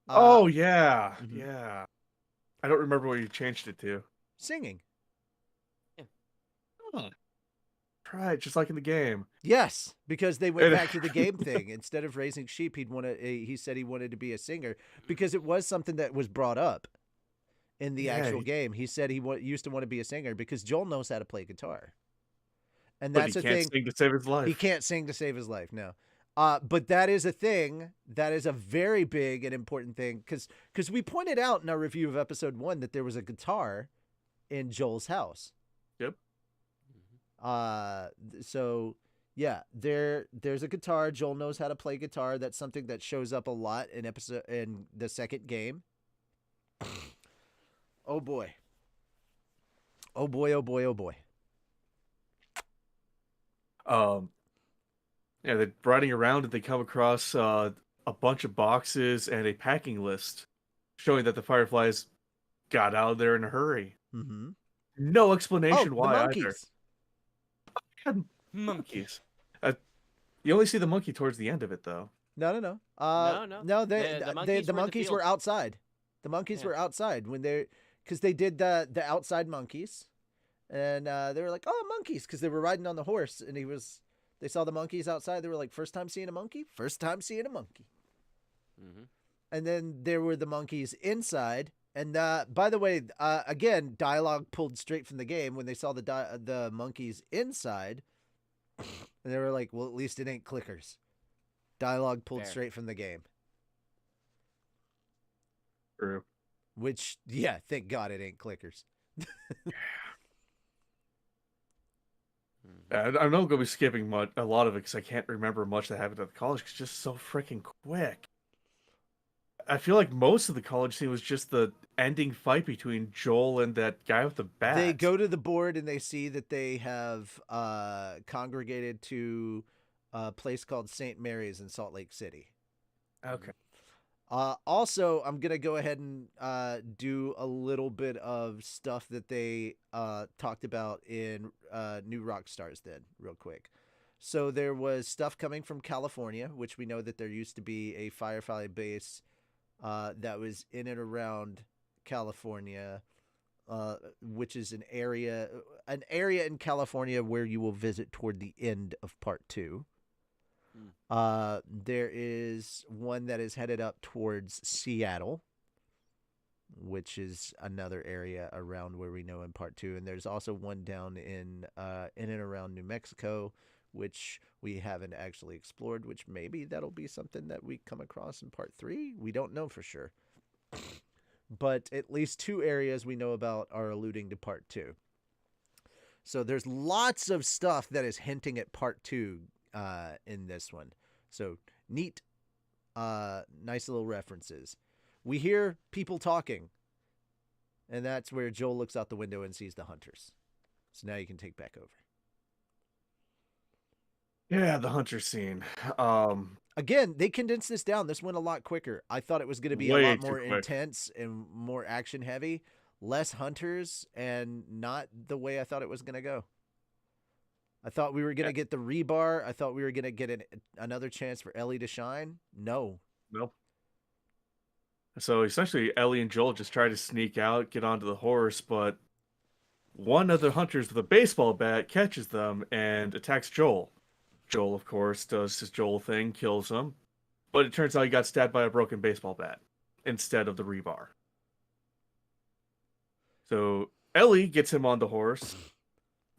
Oh yeah, mhm. yeah. I don't remember what you changed it to. Singing. Huh. Right, just like in the game. Yes, because they went back to the game thing. Instead of raising sheep, he said he wanted to be a singer because it was something that was brought up in the actual game. He said he used to want to be a singer because Joel knows how to play guitar. And But that's he a can't thing. sing to save his life. He can't sing to save his life, no. But that is a thing. That is a very big and important thing because we pointed out in our review of episode 1 that there was a guitar in Joel's house. Yep. So yeah, there's a guitar. Joel knows how to play guitar. That's something that shows up a lot in the second game. Oh boy. Oh boy, oh boy, oh boy. Yeah, they're riding around and they come across a bunch of boxes and a packing list showing that the Fireflies got out of there in a hurry. Mm-hmm. No explanation why the either. monkeys. God, monkeys. You only see the monkey towards the end of it, though. No. No, the monkeys were outside. The monkeys were outside because they did the outside monkeys, and they were like, oh, monkeys, because they were riding on the horse, and they saw the monkeys outside. They were like, first time seeing a monkey, first time seeing a monkey. Mm-hmm. And then there were the monkeys inside. And by the way, again, dialogue pulled straight from the game when they saw the monkeys inside. And they were like, well, at least it ain't clickers. Dialogue pulled straight from the game. True. Which, yeah, thank God it ain't clickers. I know I'm going to be skipping a lot of it because I can't remember much that happened at the college. 'Cause it's just so freaking quick. I feel like most of the college scene was just the ending fight between Joel and that guy with the They bat. go to the board and they see that they have congregated to a place called St. Mary's in Salt Lake City. Okay. Also, I'm gonna go ahead and do a little bit of stuff that they talked about in New Rockstars did real quick. So there was stuff coming from California, which we know that there used to be a Firefly base that was in and around California, which is an area in California where you will visit toward the end of part 2. There is one that is headed up towards Seattle, which is another area around where we know in part 2, and there's also one down in and around New Mexico, which we haven't actually explored, which maybe that'll be something that we come across in part 3. We don't know for sure. But at least 2 areas we know about are alluding to part 2. So there's lots of stuff that is hinting at part 2 in this one. So neat, nice little references. We hear people talking, and that's where Joel looks out the window and sees the hunters. So now you can take back over. Yeah, the hunter scene. Again, they condensed this down. This went a lot quicker. I thought it was going to be a Way lot too more quick. intense and more action heavy, less hunters, and not the way I thought it was going to go. I thought we were going to get the rebar. I thought we were going to get another chance for Ellie to shine. No. Nope. So essentially, Ellie and Joel just try to sneak out, get onto the horse, but one of the hunters with a baseball bat catches them and attacks Joel. Joel, of course, does his Joel thing, kills him, but it turns out he got stabbed by a broken baseball bat instead of the rebar. So Ellie gets him on the horse.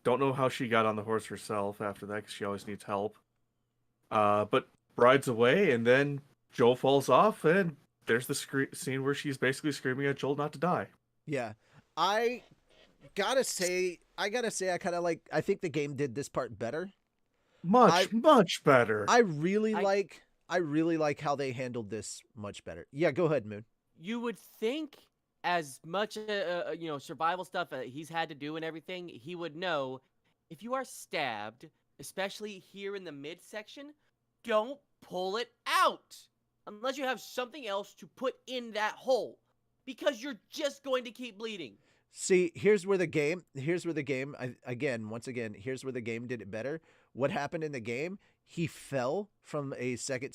Don't know how she got on the horse herself after that, because she always needs help. But rides away, and then Joel falls off, and there's the scene where she's basically screaming at Joel not to die. Yeah. I gotta say, I kind of like, I think the game did this part better. Much better. I really like how they handled this much better. Yeah, go ahead, Moon. You would think as much survival stuff he's had to do and everything, he would know if you are stabbed, especially here in the midsection, don't pull it out unless you have something else to put in that hole, because you're just going to keep bleeding. See, here's where the game here's where the game did it better. What happened in the game? He fell from a second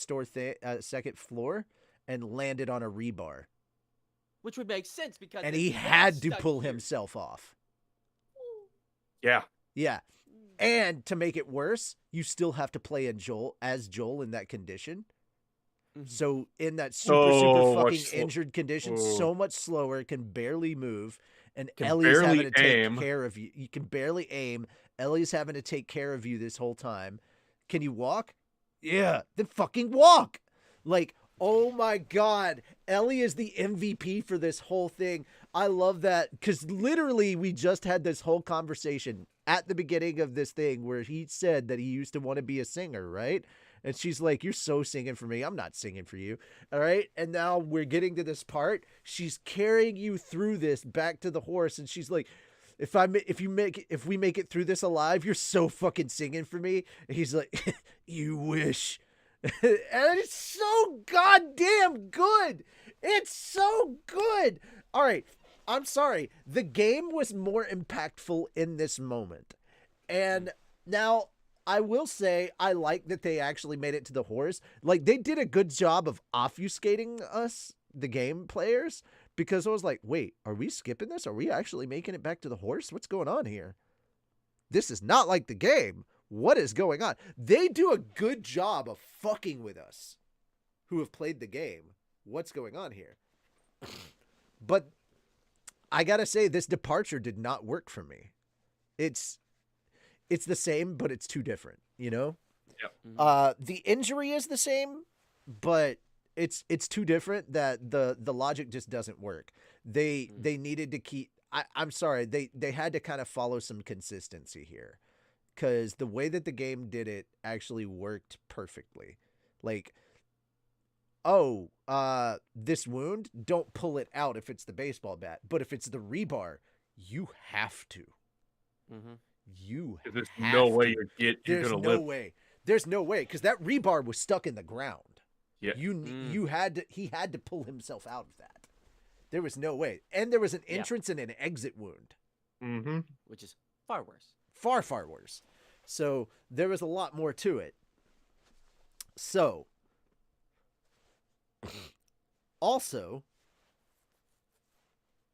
floor and landed on a rebar. Which would make sense because And he had to pull himself off. Yeah. Yeah. And to make it worse, you still have to play Joel in that condition. Mm-hmm. So in that super fucking injured condition, so much slower, can barely move, and Ellie's having to take care of you. You can barely aim. Ellie's having to take care of you this whole time. Can you walk? Yeah, then fucking walk. Like, oh my God, Ellie is the MVP for this whole thing. I love that, because literally we just had this whole conversation at the beginning of this thing where he said that he used to want to be a singer, right? And she's like, you're so singing for me. I'm not singing for you. All right. And now we're getting to this part. She's carrying you through this back to the horse. And she's like, if we make it through this alive, you're so fucking singing for me. And he's like, you wish. And it's so goddamn good. It's so good. All right. I'm sorry. The game was more impactful in this moment. And now, I will say I like that they actually made it to the horse. Like, they did a good job of obfuscating us, the game players, because I was like, wait, are we skipping this? Are we actually making it back to the horse? What's going on here? This is not like the game. What is going on? They do a good job of fucking with us who have played the game. What's going on here? But I gotta say, this departure did not work for me. It's the same, but it's too different, you know? Yep. The injury is the same, but it's too different that the logic just doesn't work. They needed to keep, I'm sorry, they had to kind of follow some consistency here. because the way that the game did it actually worked perfectly. Like, oh, this wound, don't pull it out if it's the baseball bat, but if it's the rebar, you have to. Mm-hmm. You There's have no way to. you're There's gonna no live. way. There's no way because that rebar was stuck in the ground. Yeah. You had to. He had to pull himself out of that. There was no way, and there was an entrance and an exit wound. Mm-hmm. Which is far worse. Far, far worse. So there was a lot more to it. So, also,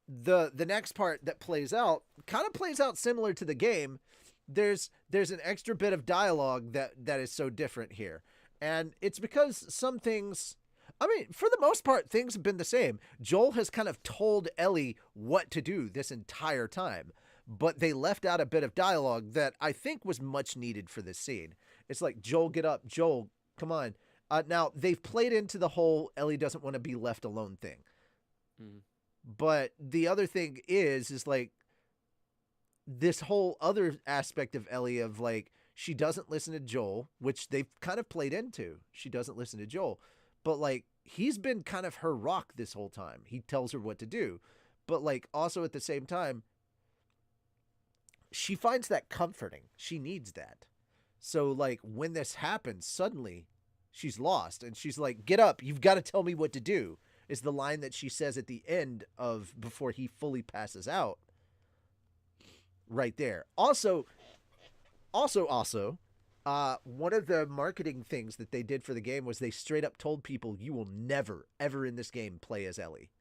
the next part that plays out kind of plays out similar to the game. There's an extra bit of dialogue that is so different here, and it's because some things. I mean, for the most part, things have been the same. Joel has kind of told Ellie what to do this entire time, but they left out a bit of dialogue that I think was much needed for this scene. It's like, Joel, get up. Joel, come on. Now, they've played into the whole Ellie doesn't want to be left alone thing. Mm-hmm. But the other thing is like this whole other aspect of Ellie of like, she doesn't listen to Joel, which they've kind of played into. She doesn't listen to Joel. But like, he's been kind of her rock this whole time. He tells her what to do. But like, also at the same time, she finds that comforting. She needs that. So like, when this happens, suddenly she's lost. And she's like, get up. You've got to tell me what to do, is the line that she says at the end of before he fully passes out. Right there. Also, one of the marketing things that they did for the game was they straight up told people, you will never, ever in this game play as Ellie.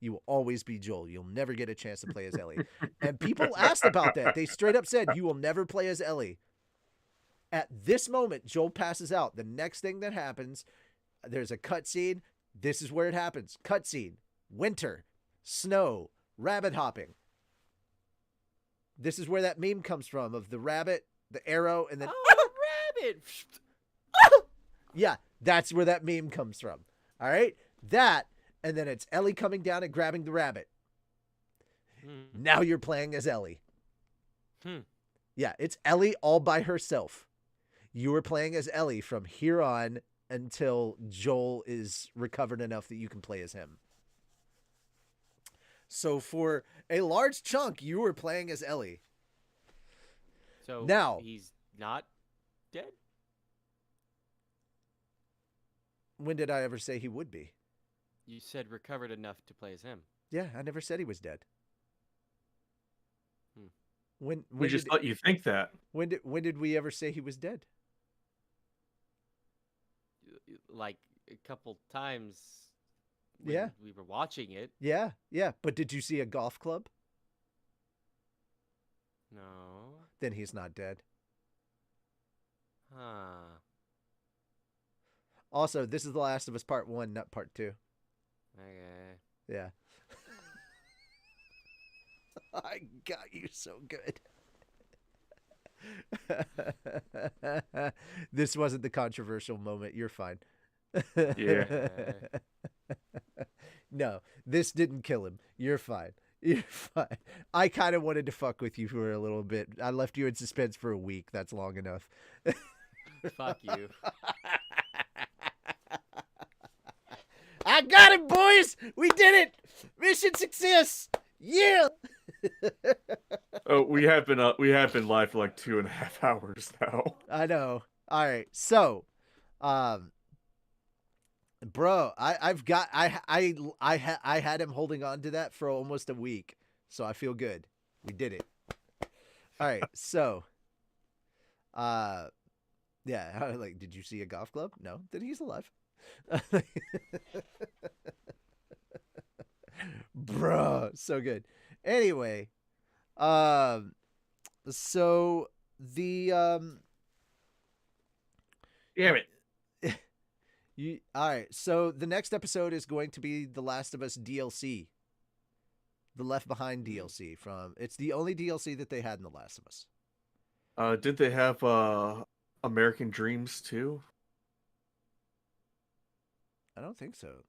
You will always be Joel. You'll never get a chance to play as Ellie. And people asked about that. They straight up said, you will never play as Ellie. At this moment, Joel passes out. The next thing that happens, there's a cutscene. This is where it happens. Cutscene. Winter. Snow. Rabbit hopping. This is where that meme comes from of the rabbit, the arrow, and then... Oh, rabbit! Yeah, that's where that meme comes from. All right? That, and then it's Ellie coming down and grabbing the rabbit. Now you're playing as Ellie. Yeah, it's Ellie all by herself. You are playing as Ellie from here on until Joel is recovered enough that you can play as him. So for a large chunk, you were playing as Ellie. So now he's not dead? When did I ever say he would be? You said recovered enough to play as him. Yeah, I never said he was dead. When We just let you think that. When did we ever say he was dead? Like a couple times when Yeah. we were watching it. Yeah. But did you see a golf club? No. Then he's not dead. Huh. Also, this is The Last of Us Part 1, not Part 2. Okay. Yeah. I got you so good. This wasn't the controversial moment. You're fine. Yeah. No, this didn't kill him. You're fine. You're fine. I kind of wanted to fuck with you for a little bit. I left you in suspense for a week. That's long enough. Fuck you. I got it, boys. We did it. Mission success. Yeah. Oh, we have been live for like 2.5 hours now. I know. All right. So, bro, I had him holding on to that for almost a week, so I feel good. We did it. All right. So, yeah. Like, did you see a golf club? No. Then he's alive. Bro, so good. Anyway, so the Damn it. all right. So the next episode is going to be The Last of Us DLC, the Left Behind DLC from. It's the only DLC that they had in The Last of Us. Did they have American Dreams too? I don't think so.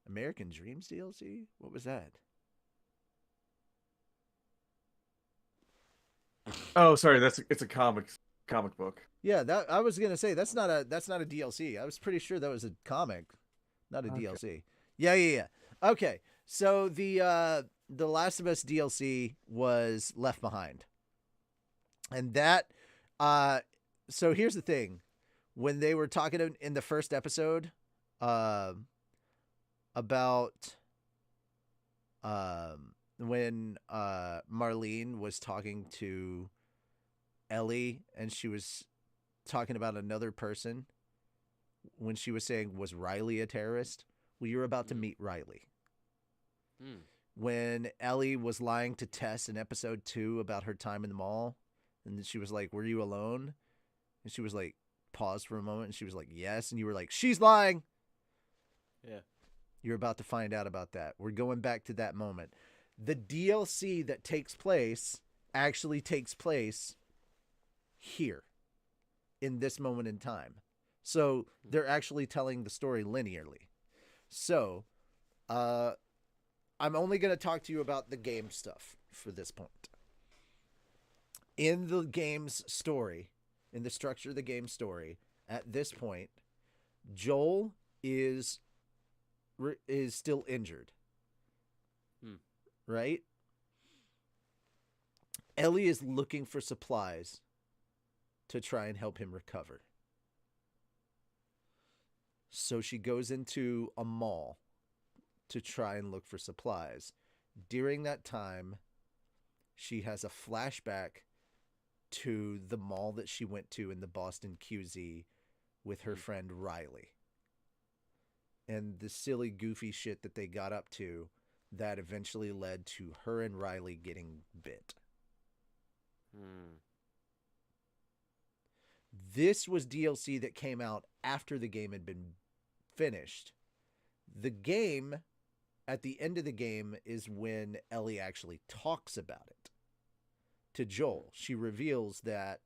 American Dreams DLC? What was that? Oh, sorry, it's a comic book. Yeah, that I was gonna say that's not a DLC. I was pretty sure that was a comic, not a Okay. DLC. Yeah. Okay, so the Last of Us DLC was Left Behind, and that so here's the thing, when they were talking in the first episode, uh, about when Marlene was talking to Ellie and she was talking about another person when she was saying, was Riley a terrorist? Well, you're about to meet Riley. Hmm. When Ellie was lying to Tess in episode 2 about her time in the mall, and then she was like, were you alone? And she was like, paused for a moment, and she was like, yes. And you were like, she's lying. Yeah. You're about to find out about that. We're going back to that moment. The DLC that takes place actually takes place here in this moment in time. So they're actually telling the story linearly. So I'm only going to talk to you about the game stuff for this point. In the game's story, in the structure of the game story, at this point, Joel is still injured. Right? Ellie is looking for supplies to try and help him recover. So she goes into a mall to try and look for supplies. During that time, she has a flashback to the mall that she went to in the Boston QZ with her friend Riley. And the silly, goofy shit that they got up to that eventually led to her and Riley getting bit. This was DLC that came out after the game had been finished. The game, at the end of the game, is when Ellie actually talks about it to Joel. She reveals that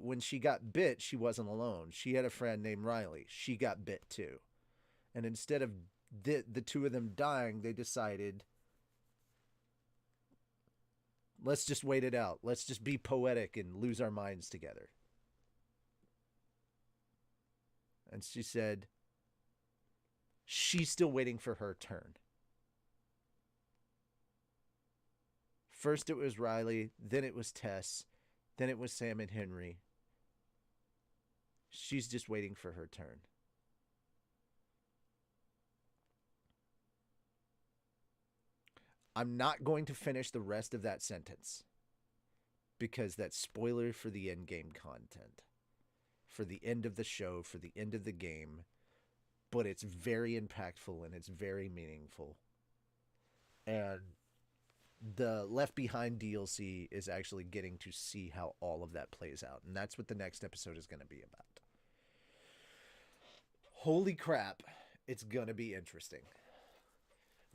when she got bit, she wasn't alone. She had a friend named Riley. She got bit too. And instead of the two of them dying, they decided, let's just wait it out. Let's just be poetic and lose our minds together. And she said she's still waiting for her turn. First it was Riley, then it was Tess, then it was Sam and Henry. She's just waiting for her turn. I'm not going to finish the rest of that sentence because that's spoiler for the end game content, for the end of the show, for the end of the game. But it's very impactful and it's very meaningful. And the Left Behind DLC is actually getting to see how all of that plays out. And that's what the next episode is going to be about. Holy crap, it's going to be interesting.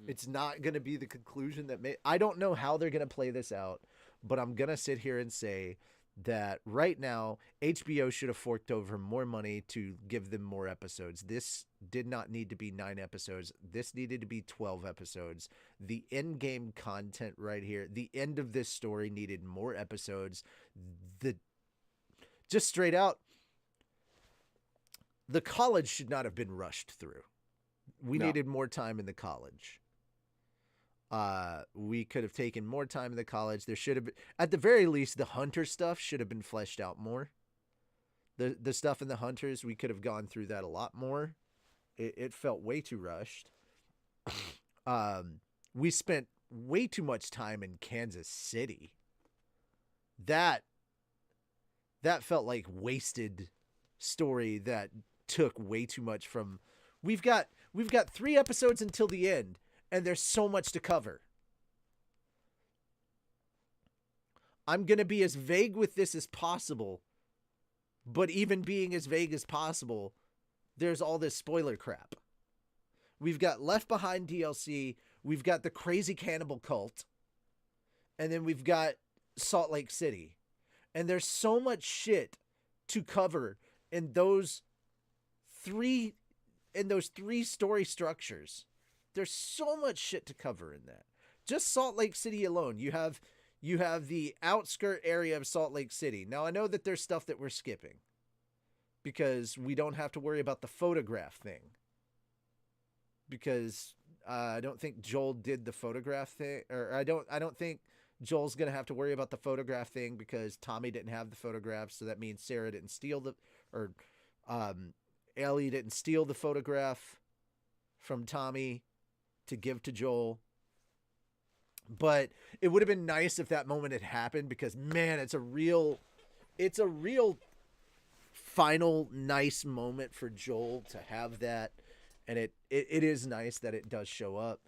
It's not going to be the conclusion that I don't know how they're going to play this out, but I'm going to sit here and say that right now, HBO should have forked over more money to give them more episodes. This did not need to be 9 episodes. This needed to be 12 episodes. The end-game content right here, the end of this story needed more episodes. Just straight out, the college should not have been rushed through. We needed more time in the college. We could have taken more time in the college. There should have been, at the very least, the hunter stuff should have been fleshed out more. The stuff in the hunters, we could have gone through that a lot more. It felt way too rushed. We spent way too much time in Kansas City. That felt like wasted story that took way too much from. We've got 3 episodes until the end. And there's so much to cover. I'm going to be as vague with this as possible. But even being as vague as possible, there's all this spoiler crap. We've got Left Behind DLC. We've got the crazy cannibal cult. And then we've got Salt Lake City. And there's so much shit to cover in those three story structures. There's so much shit to cover in that. Just Salt Lake City alone. You have you have the outskirt area of Salt Lake City. Now, I know that there's stuff that we're skipping because we don't have to worry about the photograph thing. Because I don't think Joel did the photograph thing, or I don't think Joel's gonna have to worry about the photograph thing because Tommy didn't have the photograph, so that means Sarah didn't steal or Ellie didn't steal the photograph from Tommy to give to Joel. But it would have been nice if that moment had happened because, man, it's a real final nice moment for Joel to have that. And it is nice that it does show up.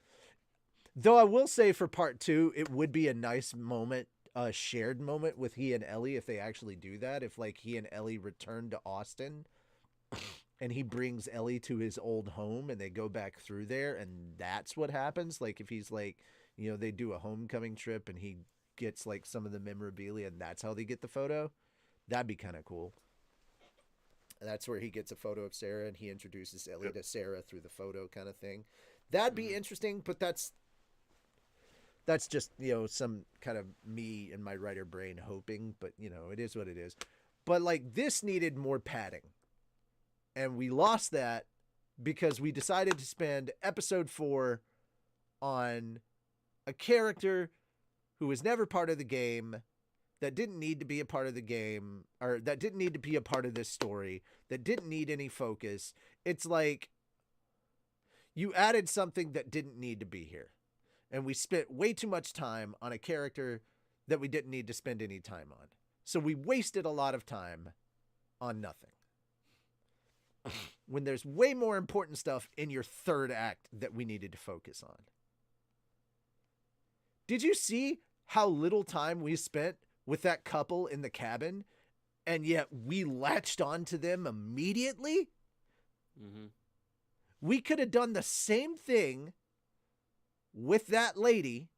Though I will say for part 2, it would be a nice moment, a shared moment with he and Ellie if they actually do that. If like he and Ellie return to Austin and he brings Ellie to his old home and they go back through there and that's what happens. Like if he's like, you know, they do a homecoming trip and he gets like some of the memorabilia and that's how they get the photo. That'd be kind of cool. And that's where he gets a photo of Sarah and he introduces Ellie to Sarah through the photo kind of thing. That'd be interesting, but that's just, you know, some kind of me and my writer brain hoping, but you know, it is what it is. But like this needed more padding. And we lost that because we decided to spend episode 4 on a character who was never part of the game, that didn't need to be a part of the game, or that didn't need to be a part of this story, that didn't need any focus. It's like you added something that didn't need to be here. And we spent way too much time on a character that we didn't need to spend any time on. So we wasted a lot of time on nothing. When there's way more important stuff in your third act that we needed to focus on. Did you see how little time we spent with that couple in the cabin, and yet we latched onto them immediately? Mm-hmm. We could have done the same thing with that lady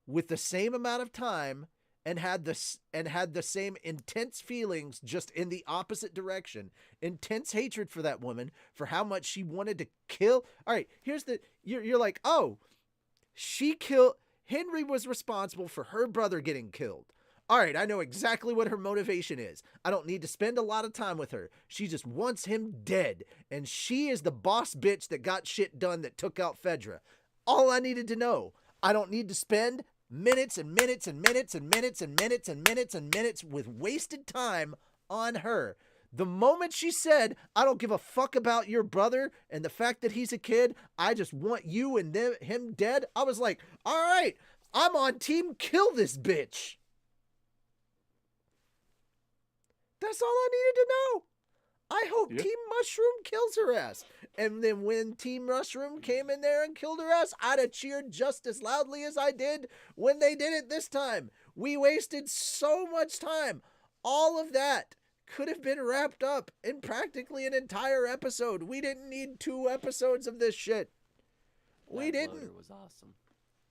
with the same amount of time and had the same intense feelings, just in the opposite direction. Intense hatred for that woman, for how much she wanted to kill. All right, here's the, you're like, oh, Henry was responsible for her brother getting killed. All right, I know exactly what her motivation is. I don't need to spend a lot of time with her. She just wants him dead. And she is the boss bitch that got shit done that took out Fedra. All I needed to know. I don't need to spend minutes and minutes and minutes and minutes and minutes and minutes and minutes with wasted time on her. The moment she said, I don't give a fuck about your brother and the fact that he's a kid, I just want you and him dead, I was like, all right, I'm on team kill this bitch. That's all I needed to know. I hope Team Mushroom kills her ass. And then when Team Mushroom came in there and killed her ass, I'd have cheered just as loudly as I did when they did it this time. We wasted so much time. All of that could have been wrapped up in practically an entire episode. We didn't need 2 episodes of this shit. We didn't. It was awesome.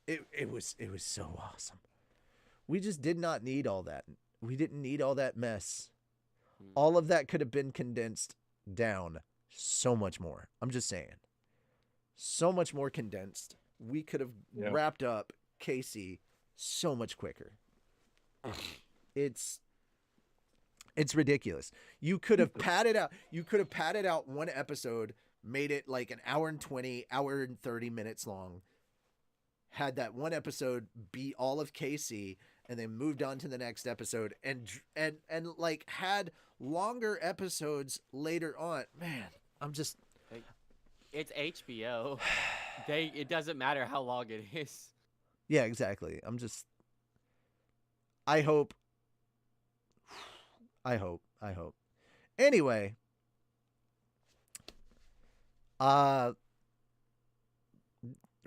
It was so awesome. We just did not need all that. We didn't need all that mess. All of that could have been condensed down so much more. I'm just saying. So much more condensed. We could have wrapped up Casey so much quicker. It's ridiculous. You could have padded out. You could have padded out one episode, made it like an hour and 20, hour and 30 minutes long. Had that one episode be all of Casey, and then moved on to the next episode, and like had longer episodes later on. Man, I'm just. It's HBO. It doesn't matter how long it is. Yeah, exactly. I'm just. I hope. Anyway.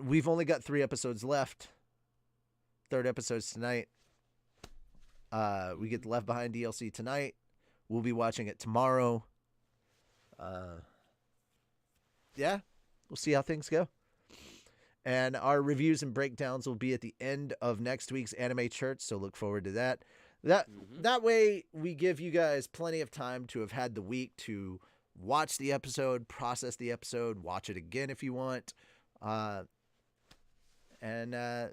We've only got 3 episodes left. 3rd episode's tonight. We get the Left Behind DLC tonight. We'll be watching it tomorrow. Yeah, we'll see how things go. And our reviews and breakdowns will be at the end of next week's Anime Church, so look forward to that. That way we give you guys plenty of time to have had the week to watch the episode, process the episode, watch it again if you want. And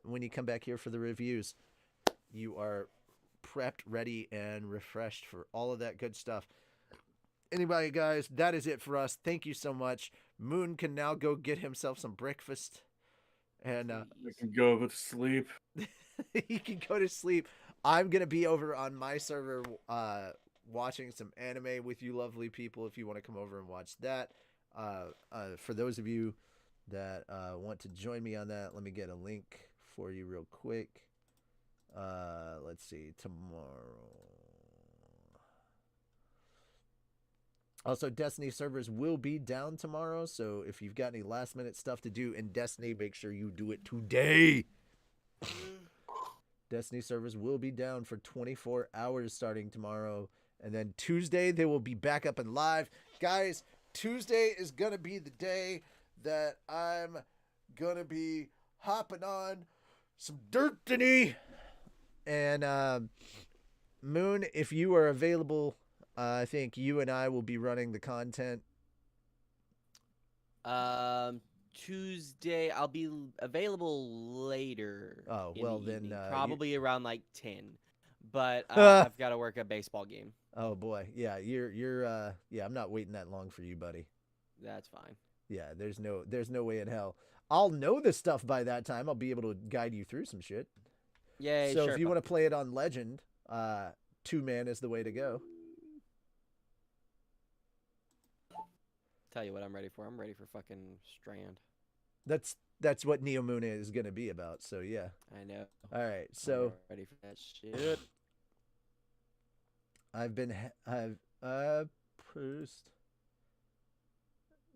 when you come back here for the reviews. you are prepped, ready, and refreshed for all of that good stuff. Anyway, guys, that is it for us. Thank you so much. Moon can now go get himself some breakfast, and I can go to sleep. he can go to sleep. I'm gonna be over on my server, watching some anime with you, lovely people. If you want to come over and watch that, for those of you that want to join me on that, let me get a link for you real quick. Let's see, tomorrow. Also, Destiny servers will be down tomorrow, so if you've got any last minute stuff to do in Destiny, make sure you do it today. Destiny servers will be down for 24 hours starting tomorrow, and then Tuesday they will be back up and live. Guys, Tuesday is going to be the day that I'm going to be hopping on some Destiny. And Moon, if you are available, I think you and I will be running the content. Tuesday I'll be available later. Oh, in well the then, evening, probably around like 10. But Ah. I've got to work a baseball game. Oh boy, yeah, you're yeah, I'm not waiting that long for you, buddy. That's fine. Yeah, there's no way in hell. I'll know this stuff by that time. I'll be able to guide you through some shit. Yay, So sure. if you want to play it on Legend, 2-man is the way to go. Tell you what I'm ready for. I'm ready for fucking Strand. That's what Neo Moon is gonna be about. So yeah. I know. All right. So I'm ready for that shit. I've produced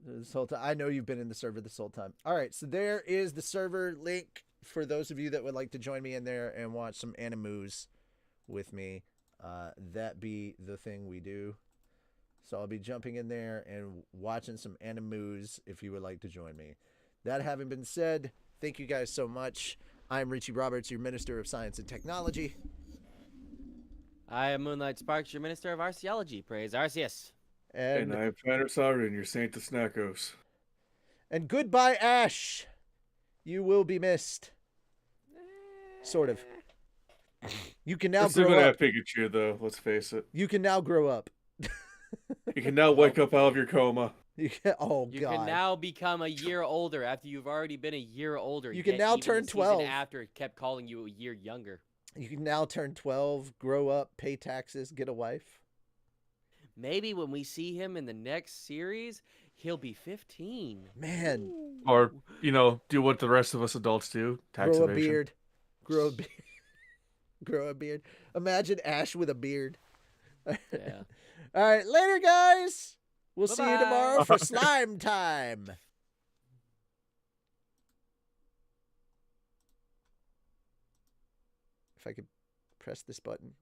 this whole time. I know you've been in the server this whole time. All right. So there is the server link for those of you that would like to join me in there and watch some animus with me. That be the thing we do. So I'll be jumping in there and watching some animus if you would like to join me. That having been said, thank you guys so much. I'm Richie Roberts, your Minister of Science and Technology. I am Moonlight Sparks, your Minister of Arceology. Praise Arceus. And I am Trainer Sauron, your Saint of Snackos. And goodbye, Ash. You will be missed. Sort of. You can now We're still grow gonna up. have Pikachu, though. Let's face it. You can now grow up. You can now wake up out of your coma. You can, oh, You God. can now become a year older after you've already been a year older. You can yet now even turn the season 12. after it kept calling you a year younger. You can now turn 12, grow up, pay taxes, get a wife. Maybe when we see him in the next series, he'll be 15. Man. Or, do what the rest of us adults do. Tax Grow a evasion. beard. Grow a beard. Grow a beard. Imagine Ash with a beard. Yeah. All right, later, guys. We'll see you Bye-bye. tomorrow for slime time. If I could press this button.